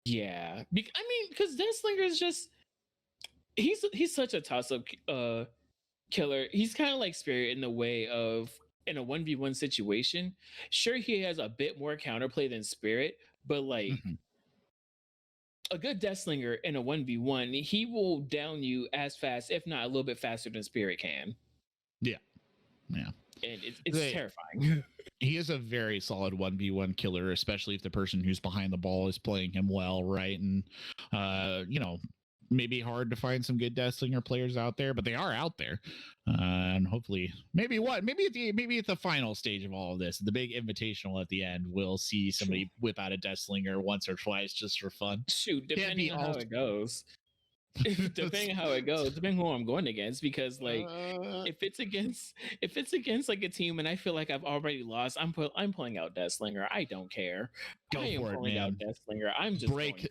Yeah, because Deathslinger is just he's such a toss-up killer. He's kind of like Spirit in the way of, in a 1v1 situation, sure, he has a bit more counterplay than Spirit, but like a good Deathslinger in a 1v1, he will down you as fast, if not a little bit faster than Spirit can. Yeah. And it's terrifying. He is a very solid 1v1 killer, especially if the person who's behind the ball is playing him well, right? And maybe hard to find some good Deathslinger players out there, but they are out there. And hopefully, maybe at the final stage of all of this, the big invitational at the end, we'll see somebody whip out a Deathslinger once or twice just for fun. Shoot, depending on how it goes. Depending who I'm going against, because like if it's against like a team and I feel like I've already lost, I'm pulling out Deathslinger. I don't care. Go for it, man. Out Deathslinger. I'm just break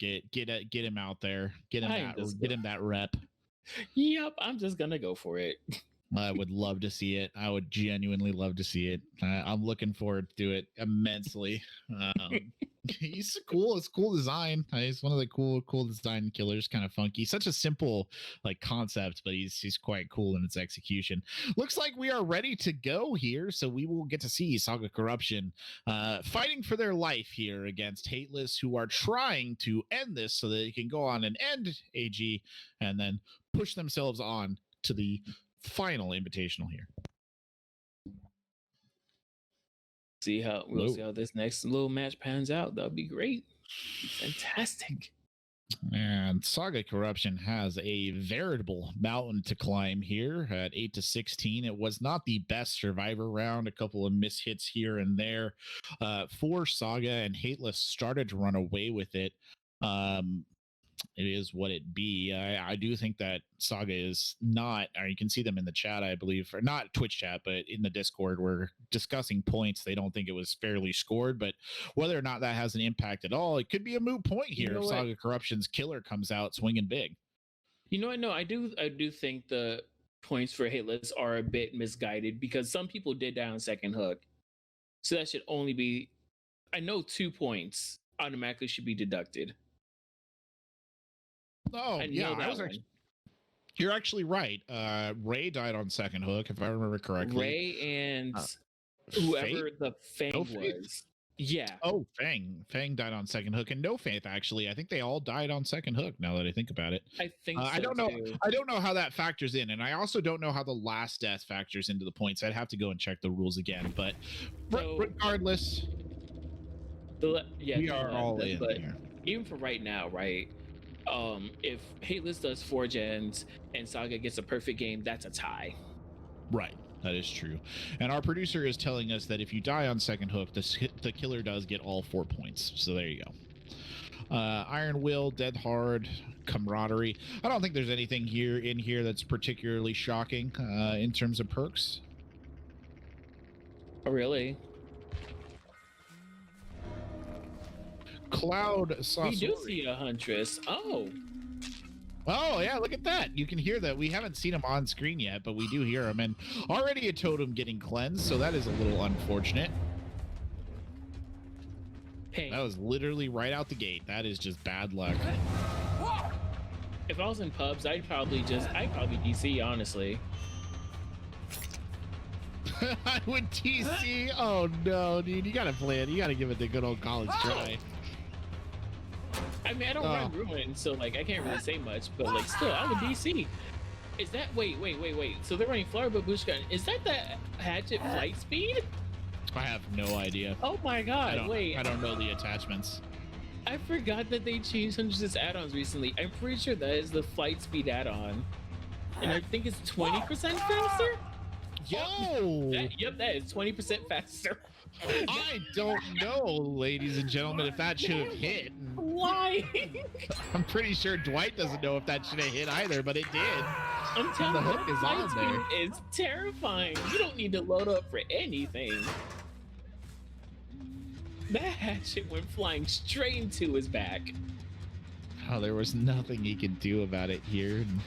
it. Get him out there. Get him that rep. Yep, I'm just gonna go for it. I would love to see it. I would genuinely love to see it. I'm looking forward to it immensely. He's cool. It's cool design. He's one of the cool design killers. Kind of funky. Such a simple like concept, but he's quite cool in its execution. Looks like we are ready to go here, so we will get to see Saga Corruption fighting for their life here against Hateless, who are trying to end this so that they can go on and end AG and then push themselves on to the final invitational here. We'll see how this next little match pans out. That'll be great. Fantastic. And Saga Corruption has a veritable mountain to climb here at 8-16. It was not the best Survivor round. A couple of mishits here and there for Saga, and Hateless started to run away with it. it is what it be. I do think that Saga is not, or you can see them in the chat, I believe, or not Twitch chat, but in the Discord, we're discussing points. They don't think it was fairly scored, but whether or not that has an impact at all, it could be a moot point here if Saga Corruption's killer comes out swinging big. You know what? No, I do think the points for Hitless are a bit misguided because some people did die on second hook. So that should only be, I know 2 points automatically should be deducted. Oh, yeah, you're actually right. Ray died on second hook, if I remember correctly. Ray and whoever the Fang was. Yeah. Oh, Fang. Fang died on second hook, and No Faith, actually. I think they all died on second hook, now that I think about it. I think so, I don't know. I don't know how that factors in, and I also don't know how the last death factors into the points. I'd have to go and check the rules again, but regardless, we are all in here. Even for right now, right? If Hateless does 4 gens and Saga gets a perfect game, that's a tie. Right. That is true. And our producer is telling us that if you die on second hook, the killer does get all 4 points. So there you go. Iron Will, Dead Hard, Camaraderie. I don't think there's anything in here that's particularly shocking in terms of perks. Oh, really? Cloud Sauce. We do see a Huntress. Oh, yeah, look at that. You can hear that. We haven't seen him on screen yet, but we do hear him. And already a totem getting cleansed, so that is a little unfortunate. Hey. That was literally right out the gate. That is just bad luck. If I was in pubs, I'd probably DC, honestly. I would DC? Oh, no, dude. You got to play it. You got to give it the good old college try. I mean, I don't run Ruin, so like I can't really say much, but like still, I'm a DC. Is that wait? So they're running Flower Babushka. Is that the Hatchet flight speed? I have no idea. Oh my god! I don't know the attachments. I forgot that they changed Huntress add-ons recently. I'm pretty sure that is the flight speed add-on, and I think it's 20% faster. Yep. That is 20% faster. I don't know, ladies and gentlemen, if that should have hit. Why? I'm pretty sure Dwight doesn't know if that should have hit either, but it did. I'm telling you, the hook is on there. It's terrifying. You don't need to load up for anything. That hatchet went flying straight into his back. Oh, there was nothing he could do about it here. And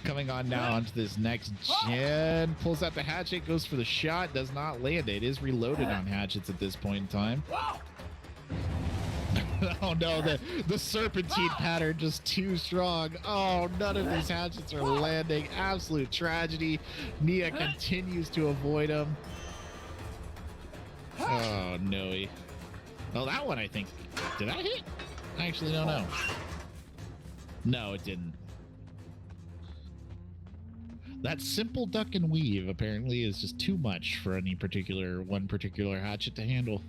coming on now onto this next gen, pulls out the hatchet, goes for the shot, does not land it. It is reloaded on hatchets at this point in time. Oh no, the serpentine pattern just too strong. Oh, none of these hatchets are landing. Absolute tragedy. Nia continues to avoid him. Oh no. Oh, that one I think. Did that hit? I actually don't know. No, it didn't. That simple duck and weave apparently is just too much for any one particular hatchet to handle.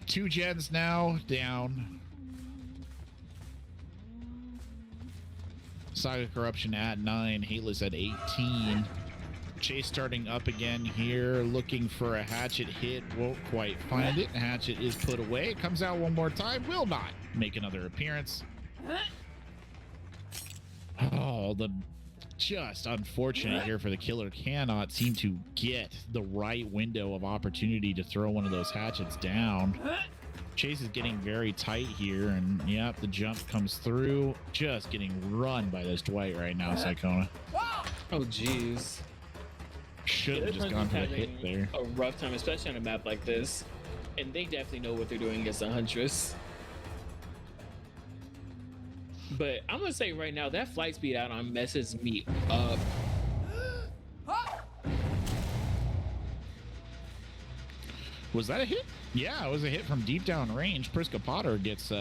2 gens now down. Saga Corruption at 9, Hateless at 18. Chase starting up again here, looking for a hatchet hit, won't quite find it. Hatchet is put away, comes out one more time, will not make another appearance. Oh, just unfortunate here for the killer. Cannot seem to get the right window of opportunity to throw one of those hatchets down. Chase is getting very tight here, and yep, the jump comes through. Just getting run by this Dwight right now, Psychona. Oh, jeez. Should have just gone for the hit there. A rough time, especially on a map like this. And they definitely know what they're doing against the Huntress. But I'm going to say right now, that flight speed add-on messes me up. Was that a hit? Yeah, it was a hit from deep down range. Priska Potter gets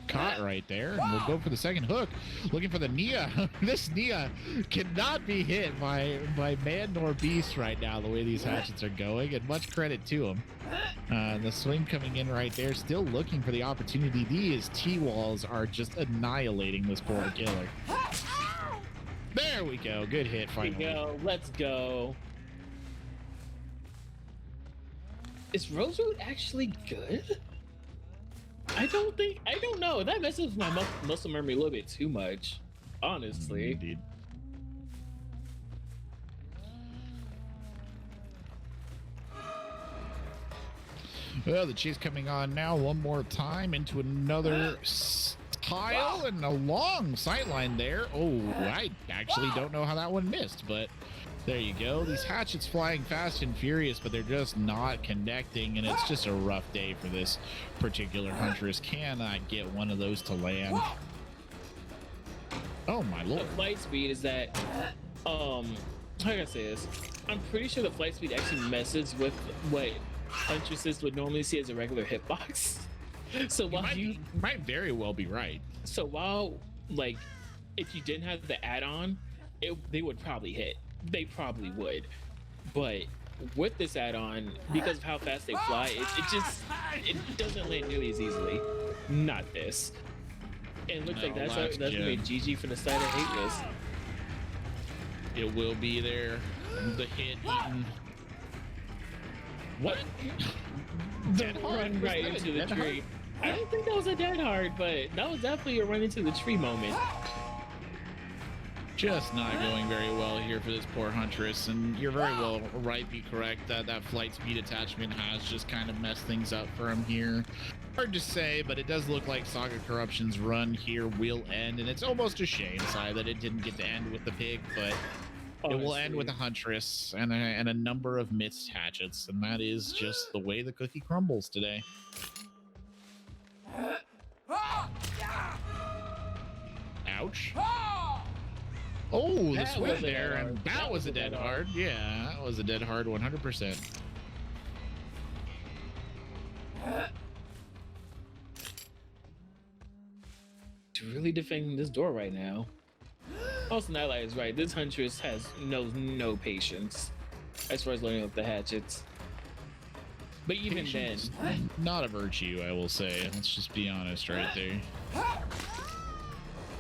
caught right there, and we'll go for the second hook, looking for the Nia. This Nia cannot be hit by man nor beast right now, the way these hatchets are going, and much credit to him. The swing coming in right there, still looking for the opportunity. These T-walls are just annihilating this poor killer. There we go. Good hit finally. There we go. Let's go. Is Rosewood actually good? I don't know. That messes with my muscle memory a little bit too much, honestly. Indeed. Well, the chase coming on now one more time into another tile and a long sightline there. Oh, I actually don't know how that one missed, but there you go. These hatchets flying fast and furious, but they're just not connecting, and it's just a rough day for this particular huntress. Cannot get one of those to land. Oh my lord. The flight speed is that, how can I say this? I'm pretty sure the flight speed actually messes with what huntresses would normally see as a regular hitbox. So while you might very well be right. So while, like, if you didn't have the add-on, they would probably hit. They probably would. But with this add-on, because of how fast they fly, it doesn't land nearly as easily. Not this. And it looks like that's gonna be a GG for the side of Hateless. It will be there. The hit eaten. What? Dead hard right into the tree. I don't think that was a dead hard, but that was definitely a run into the tree moment. Just not going very well here for this poor huntress, and you're very well right, be correct, that that flight speed attachment has just kind of messed things up for him here. Hard to say, but it does look like Saga Corruption's run here will end, and it's almost a shame, Sai, that it didn't get to end with the pig, but honestly, it will end with a huntress and a number of missed hatchets, and that is just the way the cookie crumbles today. Ouch. Oh, the swing there, and that was a dead hard. Yeah, that was a dead hard 100%. Really defending this door right now. Also, Nightlight is right. This huntress has no patience as far as loading up the hatchets. But even patience, then, not a virtue, I will say. Let's just be honest right there.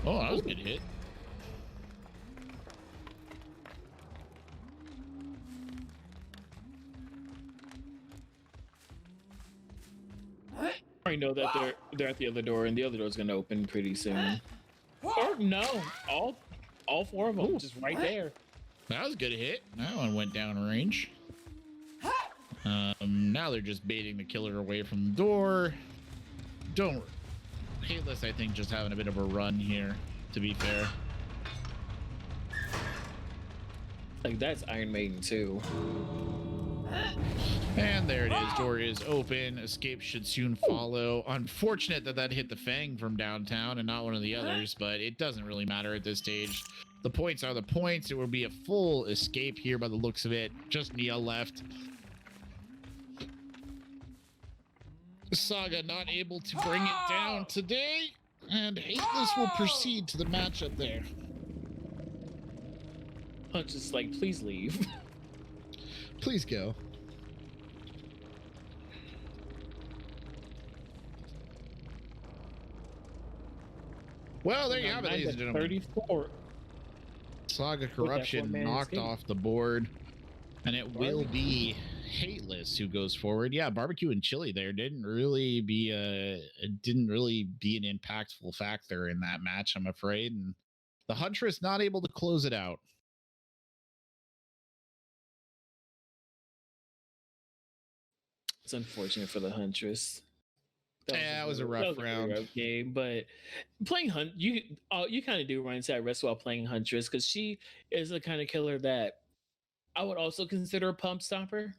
Oh, that was a good hit. I know that they're at the other door, and the other door's gonna open pretty soon. Or no, all four of them just right there. That was a good hit. That one went down range. Now they're just baiting the killer away from the door. Hateless, I think, just having a bit of a run here, to be fair. Like, that's Iron Maiden too. And there it is. Door is open. Escape should soon follow. Unfortunate that that hit the Fang from downtown and not one of the others, but it doesn't really matter at this stage. The points are the points. It will be a full escape here by the looks of it. Just Nia left. Saga not able to bring it down today, and Hateless will proceed to the matchup there. Punch is like, please leave. Please go. Well, there you have it, ladies and gentlemen. 34. Saga Corruption knocked off the board, and it will be Hateless who goes forward. Yeah, barbecue and chili there didn't really be an impactful factor in that match, I'm afraid, and the Huntress not able to close it out. It's unfortunate for the Huntress. That was a rough round. Rough game, but playing you kind of do run inside rest while playing Huntress, because she is the kind of killer that I would also consider a pump stopper.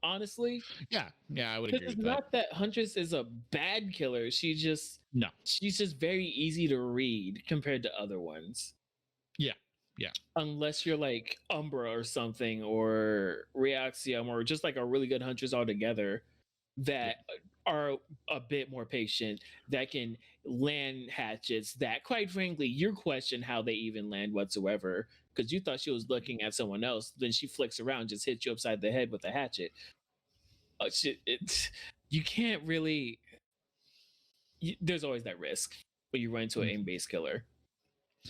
Honestly, yeah, I would agree. It's not that Huntress is a bad killer. She's just very easy to read compared to other ones. Yeah. Unless you're like Umbra or something, or Reaxium, or just like a really good Huntress altogether that are a bit more patient, that can land hatchets that, quite frankly, you question how they even land whatsoever, because you thought she was looking at someone else, then she flicks around, just hits you upside the head with a hatchet. You can't really. There's always that risk when you run into an aim-based killer,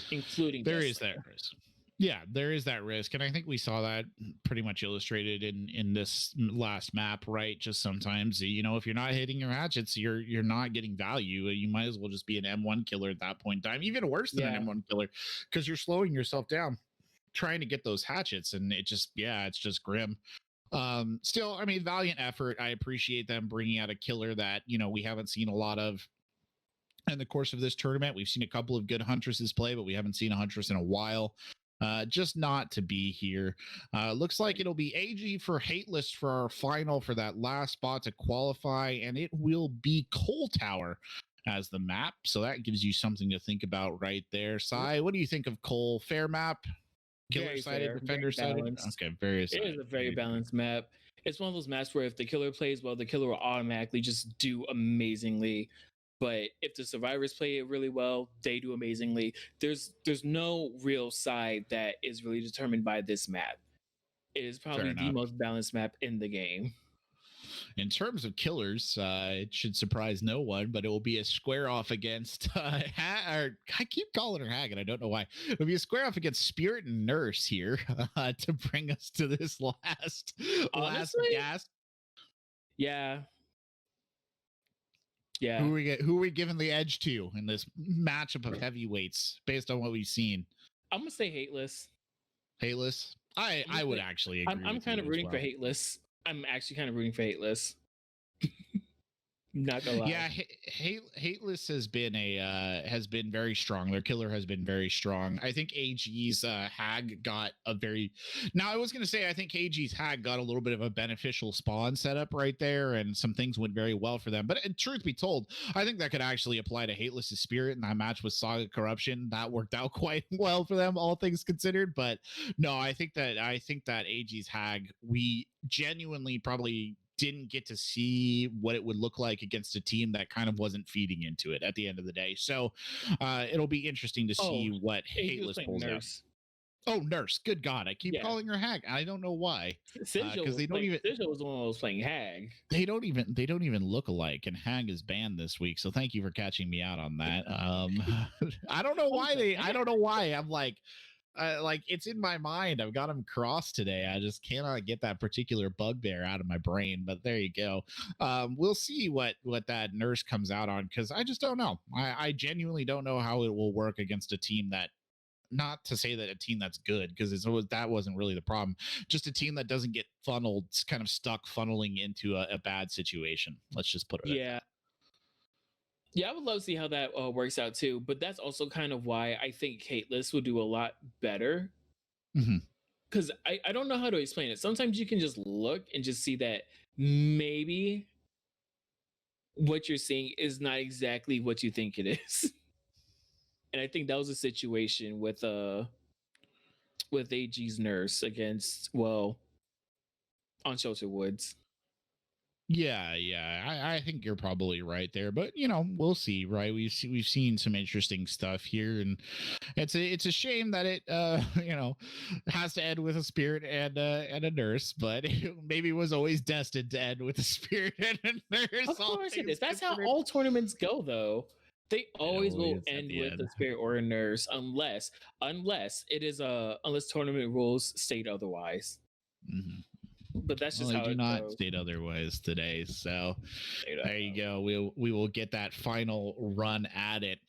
including there is that risk. Yeah, there is that risk, and I think we saw that pretty much illustrated in this last map, right? Just sometimes, if you're not hitting your hatchets, you're not getting value. You might as well just be an M1 killer at that point in time, even worse than an M1 killer, because you're slowing yourself down trying to get those hatchets, and it's just grim. Still, I mean, valiant effort. I appreciate them bringing out a killer that we haven't seen a lot of in the course of this tournament. We've seen a couple of good Huntresses play, but we haven't seen a Huntress in a while. Just not to be here. Looks like it'll be AG for Hateless for our final for that last spot to qualify, and it will be Coal Tower as the map. So that gives you something to think about right there. Sai, what do you think of Coal? Fair map? Killer sided, defender sided? Okay, it is a very balanced map. It's one of those maps where if the killer plays well, the killer will automatically just do amazingly. But if the survivors play it really well, they do amazingly. There's no real side that is really determined by this map. It is probably the most balanced map in the game. In terms of killers, it should surprise no one, but it will be a square off against I keep calling her Hag, and I don't know why. It'll be a square off against Spirit and Nurse here to bring us to this last gas. Yeah. Who are we giving the edge to in this matchup of heavyweights based on what we've seen? I'm gonna say Hateless. Hateless. I would actually agree. I'm kind of rooting for Hateless. I'm actually kind of rooting for Hateless. Not gonna lie. Yeah, Hateless has been very strong. Their killer has been very strong. I think AG's Hag got a very. Now I was gonna say I think AG's Hag got a little bit of a beneficial spawn setup right there, and some things went very well for them. But truth be told, I think that could actually apply to Hateless's Spirit in that match with Saga Corruption. That worked out quite well for them, all things considered. But no, I think that AG's Hag, we genuinely probably didn't get to see what it would look like against a team that kind of wasn't feeding into it at the end of the day. So it'll be interesting to see what Hateless pulls out. Oh, Nurse! Good God, I keep calling her Hag. I don't know why. Because they don't even. Sinjo was the one who was playing Hag. They don't even look alike, and Hag is banned this week. So thank you for catching me out on that. I don't know why I don't know why. I'm like it's in my mind. I've got them crossed today. I just cannot get that particular bugbear out of my brain. But there you go. We'll see what that Nurse comes out on, because I just don't know. I genuinely don't know how it will work against a team that. Not to say that a team that's good, because that wasn't really the problem. Just a team that doesn't get funneled, kind of stuck funneling into a bad situation. Let's just put it. Yeah, I would love to see how that works out too. But that's also kind of why I think Hateless will do a lot better. Because I don't know how to explain it. Sometimes you can just look and just see that maybe what you're seeing is not exactly what you think it is. And I think that was a situation with AG's Nurse against on Shelter Woods. Yeah, I think you're probably right there, but we'll see, right? We've seen some interesting stuff here, and it's a shame that it has to end with a Spirit and a Nurse, but it maybe was always destined to end with a Spirit and a Nurse. Of course it is. That's how all tournaments go, though. They always will end with a Spirit or a Nurse, unless it is unless tournament rules state otherwise. But that's just how I do not state otherwise today. So there you go. We will get that final run at it,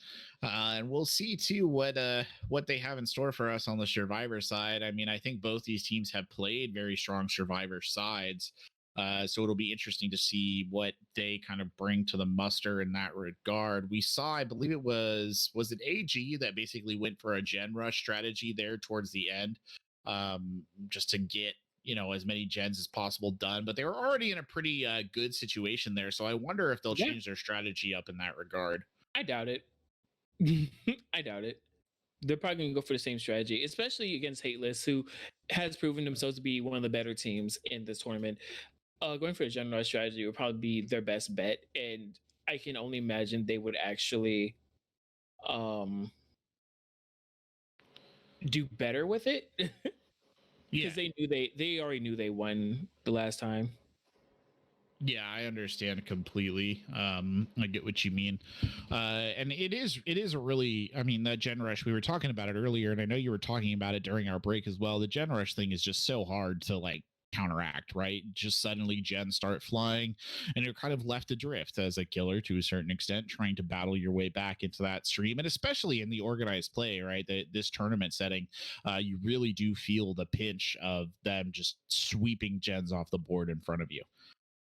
and we'll see too what they have in store for us on the Survivor side. I mean, I think both these teams have played very strong Survivor sides. So it'll be interesting to see what they kind of bring to the muster in that regard. We saw, I believe it was it AG that basically went for a gen rush strategy there towards the end, just to get as many gens as possible done. But they were already in a pretty good situation there. So I wonder if they'll change their strategy up in that regard. I doubt it. I doubt it. They're probably going to go for the same strategy, especially against Hateless, who has proven themselves to be one of the better teams in this tournament. Going for a general strategy would probably be their best bet, and I can only imagine they would actually do better with it. Because they already knew they won the last time. Yeah, I understand completely. I get what you mean. And it is a really, I mean, that Gen Rush, we were talking about it earlier, and I know you were talking about it during our break as well. The Gen Rush thing is just so hard to like counteract, right? Just suddenly gens start flying and you're kind of left adrift as a killer to a certain extent, trying to battle your way back into that stream. And especially in the organized play, right? This tournament setting, you really do feel the pinch of them just sweeping gens off the board in front of you.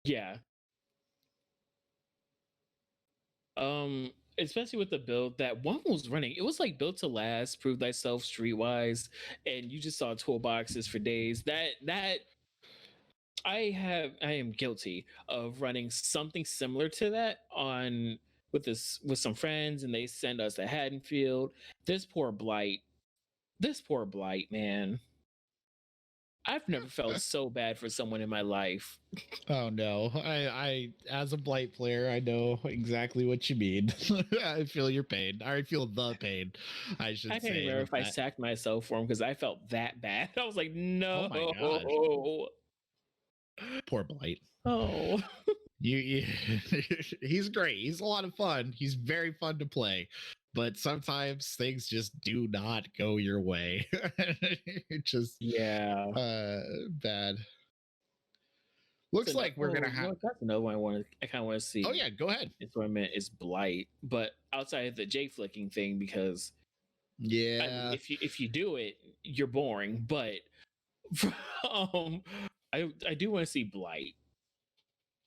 Yeah. Especially with the build that one was running, it was like built to last, prove thyself, streetwise, and you just saw toolboxes for days. That I am guilty of running something similar to that on with some friends, and they send us to Haddonfield. This poor blight, man. I've never felt so bad for someone in my life. Oh no. I as a blight player, I know exactly what you mean. I feel your pain. I feel the pain. I should say. I can't remember if I sacked myself for him because I felt that bad. I was like, no. Oh my gosh. Poor blight. Oh. You he's great. He's a lot of fun. He's very fun to play. But sometimes things just do not go your way. It just bad. Looks like we're gonna have. That's another one I kind of want to see. Oh yeah, go ahead. It's what I meant is blight, but outside of the J flicking thing, because yeah, if you do it, you're boring. But I do want to see blight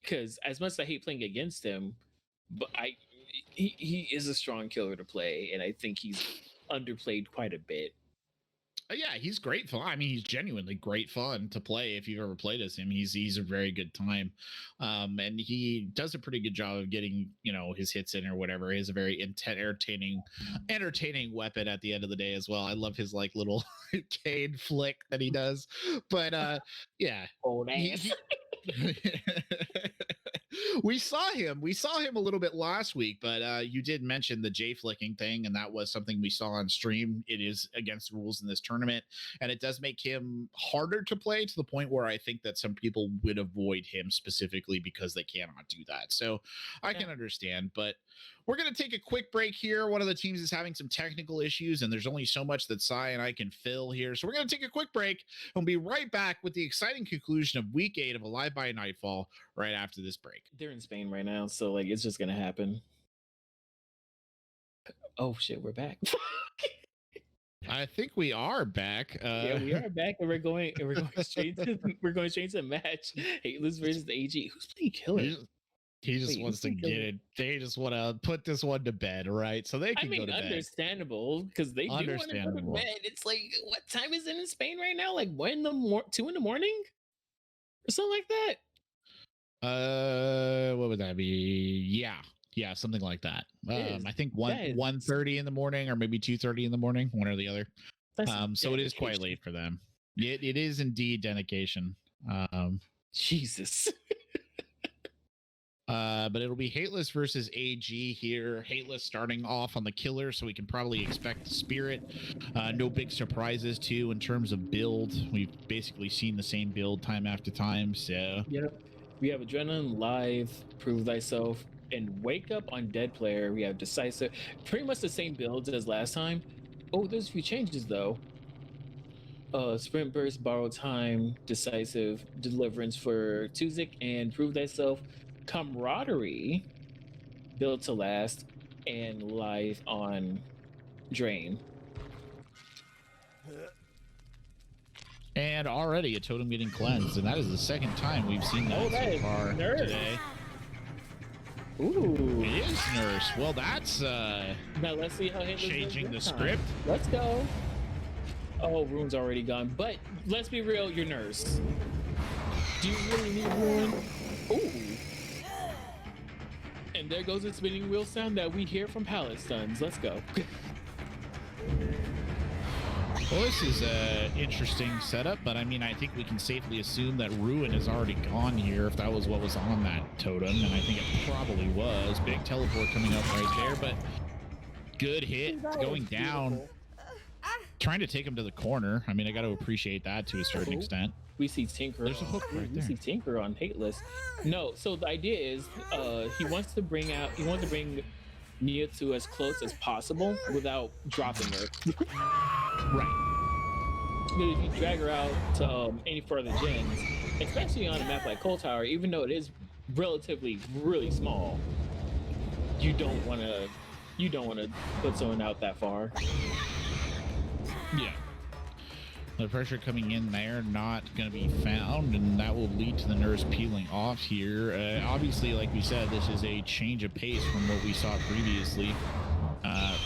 because as much as I hate playing against him, but he is a strong killer to play, and I think he's underplayed quite a bit. Yeah, he's great fun. I mean, he's genuinely great fun to play. If you've ever played as him, he's a very good time, and he does a pretty good job of getting his hits in or whatever. He has a very entertaining weapon at the end of the day as well. I love his like little cane flick that he does, but yeah, old ass. We saw him a little bit last week, but you did mention the J flicking thing, and that was something we saw on stream. It is against the rules in this tournament, and it does make him harder to play to the point where I think that some people would avoid him specifically because they cannot do that. So I can understand, but we're going to take a quick break here. One of the teams is having some technical issues, and there's only so much that Sai and I can fill here. So we're going to take a quick break, and we'll be right back with the exciting conclusion of week 8 of Alive by Nightfall right after this break. They're in Spain right now, so like it's just going to happen. Oh shit, we're back. I think we are back. Yeah, we are back, and we're going straight to the match. Hateless versus AG. Who's playing killer? He just wants to get it. They just want to put this one to bed, right? So they can go to bed. Understandable, because they do want to go to bed. It's like, what time is it in Spain right now? Like 2 in the morning, or something like that. What would that be? Yeah, something like that. I think 1:30 in the morning, or maybe 2:30 in the morning, one or the other. So it is quite late for them. It is indeed dedication. Jesus. But it'll be Hateless versus AG here. Hateless starting off on the killer, so we can probably expect the spirit. No big surprises too in terms of build. We've basically seen the same build time after time. So yep, we have Adrenaline, Live, Prove Thyself, and Wake Up on Dead Player. We have Decisive, pretty much the same builds as last time. Oh, there's a few changes though. Sprint Burst, Borrowed Time, Decisive, Deliverance for Tuzik, and Prove Thyself. Camaraderie, Built to Last, and Live on Drain. And already a totem getting cleansed, and that is the second time we've seen that so far today. Ooh, it is Nurse. Well, that's now let's see how changing the script. Let's go. Oh, Rune's already gone, but let's be real, you're Nurse. Do you really need Rune? Ooh. And there goes the spinning wheel sound that we hear from Pallet Stuns. Let's go. Well, this is an interesting setup, but I mean, I think we can safely assume that Ruin is already gone here if that was what was on that totem, and I think it probably was. Big teleport coming up right there, but good hit going down. Trying to take him to the corner. I mean, I got to appreciate that to a certain extent. We see Tinker. There's a hook right we there. see Tinker on hate list. No, so the idea is he wants to bring Nia to as close as possible without dropping her. Right. Because if you drag her out to any further gens, especially on a map like Cold Tower, even though it is relatively really small, you don't want to put someone out that far. Yeah. The pressure coming in there not going to be found, and that will lead to the nurse peeling off here. Obviously, like we said, this is a change of pace from what we saw previously.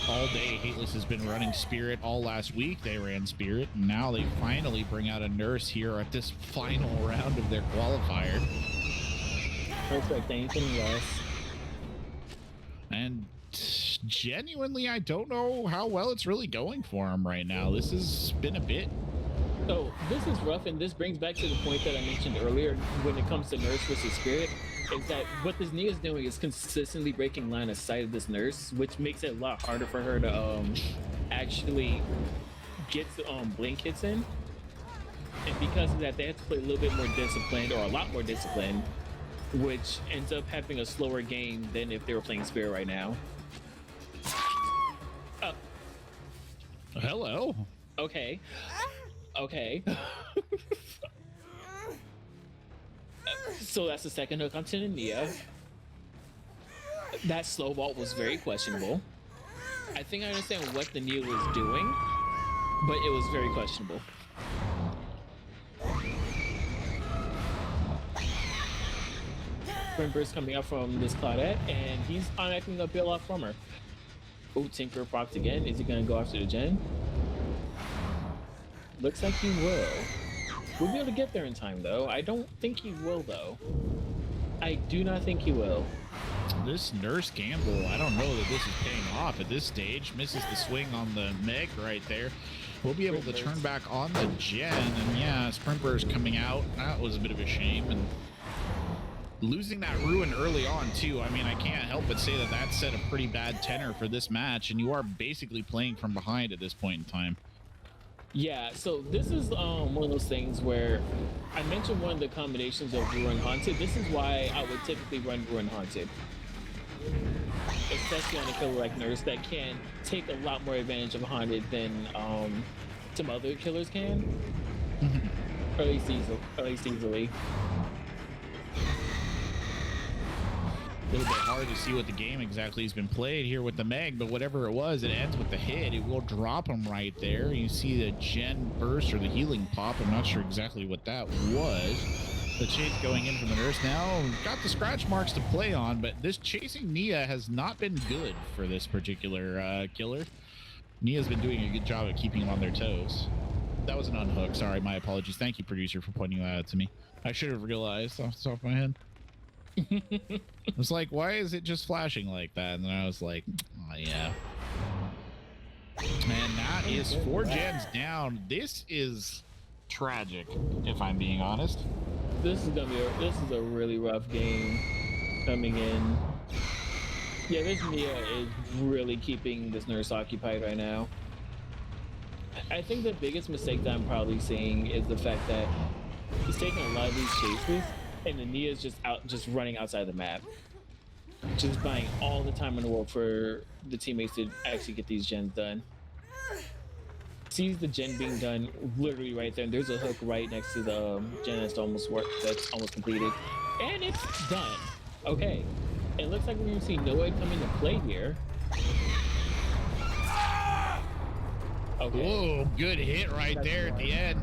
All day, Hateless has been running Spirit. All last week, they ran Spirit, and now they finally bring out a nurse here at this final round of their qualifier. I expect anything less. And genuinely, I don't know how well it's really going for him right now. This has been a bit. So this is rough, and this brings back to the point that I mentioned earlier when it comes to nurse versus Spirit, is that what this Nia is doing is consistently breaking line of sight of this nurse, which makes it a lot harder for her to actually get blink hits in. And because of that, they have to play a little bit more disciplined, or a lot more disciplined, which ends up having a slower game than if they were playing Spirit right now. Hello. Okay. So that's the second hook on Nia. That slow vault was very questionable. I think I understand what the Nia was doing, but it was very questionable. Sprinter's coming up from this Claudette, and he's automatically gonna peel off from her. Oh, Tinker procs again. Is he gonna go after the gen? Looks like he will. We'll be able to get there in time, though. I don't think he will, though. I do not think he will. This nurse gamble, I don't know that this is paying off at this stage. Misses the swing on the Meg right there. We'll be able to turn back on the gen, and yeah, Sprinter's coming out. That was a bit of a shame, and losing that Ruin early on too. I mean, I can't help but say that that set a pretty bad tenor for this match, and you are basically playing from behind at this point in time. Yeah, so this is one of those things where I mentioned one of the combinations of Ruin Haunted. This is why I would typically run Ruin Haunted, especially on a killer like Nurse that can take a lot more advantage of Haunted than some other killers can, or at least easily. A little bit hard to see what the game exactly has been played here with the Meg, but whatever it was, it ends with the hit. It will drop him right there. You see the gen burst or the healing pop. I'm not sure exactly what that was. The chase going in from the nurse now. Got the scratch marks to play on, but this chasing Nia has not been good for this particular killer. Nia's been doing a good job of keeping them on their toes. That was an unhook. Sorry, my apologies. Thank you, producer, for pointing that out to me. I should have realized off the top of my head. I was like, why is it just flashing like that? And then I was like, oh yeah. And that is 4 gens down. This is tragic, if I'm being honest. This is a really rough game coming in. Yeah, this Nia is really keeping this nurse occupied right now. I think the biggest mistake that I'm probably seeing is the fact that he's taking a lot of these chases, and the Nia is just running outside the map, just buying all the time in the world for the teammates to actually get these gens done. Sees the gen being done literally right there, and there's a hook right next to the gen that's almost completed, and it's done. Okay, it looks like we're gonna see Noah come into play here. Okay. Whoa, good hit right there at the end.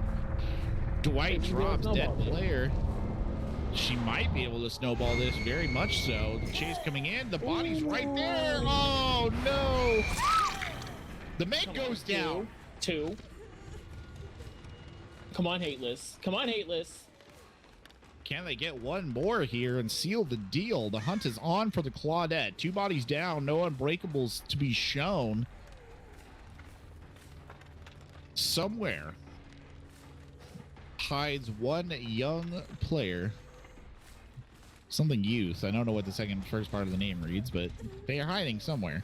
Dwight drops dead player. She might be able to snowball this, very much so. The chase coming in, the body's right there. Oh no! The Meg goes down. Two. Come on, Hateless. Come on, Hateless. Can they get one more here and seal the deal? The hunt is on for the Claudette. 2 bodies down, no unbreakables to be shown. Somewhere hides one young player. Something youth. I don't know what the first part of the name reads, but they are hiding somewhere.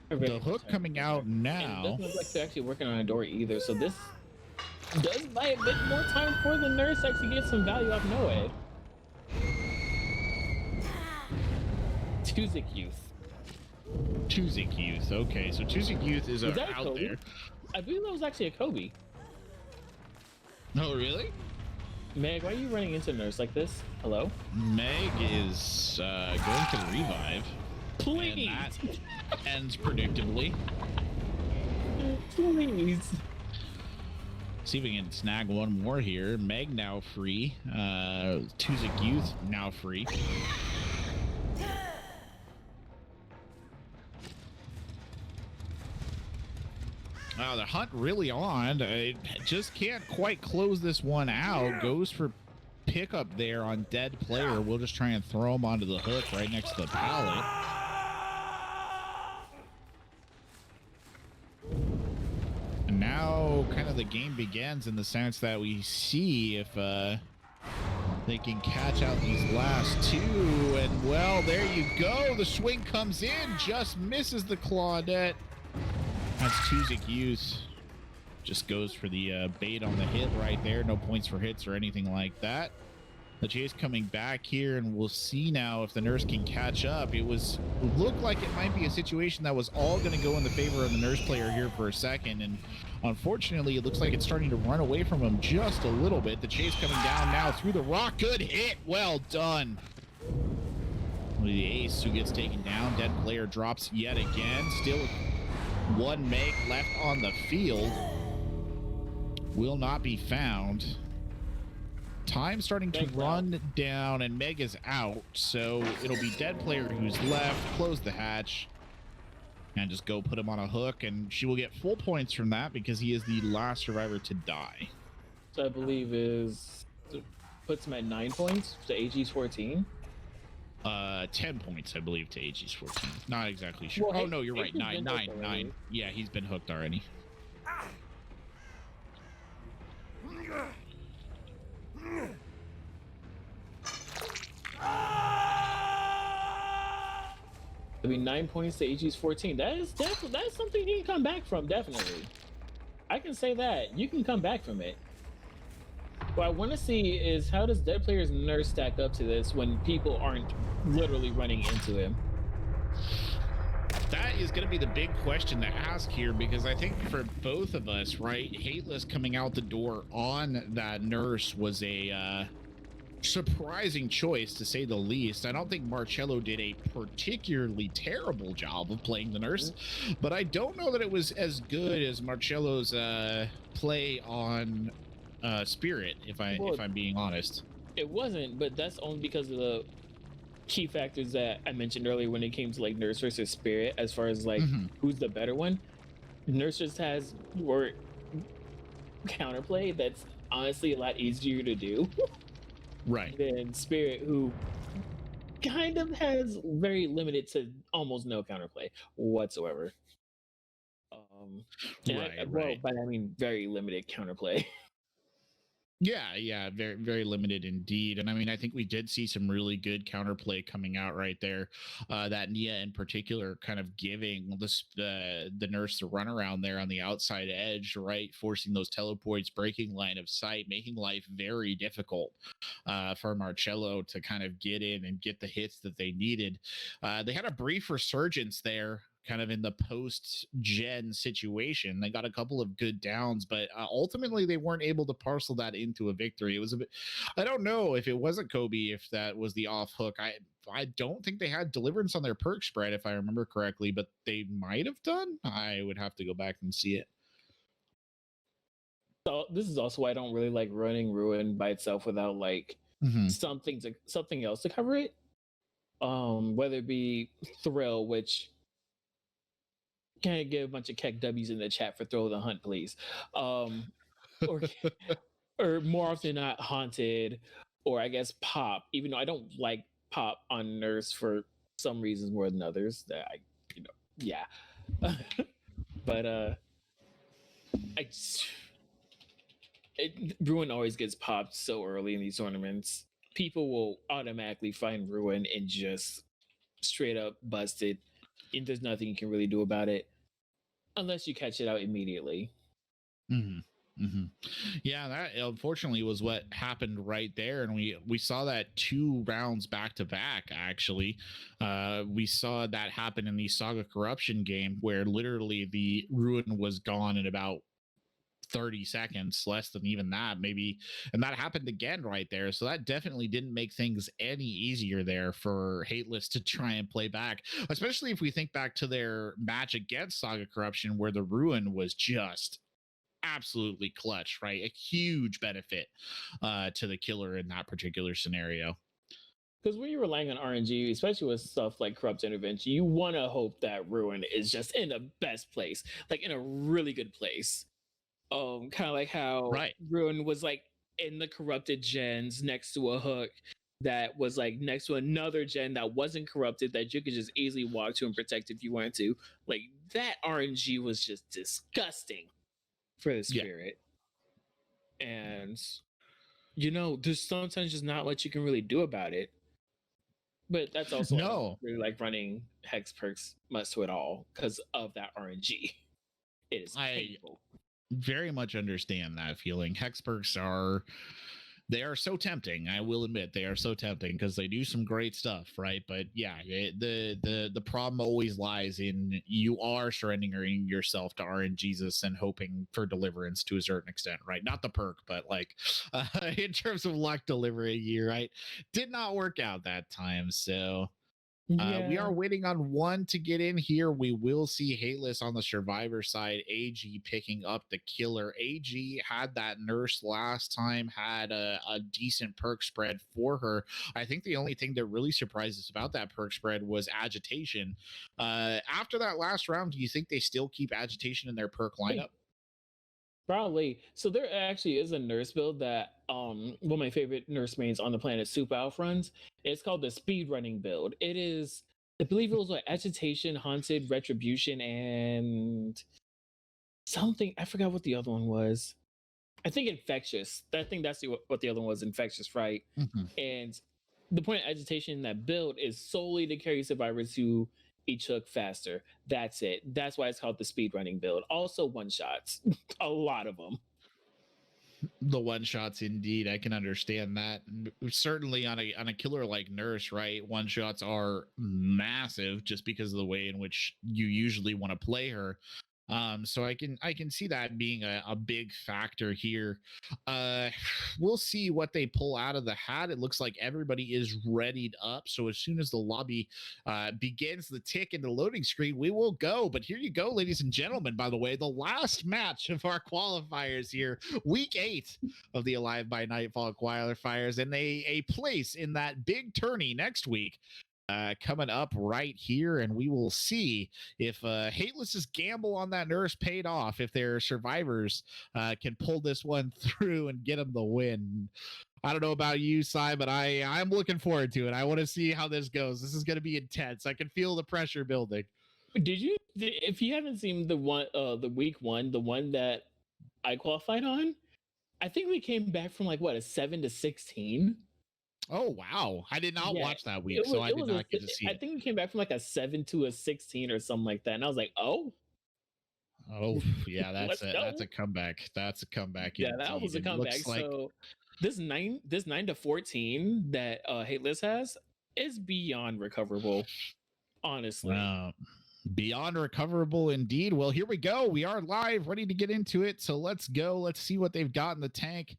The hook coming out now. And it doesn't look like they're actually working on a door either, so this does buy a bit more time for the nurse to actually get some value off Noed. Tuzik Youth. Tuzik Youth. Okay, so Tuzik Youth is out there. I believe that was actually a Kobe. Oh, really? Meg, why are you running into nurse like this? Hello? Meg is going for the revive. Please! And that ends predictably. Please. See if we can snag one more here. Meg now free. Tuzik Youth now free. The hunt really on. I just can't quite close this one out. Goes for pickup there on dead player. We'll just try and throw him onto the hook right next to the pallet. And now kind of the game begins in the sense that we see if they can catch out these last two. And well, there you go. The swing comes in, just misses the Claudette. That's Tuzik Youth. Just goes for the bait on the hit right there. No points for hits or anything like that. The chase coming back here, and we'll see now if the nurse can catch up. It looked like it might be a situation that was all going to go in the favor of the nurse player here for a second, and unfortunately it looks like it's starting to run away from him just a little bit. The chase coming down now through the rock. Good hit. Well done. The ace who gets taken down. Dead player drops yet again. Still one Meg left on the field. Will not be found. Time starting to run down, and Meg is out, so it'll be dead player who's left. Close the hatch and just go put him on a hook, and she will get full points from that because he is the last survivor to die. So I believe puts him at 9 points to AG's 14. 10 points, I believe, to AG's 14. Not exactly sure. Well, oh no, you're right. Nine. Yeah, he's been hooked already. I mean, 9 points to AG's 14. That's something he can come back from, definitely. I can say that. You can come back from it. What I want to see is how does dead player's nurse stack up to this when people aren't literally running into him? That is going to be the big question to ask here, because I think for both of us, right, Hateless coming out the door on that nurse was a surprising choice, to say the least. I don't think Marcello did a particularly terrible job of playing the nurse, but I don't know that it was as good as Marcello's play on Spirit, if I'm being honest. It wasn't, but that's only because of the key factors that I mentioned earlier when it came to like Nurse versus Spirit, as far as like who's the better one. Nurse just has more counterplay that's honestly a lot easier to do. Right. Than Spirit, who kind of has very limited to almost no counterplay whatsoever. Right. But I mean very limited counterplay. Yeah, very, very limited indeed. And I mean, I think we did see some really good counterplay coming out right there. That Nia in particular kind of giving the nurse the run around there on the outside edge, right? Forcing those teleports, breaking line of sight, making life very difficult for Marcello to kind of get in and get the hits that they needed. They had a brief resurgence there, kind of in the post-gen situation. They got a couple of good downs, but ultimately they weren't able to parcel that into a victory. It was a bit, I don't know if it wasn't Kobe, if that was the off hook. I don't think they had deliverance on their perk spread, if I remember correctly, but they might have done. I would have to go back and see it. So this is also why I don't really like running Ruin by itself without like something else to cover it. Whether it be Thrill, which can I get a bunch of Keck W's in the chat for Throw the Hunt, please? Or more often not Haunted, or I guess Pop. Even though I don't like Pop on Nurse for some reasons more than others. That yeah. But Ruin always gets popped so early in these tournaments. People will automatically find Ruin and just straight up bust it, and there's nothing you can really do about it unless you catch it out immediately. Mm-hmm. Yeah, that unfortunately was what happened right there, and we saw that 2 rounds back to back. Actually, we saw that happen in the Saga Corruption game, where literally the ruin was gone in about 30 seconds, less than even that, maybe. And that happened again right there. So that definitely didn't make things any easier there for Hateless to try and play back, especially if we think back to their match against Saga Corruption, where the ruin was just absolutely clutch, right? A huge benefit to the killer in that particular scenario. Because when you're relying on RNG, especially with stuff like corrupt intervention, you want to hope that Ruin is just in the best place, like in a really good place. Kind of like how Right. Ruin was like in the corrupted gens next to a hook that was like next to another gen that wasn't corrupted that you could just easily walk to and protect if you wanted to. Like that RNG was just disgusting for the spirit. Yeah. And there's sometimes just not much you can really do about it. But that's also no really like running hex perks must to it all because of that RNG. It is painful. I very much understand that feeling. Hex perks they are so tempting. I will admit they are so tempting because they do some great stuff, right? But yeah, the problem always lies in you are surrendering yourself to RNGesus and hoping for deliverance to a certain extent, right? Not the perk, but like in terms of luck delivering you, right? Did not work out that time, so. We are waiting on one to get in here. We will see Hateless on the survivor side. AG picking up the killer. AG had that nurse last time, had a decent perk spread for her. I think the only thing that really surprised us about that perk spread was agitation. After that last round, do you think they still keep agitation in their perk lineup? Probably. So there actually is a nurse build that one of my favorite nurse mains on the planet, Soup Alf, runs. It's called the speed running build. It is, I believe it was like agitation, haunted, retribution, and something. I forgot what the other one was. I think infectious. I think that's what the other one was, infectious, right? Mm-hmm. And the point of agitation in that build is solely to carry survivors who each hook faster. That's it. That's why it's called the speedrunning build. Also one shots, a lot of them. The one shots, indeed. I can understand that. Certainly on a killer like Nurse, right? One shots are massive just because of the way in which you usually want to play her. So I can see that being a big factor here. We'll see what they pull out of the hat. It looks like everybody is readied up, so as soon as the lobby begins the tick in the loading screen, we will go. But here you go, ladies and gentlemen. By the way, the last match of our qualifiers here, week 8 of the Alive by Nightfall qualifiers, and a place in that big tourney next week coming up right here, and we will see if Hateless's gamble on that nurse paid off, if their survivors can pull this one through and get them the win. I don't know about you, Cy, but I'm looking forward to it. I want to see how this goes. This is going to be intense. I can feel the pressure building. If you haven't seen the one, the week 1, the one that I qualified on, I think we came back from like what, a 7 to 16. Oh wow! I did not watch that week, so I did not get to see it. I think we came back from like a 7 to a 16 or something like that, and I was like, oh yeah, that's a comeback. That's a comeback. Yeah, that was a comeback. So this 9 to 14 that Hateless has is beyond recoverable, honestly. Beyond recoverable indeed. Well, here we go. We are live, ready to get into it. So let's go. Let's see what they've got in the tank.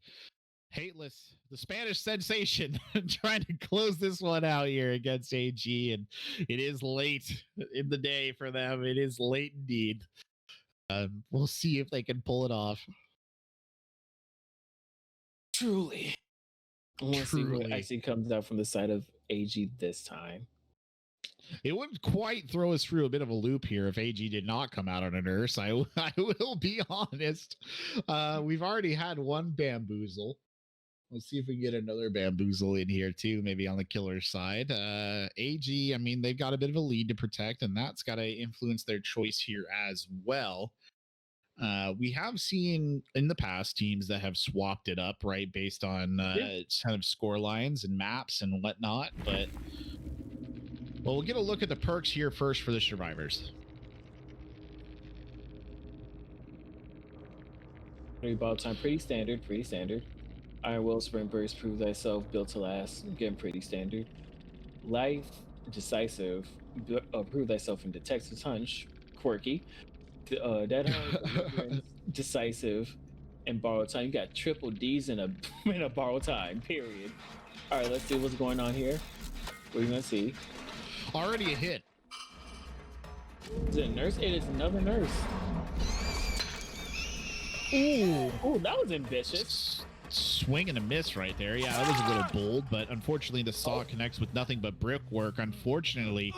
Hateless, the Spanish sensation, trying to close this one out here against AG, and it is late in the day for them. It is late indeed. We'll see if they can pull it off. Truly. I want to see what actually comes out from the side of AG this time. It would quite throw us through a bit of a loop here if AG did not come out on a nurse. I will be honest. We've already had one bamboozle. Let's see if we can get another bamboozle in here too, maybe on the killer side. AG, I mean, they've got a bit of a lead to protect, and that's got to influence their choice here as well. We have seen in the past teams that have swapped it up, right, based on kind of score lines and maps and whatnot. But we'll get a look at the perks here first for the survivors. Ball time, pretty standard, pretty standard. Iron Will, Spring Burst, Prove Thyself, Built to Last, again, pretty standard. Life, Decisive, Prove Thyself, and Detective Hunch, quirky. Dead Hard, Deliverance, Decisive, and Borrowed Time. You got triple D's in a in a Borrowed Time, period. All right, let's see what's going on here. What are you gonna see? Already a hit. Is it a nurse? It is another nurse. Ooh. Oh, that was ambitious. Swing and a miss right there. Yeah, that was a little bold, but unfortunately the saw connects with nothing but brickwork. Unfortunately,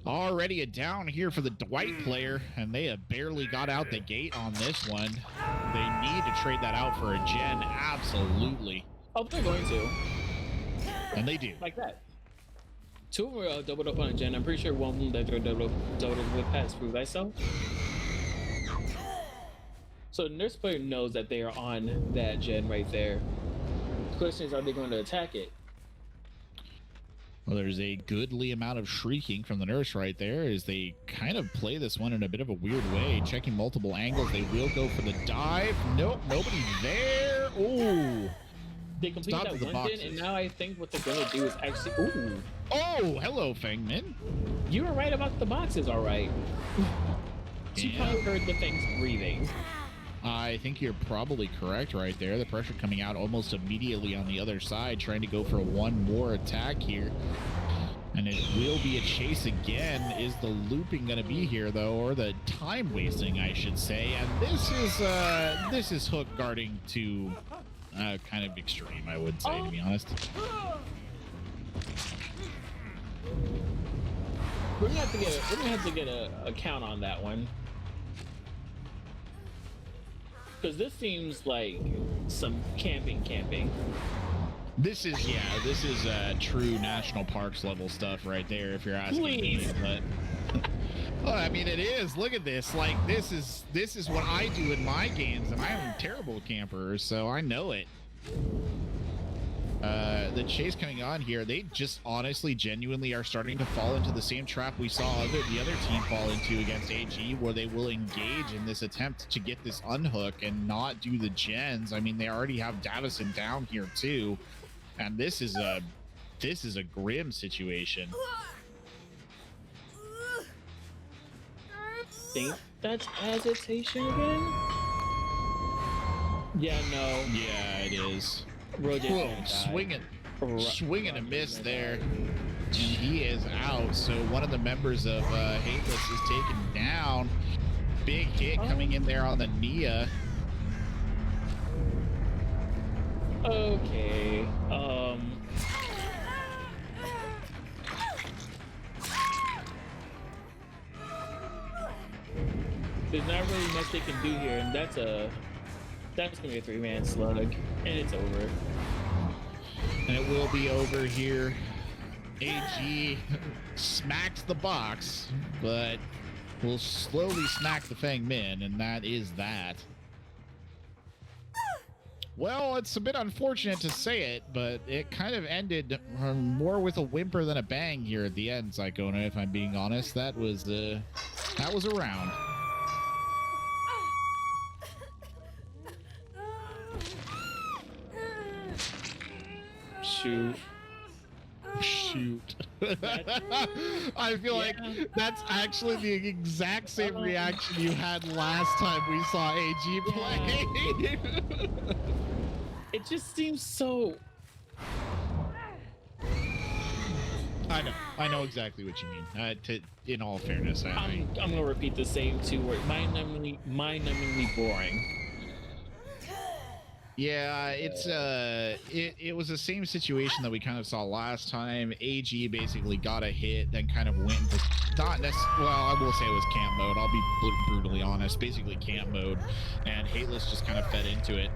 already a down here for the Dwight player, and they have barely got out the gate on this one. They need to trade that out for a gen, absolutely. Oh, they're going to. And they do. Like that. Two of them are doubled up on a gen. I'm pretty sure one of them that they're doubled with has Prove Thyself. So the nurse player knows that they are on that gen right there. The question is, are they going to attack it? Well, there's a goodly amount of shrieking from the nurse right there as they kind of play this one in a bit of a weird way, checking multiple angles. They will go for the dive. Nope, nobody there. Ooh. They completed that one gen, and now I think what they're going to do is actually... Ooh. Oh, hello, Fangman. You were right about the boxes, all right. She probably heard the things breathing. I think you're probably correct right there. The pressure coming out almost immediately on the other side, trying to go for one more attack here. And it will be a chase again. Is the looping going to be here, though, or the time wasting, I should say? And this is Hook guarding to kind of extreme, I would say, to be honest. We're gonna have to get a count on that one. Because this seems like some camping. This is true national parks level stuff right there, if you're asking me. But well, I mean, it is. Look at this. Like, this is what I do in my games, and I'm a terrible camper, so I know it. The chase coming on here, they just honestly, genuinely are starting to fall into the same trap we saw the other team fall into against AG, where they will engage in this attempt to get this unhook and not do the gens. I mean, they already have Davison down here too, and this is a grim situation. Think that's agitation again? Yeah, no. Yeah, it is. Whoa, swinging a miss there, and he is out. So one of the members of Hateless is taken down. Big hit coming in there on the Nia. Okay. There's not really much they can do here, and that's gonna be a 3-man slug, and it's over. And it will be over here. AG smacks the box, but will slowly smack the Fang Min, and that is that. Well, it's a bit unfortunate to say it, but it kind of ended more with a whimper than a bang here at the end, Psychona, if I'm being honest. That was a round. Shoot. I feel like that's actually the exact same reaction you had last time we saw AG play. It just seems so... I know exactly what you mean. In all fairness, I'm gonna repeat the same two words. Mind-numbingly boring. Yeah, it was the same situation that we kind of saw last time. AG basically got a hit, then kind of went into I will say it was camp mode. I'll be brutally honest, basically camp mode, and Hateless just kind of fed into it.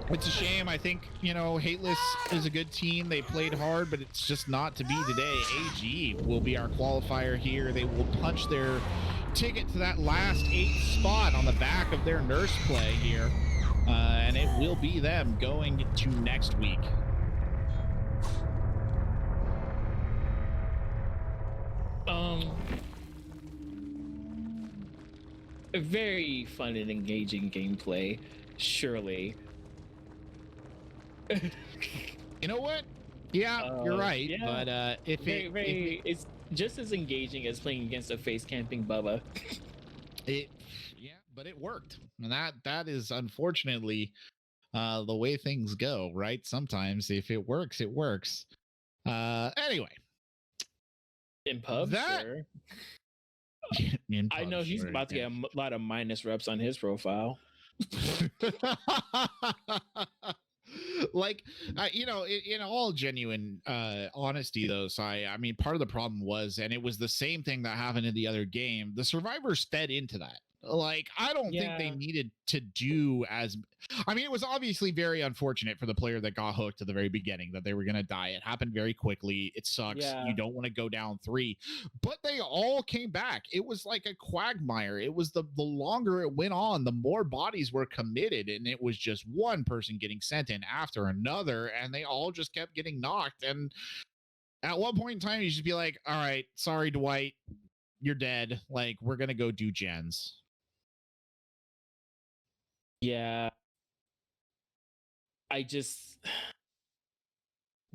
It's a shame. I think, Hateless is a good team. They played hard, but it's just not to be today. AG will be our qualifier here. They will punch their ticket to that last 8th spot on the back of their nurse play here. And it will be them going to next week. a very fun and engaging gameplay, surely. You know what? Yeah, you're right. Yeah, But if it's just as engaging as playing against a face camping Bubba. Yeah, but it worked, and that is unfortunately the way things go, right? Sometimes if it works, it works. Anyway, in pub, sure. I know he's about to get a lot of minus reps on his profile. Like, in all genuine honesty, though, I mean, part of the problem was, and it was the same thing that happened in the other game, the survivors fed into that. Like, I don't think they needed to do as. I mean, it was obviously very unfortunate for the player that got hooked at the very beginning that they were going to die. It happened very quickly. It sucks. Yeah. You don't want to go down 3, but they all came back. It was like a quagmire. It was the longer it went on, the more bodies were committed, and it was just one person getting sent in after another, and they all just kept getting knocked. And at one point in time, you should be like, all right, sorry, Dwight, you're dead. Like, we're going to go do gens. Yeah.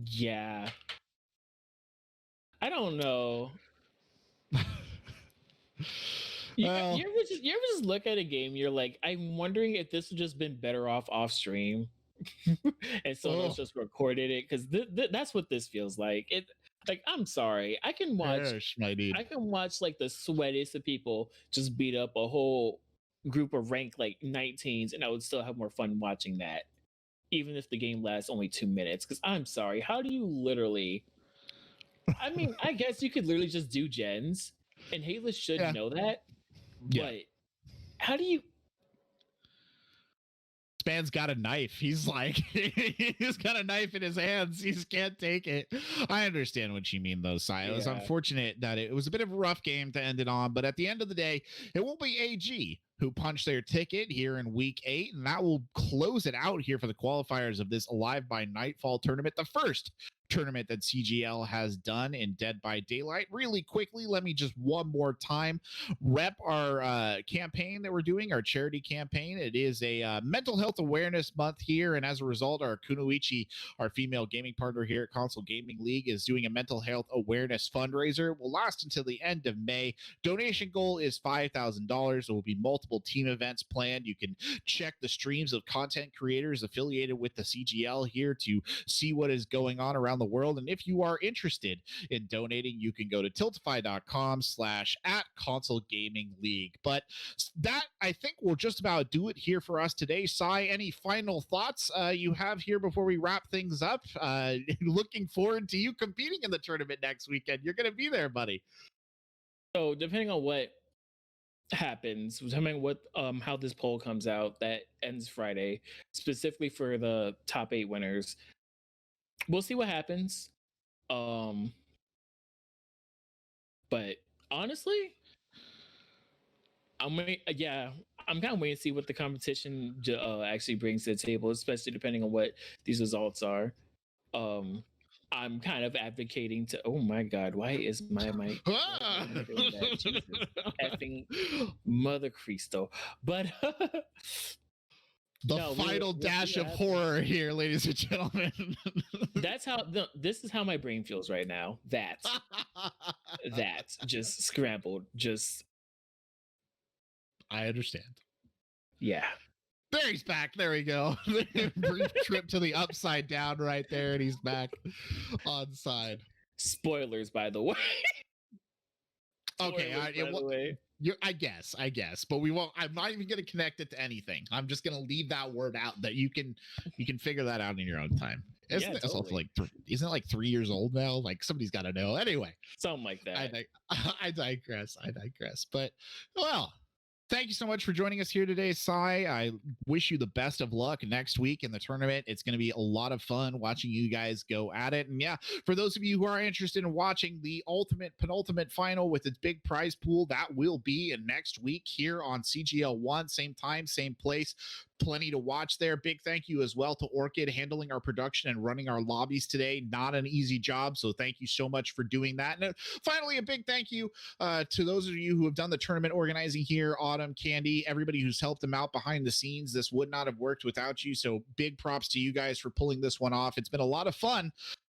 Yeah. I don't know. You ever just look at a game, you're like, I'm wondering if this would just been better off stream. And someone else just recorded it, because that's what this feels like. Like, I'm sorry, I can watch like the sweatiest of people just beat up a whole group of rank like 19s, and I would still have more fun watching that, even if the game lasts only 2 minutes. Because I'm sorry, how do you literally? I mean, I guess you could literally just do gens, and Hayless should know that. But how do you? This man's got a knife. He's like, he's got a knife in his hands. He just can't take it. I understand what you mean, though, Sai. It was unfortunate that it was a bit of a rough game to end it on, but at the end of the day, it won't be AG who punched their ticket here in week 8, and that will close it out here for the qualifiers of this Alive by Nightfall tournament, the first tournament that CGL has done in Dead by Daylight. Really quickly, let me just one more time rep our campaign that we're doing, our charity campaign. It is a mental health awareness month here, and as a result, our Kunoichi, our female gaming partner here at Console Gaming League, is doing a mental health awareness fundraiser. It will last until the end of May. Donation goal is $5,000. There will be multiple team events planned. You can check the streams of content creators affiliated with the CGL here to see what is going on around the world. And if you are interested in donating, you can go to tiltify.com/@Console Gaming League. But that, I think, will just about do it here for us today. Sai, any final thoughts you have here before we wrap things up? Looking forward to you competing in the tournament next weekend. You're going to be there, buddy. So depending on what happens, depending what how this poll comes out that ends Friday, specifically for the top 8 winners, we'll see what happens. But honestly, I'm kind of waiting to see what the competition actually brings to the table, especially depending on what these results are. I'm kind of advocating to. Oh my God! Why is my doing that? Jesus, effing Mother Cristo! But the final dash of horror here, ladies and gentlemen. This is how my brain feels right now. That just scrambled. Just. I understand. Yeah. There he's back. There we go. Brief trip to the upside down right there, and he's back on side. Spoilers, by the way. Okay, I guess, but we won't. I'm not even going to connect it to anything. I'm just going to leave that word out that you can figure that out in your own time. Isn't it also isn't it like 3 years old now? Like, somebody's got to know. Anyway, something like that. I digress. But well. Thank you so much for joining us here today, Sai. I wish you the best of luck next week in the tournament. It's going to be a lot of fun watching you guys go at it. And yeah, for those of you who are interested in watching the penultimate final with its big prize pool, that will be in next week here on CGL1, same time, same place. plenty to watch there. Big thank you as well to Orchid handling our production and running our lobbies today. Not an easy job, so thank you so much for doing that. And finally, a big thank you to those of you who have done the tournament organizing here, Autumn, Candy, everybody who's helped them out behind the scenes. This would not have worked without you, so big props to you guys for pulling this one off. It's been a lot of fun.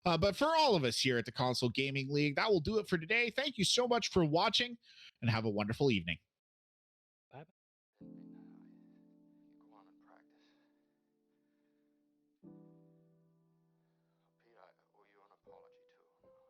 But for all of us here at the Console Gaming League, that will do it for today. Thank you so much for watching and have a wonderful evening. Bye-bye.